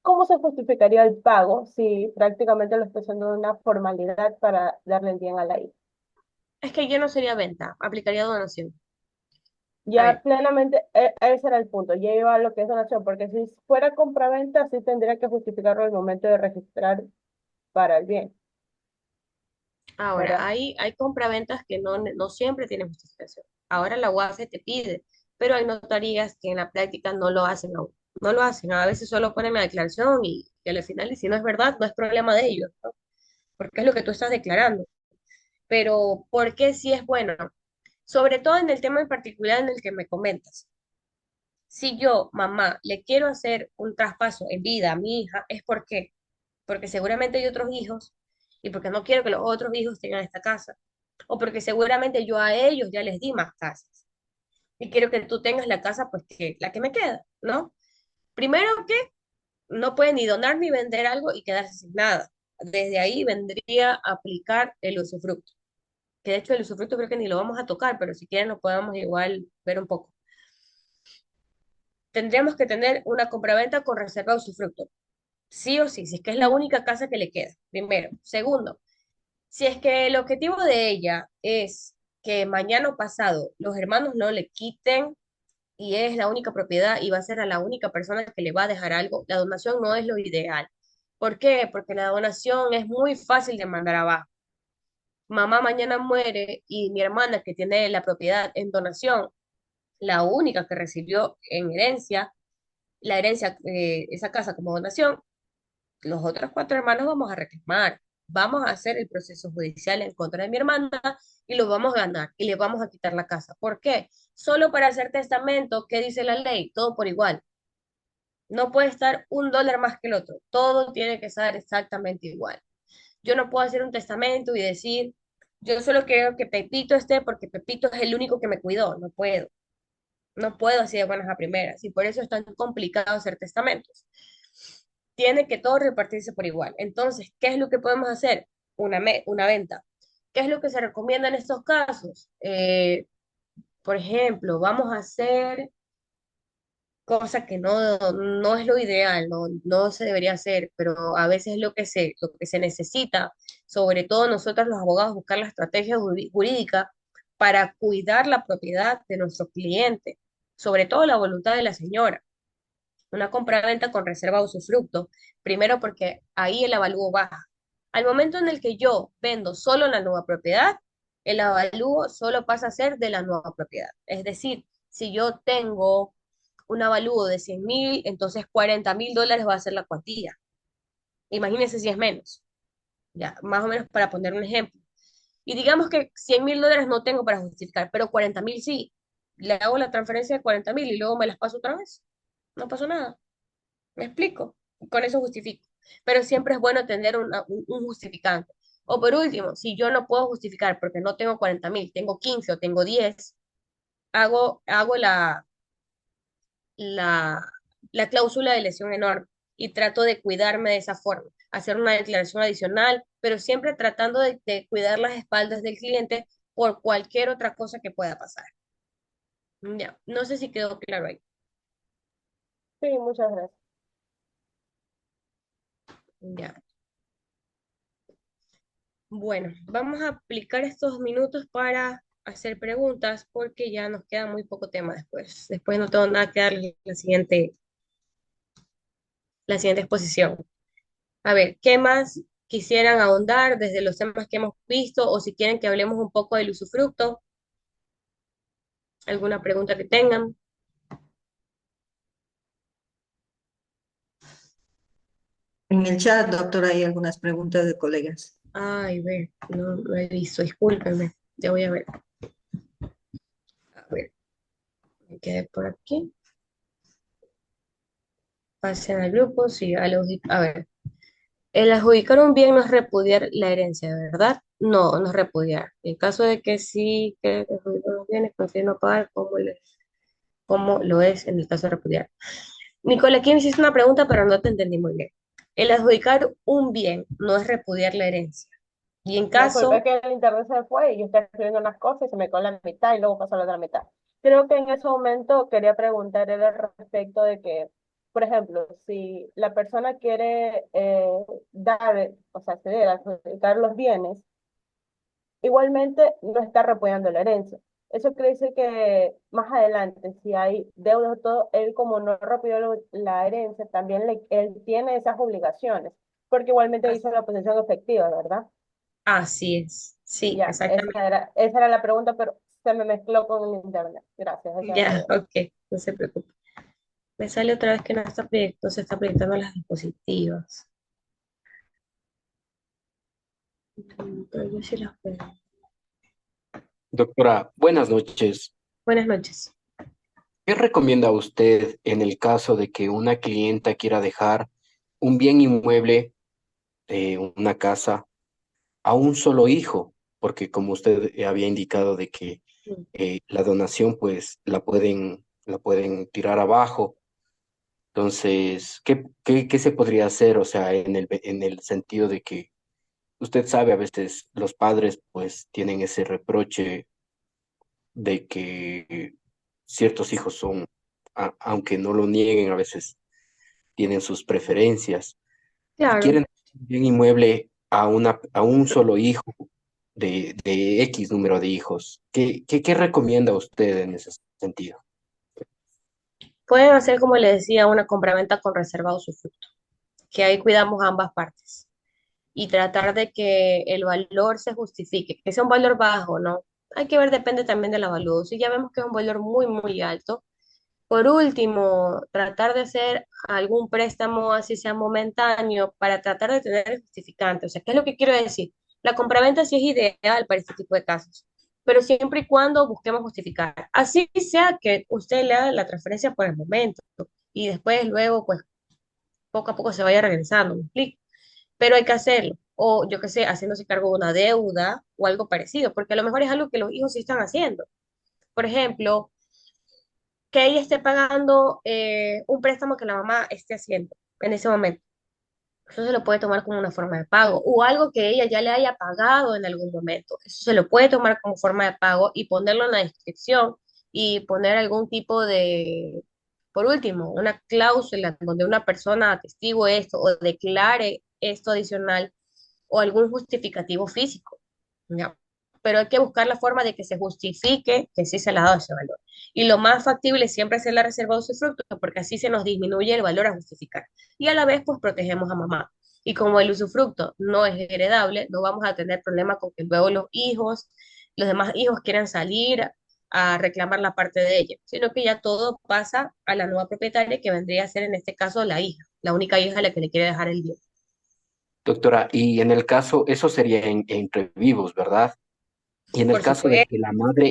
¿cómo se justificaría el pago si prácticamente lo está haciendo de una formalidad para darle el bien a la hija? Es que yo no sería venta, aplicaría donación. A Ya ver, plenamente, ese era el punto, ya iba a lo que es donación, porque si fuera compra-venta, sí tendría que justificarlo al momento de registrar para el bien, ahora, ¿verdad? hay compraventas que no siempre tienen justificación. Ahora la UAFE te pide, pero hay notarías que en la práctica no lo hacen aún. No lo hacen, a veces solo ponen la declaración y al final, y si no es verdad, no es problema de ellos, ¿no? Porque es lo que tú estás declarando. Pero, ¿por qué sí es bueno? Sobre todo en el tema en particular en el que me comentas. Si yo, mamá, le quiero hacer un traspaso en vida a mi hija, ¿es por qué? Porque seguramente hay otros hijos y porque no quiero que los otros hijos tengan esta casa. O porque seguramente yo a ellos ya les di más casas y quiero que tú tengas la casa, pues que la que me queda, ¿no? Primero que no pueden ni donar ni vender algo y quedarse sin nada. Desde ahí vendría a aplicar el usufructo, que de hecho el usufructo creo que ni lo vamos a tocar, pero si quieren lo podemos igual ver un poco. Tendríamos que tener una compraventa con reserva de usufructo, sí o sí, si es que es la única casa que le queda, primero. Segundo, si es que el objetivo de ella es que mañana o pasado los hermanos no le quiten y es la única propiedad y va a ser a la única persona que le va a dejar algo, la donación no es lo ideal. ¿Por qué? Porque la donación es muy fácil de mandar abajo. Mamá mañana muere y mi hermana que tiene la propiedad en donación, la única que recibió en herencia, la herencia, esa casa como donación, los otros cuatro hermanos vamos a reclamar, vamos a hacer el proceso judicial en contra de mi hermana y lo vamos a ganar y le vamos a quitar la casa. ¿Por qué? Solo para hacer testamento, ¿qué dice la ley? Todo por igual. No puede estar un dólar más que el otro. Todo tiene que estar exactamente igual. Yo no puedo hacer un testamento y decir, yo solo quiero que Pepito esté porque Pepito es el único que me cuidó. No puedo. No puedo así de buenas a primeras. Y por eso es tan complicado hacer testamentos. Tiene que todo repartirse por igual. Entonces, ¿qué es lo que podemos hacer? Una venta. ¿Qué es lo que se recomienda en estos casos? Por ejemplo, vamos a hacer cosa que no es lo ideal, no se debería hacer, pero a veces es lo que se necesita, sobre todo nosotros los abogados, buscar la estrategia jurídica para cuidar la propiedad de nuestro cliente, sobre todo la voluntad de la señora. Una compraventa con reserva de usufructo, primero porque ahí el avalúo baja. Al momento en el que yo vendo solo la nueva propiedad, el avalúo solo pasa a ser de la nueva propiedad. Es decir, si yo tengo un avalúo de 100.000, entonces $40.000 va a ser la cuantía. Imagínense si es menos, ya, más o menos para poner un ejemplo. Y digamos que $100.000 no tengo para justificar, pero 40.000 sí. Le hago la transferencia de 40.000 y luego me las paso otra vez. No pasó nada. ¿Me explico? Con eso justifico. Pero siempre es bueno tener un justificante. O por último, si yo no puedo justificar porque no tengo 40.000, tengo 15 o tengo 10, hago la, la cláusula de lesión enorme y trato de cuidarme de esa forma, hacer una declaración adicional, pero siempre tratando de cuidar las espaldas del cliente por cualquier otra cosa que pueda pasar. Ya, no sé si quedó claro ahí. Sí, muchas gracias. Ya. Bueno, vamos a aplicar estos minutos para hacer preguntas porque ya nos queda muy poco tema después. Después no tengo nada que darle la siguiente exposición. A ver, ¿qué más quisieran ahondar desde los temas que hemos visto o si quieren que hablemos un poco del usufructo? ¿Alguna pregunta que tengan? En el chat, doctora, hay algunas preguntas de colegas. Ay, ve, no he visto, discúlpenme, ya voy a ver. A ver, me quedé por aquí. Pasen al grupo, sí, a ver. El adjudicar un bien no es repudiar la herencia, ¿verdad? No, no es repudiar. En caso de que sí, que adjudicar los bienes, prefiere no pagar como lo es en el caso de repudiar. Nicola, aquí me hiciste una pregunta, pero no te entendí muy bien. El adjudicar un bien no es repudiar la herencia. Y en Disculpe caso, que el internet se fue y yo estaba escribiendo unas cosas y se me coló la mitad y luego pasó a la otra mitad. Creo que en ese momento quería preguntar era respecto de que, por ejemplo, si la persona quiere dar, o sea, ceder, adjudicar los bienes, igualmente no está repudiando la herencia. Eso quiere decir que más adelante, si hay deuda o todo, él como no repudió la herencia, también él tiene esas obligaciones, porque igualmente hizo la posesión efectiva, ¿verdad? así es. Sí, Ya, exactamente. esa era la pregunta, pero se me mezcló con el internet. Gracias, esa era la Ya, duda. ok, no se preocupe. Me sale otra vez que no está proyecto, se está proyectando las diapositivas. Pero yo sí las veo. Doctora, buenas noches. Buenas noches. ¿Qué recomienda usted en el caso de que una clienta quiera dejar un bien inmueble, una casa, a un solo hijo? Porque como usted había indicado de que Mm. la donación pues la pueden tirar abajo. Entonces, ¿qué se podría hacer? O sea, en el sentido de que usted sabe, a veces los padres pues tienen ese reproche de que ciertos hijos son, aunque no lo nieguen, a veces tienen sus preferencias y Claro. quieren un bien inmueble a un solo hijo de X número de hijos. ¿Qué recomienda usted en ese sentido? Pueden hacer, como le decía, una compraventa con reserva de usufructo, que ahí cuidamos ambas partes y tratar de que el valor se justifique, que sea un valor bajo, ¿no? Hay que ver, depende también del avalúo. Si ya vemos que es un valor muy, muy alto, por último, tratar de hacer algún préstamo, así sea momentáneo, para tratar de tener el justificante. O sea, ¿qué es lo que quiero decir? La compraventa sí es ideal para este tipo de casos, pero siempre y cuando busquemos justificar. Así sea que usted le haga la transferencia por el momento y después luego, pues, poco a poco se vaya regresando, ¿me explico? Pero hay que hacerlo. O yo qué sé, haciéndose cargo de una deuda o algo parecido, porque a lo mejor es algo que los hijos sí están haciendo. Por ejemplo, que ella esté pagando un préstamo que la mamá esté haciendo en ese momento. Eso se lo puede tomar como una forma de pago o algo que ella ya le haya pagado en algún momento. Eso se lo puede tomar como forma de pago y ponerlo en la descripción y poner algún tipo de, por último, una cláusula donde una persona atestigue esto o declare esto adicional o algún justificativo físico. ¿Ya? Pero hay que buscar la forma de que se justifique que sí se le ha dado ese valor. Y lo más factible es siempre hacer la reserva de usufructo, porque así se nos disminuye el valor a justificar. Y a la vez, pues protegemos a mamá. Y como el usufructo no es heredable, no vamos a tener problema con que luego los demás hijos quieran salir a reclamar la parte de ella, sino que ya todo pasa a la nueva propietaria, que vendría a ser en este caso la hija, la única hija a la que le quiere dejar el bien. Doctora, y en el caso, eso sería entre vivos, ¿verdad? Y en el Por caso de supuesto.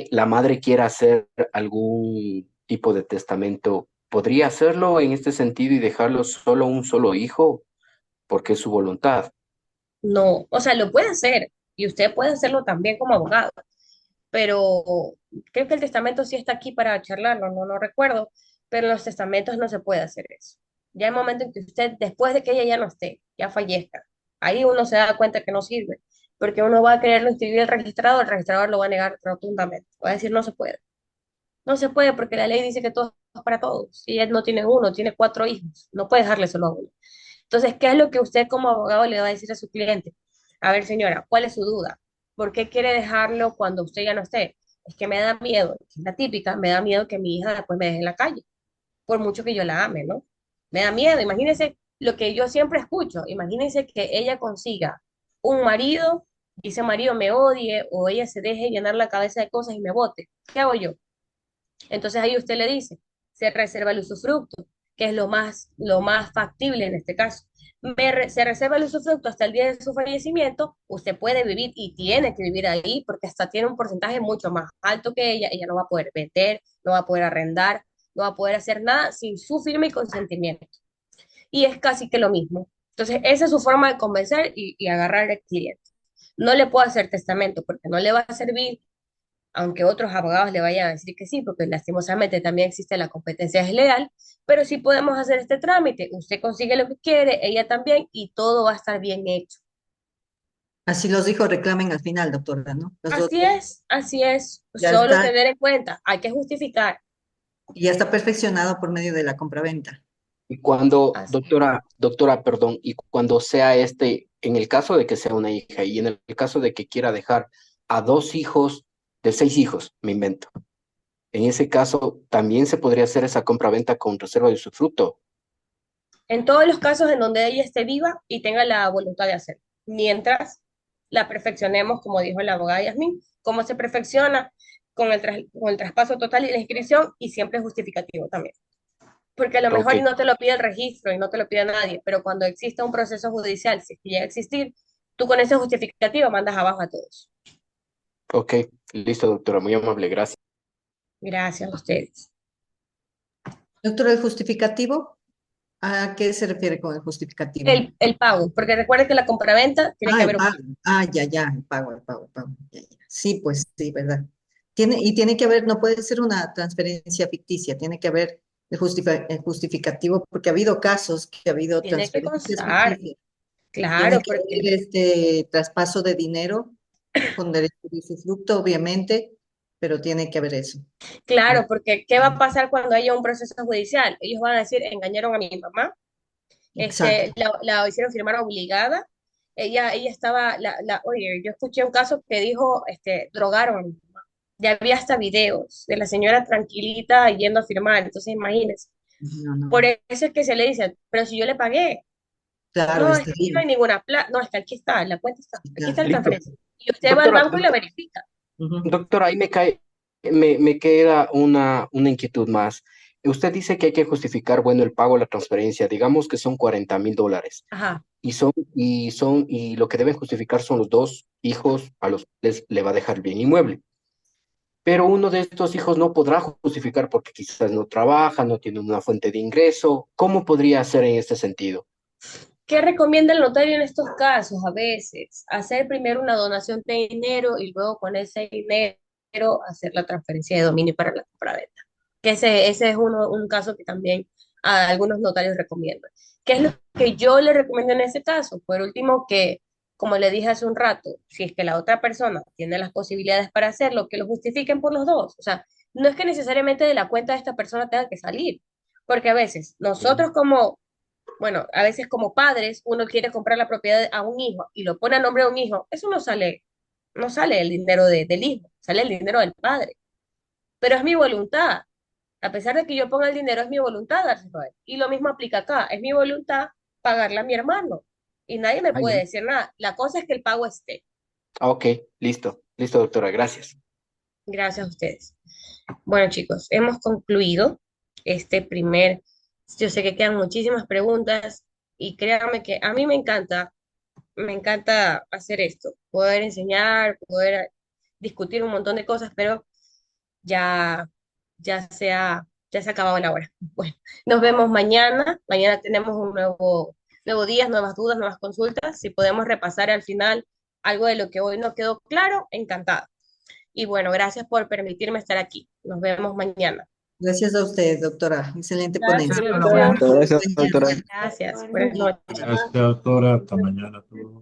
que la madre quiera hacer algún tipo de testamento, ¿podría hacerlo en este sentido y dejarlo solo un solo hijo? Porque es su voluntad. No, o sea, lo puede hacer y usted puede hacerlo también como abogado, pero creo que el testamento sí está aquí para charlarlo, no recuerdo, pero en los testamentos no se puede hacer eso. Ya hay momento en que usted, después de que ella ya no esté, ya fallezca, ahí uno se da cuenta que no sirve, porque uno va a quererlo inscribir al el registrador lo va a negar rotundamente, va a decir no se puede. No se puede porque la ley dice que todo es para todos. Si él no tiene uno, tiene cuatro hijos, no puede dejarle solo a uno. Entonces, ¿qué es lo que usted como abogado le va a decir a su cliente? A ver, señora, ¿cuál es su duda? ¿Por qué quiere dejarlo cuando usted ya no esté? Es que me da miedo, es la típica, me da miedo que mi hija después me deje en la calle, por mucho que yo la ame, ¿no? Me da miedo, imagínense lo que yo siempre escucho, imagínense que ella consiga un marido y ese marido me odie o ella se deje llenar la cabeza de cosas y me bote. ¿Qué hago yo? Entonces ahí usted le dice, se reserva el usufructo, que es lo más factible en este caso. Se reserva el usufructo hasta el día de su fallecimiento, usted puede vivir y tiene que vivir ahí porque hasta tiene un porcentaje mucho más alto que ella no va a poder vender, no va a poder arrendar, no va a poder hacer nada sin su firme y consentimiento. Y es casi que lo mismo. Entonces, esa es su forma de convencer y agarrar al cliente. No le puedo hacer testamento porque no le va a servir, aunque otros abogados le vayan a decir que sí, porque lastimosamente también existe la competencia desleal, pero sí podemos hacer este trámite. Usted consigue lo que quiere, ella también, y todo va a estar bien hecho. Así los hijos reclamen al final, doctora, ¿no? Los dos Así es. ya Solo está, tener en cuenta, hay que justificar. y ya está perfeccionado por medio de la compraventa. Y cuando, Así es. doctora, perdón, y cuando sea en el caso de que sea una hija y en el caso de que quiera dejar a 2 hijos de 6 hijos, me invento. En ese caso, también se podría hacer esa compraventa con reserva de usufructo. En todos los casos en donde ella esté viva y tenga la voluntad de hacerlo, mientras la perfeccionemos, como dijo la abogada Yasmín, cómo se perfecciona con el traspaso total y la inscripción y siempre justificativo también. Porque a lo Ok, mejor y no te lo pide el registro y no te lo pide nadie, pero cuando exista un proceso judicial, si es que llega a existir, tú con ese justificativo mandas abajo a todos. ok, listo, doctora, muy amable, gracias. Gracias a ustedes. Doctora, ¿el justificativo? ¿A qué se refiere con el justificativo? El pago, porque recuerde que la compraventa tiene que Ah, el haber un pago. pago. Ah, ya, el pago. Ya, ya. Sí, pues sí, ¿verdad? Tiene que haber, no puede ser una transferencia ficticia, tiene que haber el justificativo, porque ha habido casos que ha habido Tiene que transferencias constar, ficticias. Tiene claro, que porque haber este traspaso de dinero con derecho de usufructo, obviamente, pero tiene que haber eso. Claro, porque ¿qué va a pasar cuando haya un proceso judicial? Ellos van a decir, engañaron a mi mamá, Exacto. la hicieron firmar obligada, ella estaba, oye, yo escuché un caso que dijo, drogaron a mi mamá. Ya había hasta videos de la señora tranquilita yendo a firmar, entonces imagínense. No, no. Por eso es que se le dice, pero si yo le pagué, Claro, no, es está que aquí no hay bien. ninguna plata, no, es que aquí está, la cuenta está, Sí, aquí está claro. la Listo. transferencia. Y usted va al Doctora, banco y la verifica. Ujú. doctora, ahí me queda una inquietud más. Usted dice que hay que justificar, bueno, el pago, la transferencia, digamos que son $40,000 Ajá. y lo que deben justificar son los 2 hijos a los cuales le va a dejar el bien inmueble. Pero uno de estos hijos no podrá justificar porque quizás no trabaja, no tiene una fuente de ingreso. ¿Cómo podría hacer en este sentido? ¿Qué recomienda el notario en estos casos? A veces, hacer primero una donación de dinero y luego con ese dinero hacer la transferencia de dominio para la compraventa. Que ese es un caso que también algunos notarios recomiendan. ¿Qué es lo que yo le recomiendo en ese caso? Por último, que, como le dije hace un rato, si es que la otra persona tiene las posibilidades para hacerlo, que lo justifiquen por los dos. O sea, no es que necesariamente de la cuenta de esta persona tenga que salir, porque a veces nosotros como bueno, a veces como padres uno quiere comprar la propiedad a un hijo y lo pone a nombre de un hijo, eso no sale el dinero del hijo, sale el dinero del padre. Pero es mi voluntad. A pesar de que yo ponga el dinero, es mi voluntad dárselo a él. Y lo mismo aplica acá, es mi voluntad pagarle a mi hermano. Y nadie me Ah, ya. puede decir nada. La cosa es que el pago esté. Ah, ok, listo, listo, doctora, gracias. Gracias a ustedes. Bueno, chicos, hemos concluido este primer. Yo sé que quedan muchísimas preguntas y créanme que a mí me encanta hacer esto, poder enseñar, poder discutir un montón de cosas, pero ya, ya se ha acabado la hora. Bueno, nos vemos mañana. Mañana tenemos un nuevo día, nuevas dudas, nuevas consultas. Si podemos repasar al final algo de lo que hoy no quedó claro, encantada. Y bueno, gracias por permitirme estar aquí. Nos vemos mañana. Gracias a usted, doctora. Excelente Gracias, ponencia. Gracias, doctora. buenas Gracias, Mañana. doctora. Gracias. Buenas noches. Gracias, doctora. Hasta mañana.